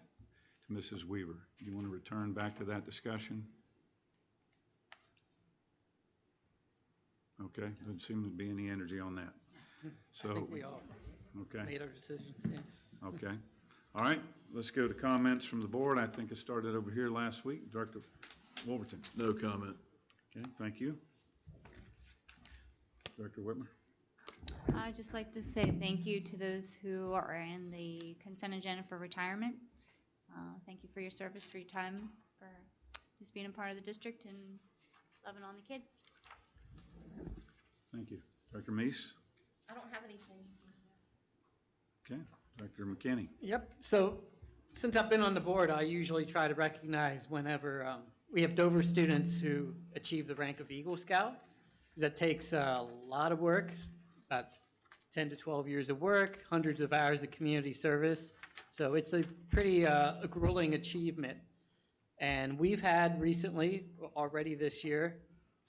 to Mrs. Weaver. Do you want to return back to that discussion? Okay, doesn't seem to be any energy on that. So, I think we all made our decisions, yeah. Okay. All right, let's go to comments from the board. I think it started over here last week. Director Wolverton. No comment. Okay, thank you. Director Whitmer. I'd just like to say thank you to those who are in the consent agenda for retirement. Thank you for your service, for your time, for just being a part of the district and loving on the kids. Thank you. Director Meese. I don't have anything. Okay. Director McKinney. Yep, so since I've been on the board, I usually try to recognize whenever we have Dover students who achieve the rank of Eagle Scout, because that takes a lot of work, about 10 to 12 years of work, hundreds of hours of community service. So it's a pretty grueling achievement. And we've had recently, already this year,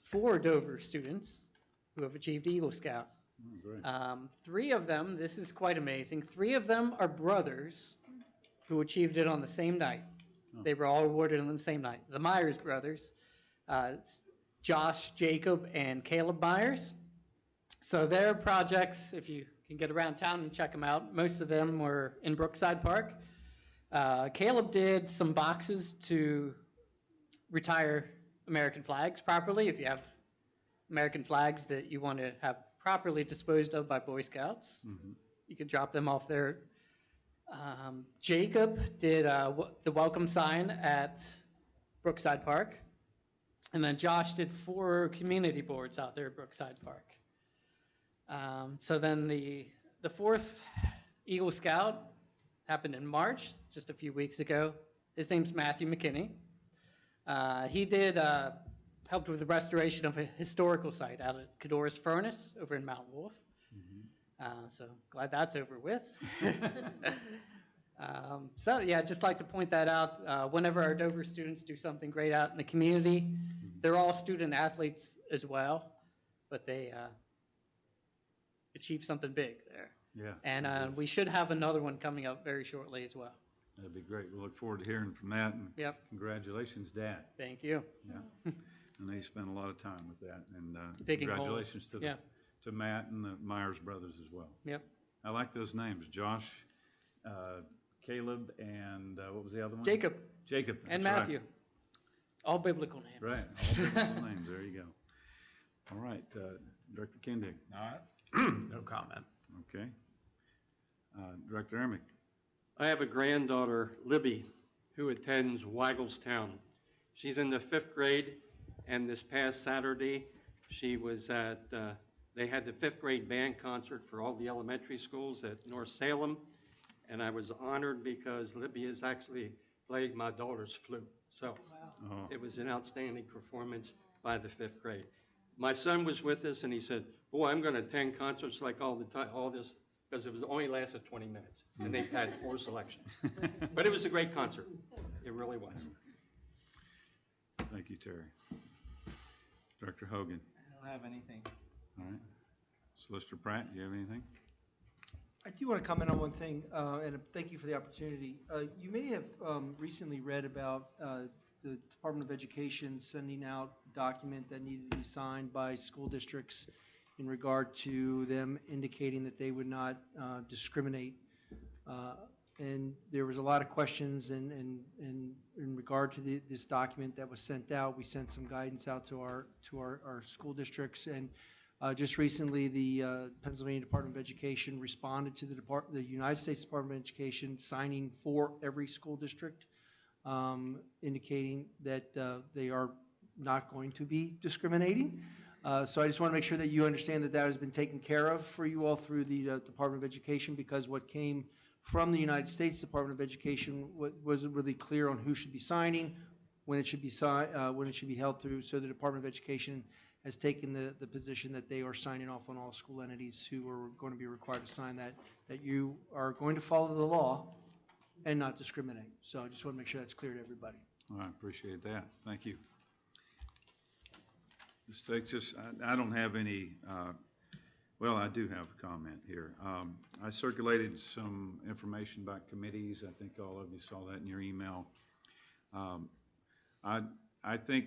4 Dover students who have achieved Eagle Scout. Oh, 3 of them, this is quite amazing, 3 of them are brothers who achieved it on the same night. Oh. They were all awarded on the same night. The Myers brothers, it's Josh, Jacob, and Caleb Myers. So their projects, if you can get around town and check them out, most of them were in Brookside Park. Caleb did some boxes to retire American flags properly. If you have American flags that you want to have properly disposed of by Boy Scouts, you can drop them off there. Jacob did the welcome sign at Brookside Park. And then Josh did 4 community boards out there at Brookside Park. So then the 4th Eagle Scout happened in March, just a few weeks ago. His name's Matthew McKinney. He did helped with the restoration of a historical site out at Cador's Furnace over in Mountain Wolf. So glad that's over with. So yeah, I'd just like to point that out. Whenever our Dover students do something great out in the community, they're all student athletes as well, but they achieve something big there. Yeah. And we should have another one coming up very shortly as well. That'd be great. We look forward to hearing from that. And Yep. Congratulations, Dad. Thank you. Yeah. I know you spent a lot of time with that. And Digging holes. congratulations to, Yeah. to Matt and the Myers brothers as well. Yep. I like those names, Josh, Caleb, and what was the other one? Jacob. Jacob. And that's right. Matthew. All biblical names. Right, all biblical names, there you go. All right, Director Kindig. No comment. Okay. Director Ermick. I have a granddaughter, Libby, who attends Wagglestown. She's in the 5th grade, and this past Saturday, she was at, they had the 5th grade band concert for all the elementary schools at North Salem, and I was honored because Libby is actually playing my daughter's flute. So it was an outstanding performance by the 5th grade. My son was with us, and he said, boy, I'm going to attend concerts like all the time, all this, because it was only lasted 20 minutes, and they had 4 selections. But it was a great concert. It really was. Thank you, Terry. Director Hogan. I don't have anything. All right. Solicitor Pratt, do you have anything? I do want to comment on one thing, and thank you for the opportunity. You may have recently read about the Department of Education sending out a document that needed to be signed by school districts in regard to them indicating that they would not discriminate. And there was a lot of questions in regard to this document that was sent out. We sent some guidance out to our school districts, and just recently the Pennsylvania Department of Education responded to the United States Department of Education signing for every school district, indicating that they are not going to be discriminating. So I just want to make sure that you understand that that has been taken care of for you all through the Department of Education, because what came from the United States Department of Education wasn't really clear on who should be signing, when it should be when it should be held through. So the Department of Education has taken the position that they are signing off on all school entities who are going to be required to sign that you are going to follow the law and not discriminate. So I just want to make sure that's clear to everybody. Well, I appreciate that. Thank you. This takes us, I don't have any, well, I do have a comment here. I circulated some information about committees. I think all of you saw that in your email. I think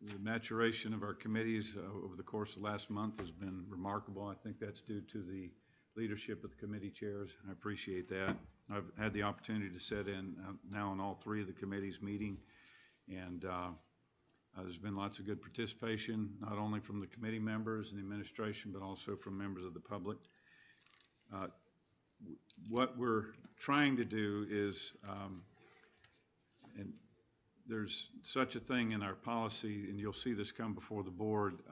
the maturation of our committees over the course of the last month has been remarkable. I think that's due to the leadership of the committee chairs. I appreciate that. I've had the opportunity to sit in now on all 3 of the committees meeting, and there's been lots of good participation, not only from the committee members and the administration, but also from members of the public. What we're trying to do is, and there's such a thing in our policy, and you'll see this come before the board.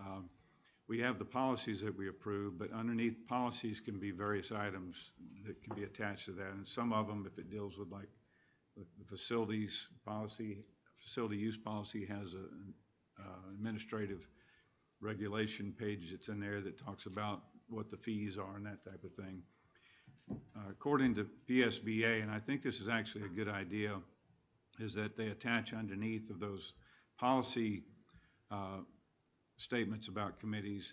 We have the policies that we approve, but underneath policies can be various items that can be attached to that. And some of them, if it deals with like the facilities policy, facility use policy has an administrative regulation page that's in there that talks about what the fees are and that type of thing. According to PSBA, and I think this is actually a good idea, is that they attach underneath of those policy statements about committees,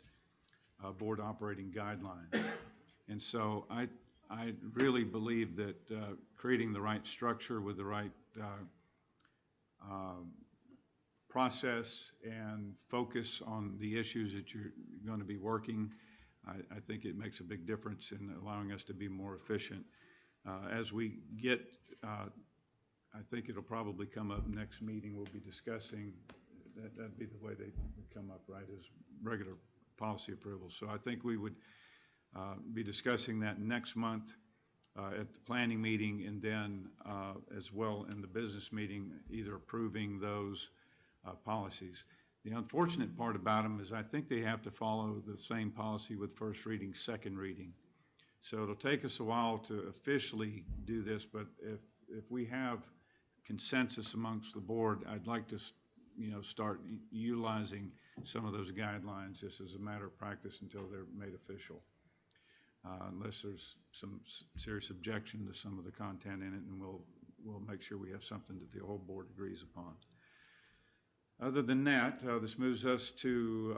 board operating guidelines. And so I really believe that creating the right structure with the right process and focus on the issues that you're going to be working, I think it makes a big difference in allowing us to be more efficient. As we get, I think it'll probably come up next meeting, we'll be discussing that'd be the way they would come up, right, is regular policy approval. So I think we would be discussing that next month at the planning meeting, and then as well in the business meeting, either approving those policies. The unfortunate part about them is I think they have to follow the same policy with first reading, second reading. So it'll take us a while to officially do this, but if we have consensus amongst the board, I'd like to, start utilizing some of those guidelines just as a matter of practice until they're made official. Unless there's some serious objection to some of the content in it, and we'll make sure we have something that the whole board agrees upon. Other than that, this moves us to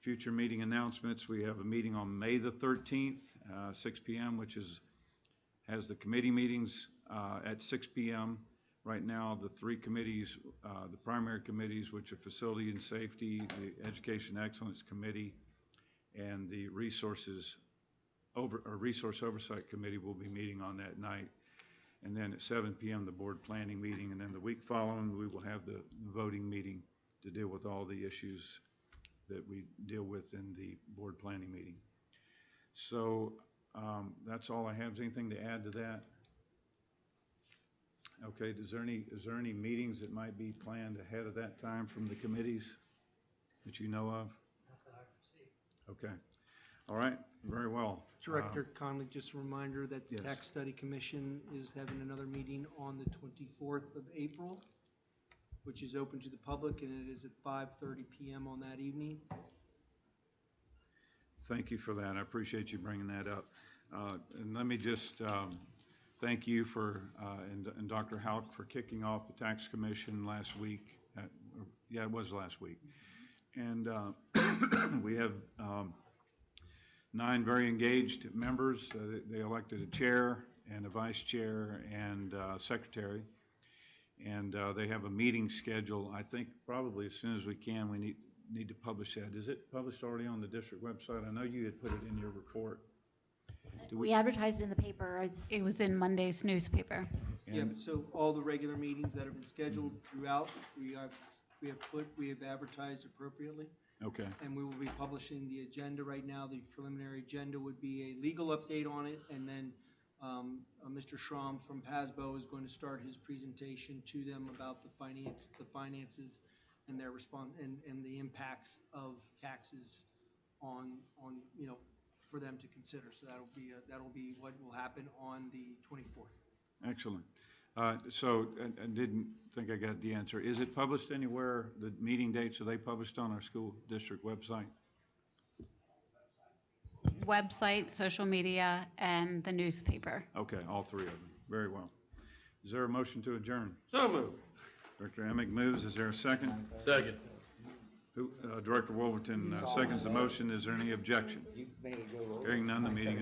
future meeting announcements. We have a meeting on May the 13th, 6 p.m., which has the committee meetings at 6 p.m. Right now, the three committees, the primary committees, which are Facility and Safety, the Education Excellence Committee, and the Resource Oversight Committee will be meeting on that night. And then at 7 p.m., the board planning meeting. And then the week following, we will have the voting meeting to deal with all the issues that we deal with in the board planning meeting. So that's all I have. Is anything to add to that? Okay, is there any meetings that might be planned ahead of that time from the committees that you know of? Not that I've received. Okay. All right, very well. Director Conley, just a reminder that the Yes. Tax Study Commission is having another meeting on the 24th of April, which is open to the public, and it is at 5:30 p.m. on that evening. Thank you for that. I appreciate you bringing that up. And let me just thank you for, and Dr. Houck for kicking off the Tax Commission last week. Yeah, it was last week. And we have 9 very engaged members. They elected a chair and a vice chair and secretary. And they have a meeting schedule. I think probably as soon as we can, we need to publish that. Is it published already on the district website? I know you had put it in your report. We advertised it in the paper. It was in Monday's newspaper. Yeah, so all the regular meetings that have been scheduled throughout, we have advertised appropriately. Okay. And we will be publishing the agenda right now. The preliminary agenda would be a legal update on it, and then Mr. Schramm from PASBO is going to start his presentation to them about the finances and their response and the impacts of taxes on for them to consider. So that'll be what will happen on the 24th. Excellent. So I didn't think I got the answer. Is it published anywhere, the meeting dates, are they published on our school district website? Website, social media, and the newspaper. Okay, all 3 of them. Very well. Is there a motion to adjourn? So moved. Director Emick moves. Is there a second? Second. Director Wolverton seconds the motion. Is there any objection? Hearing none, the meeting is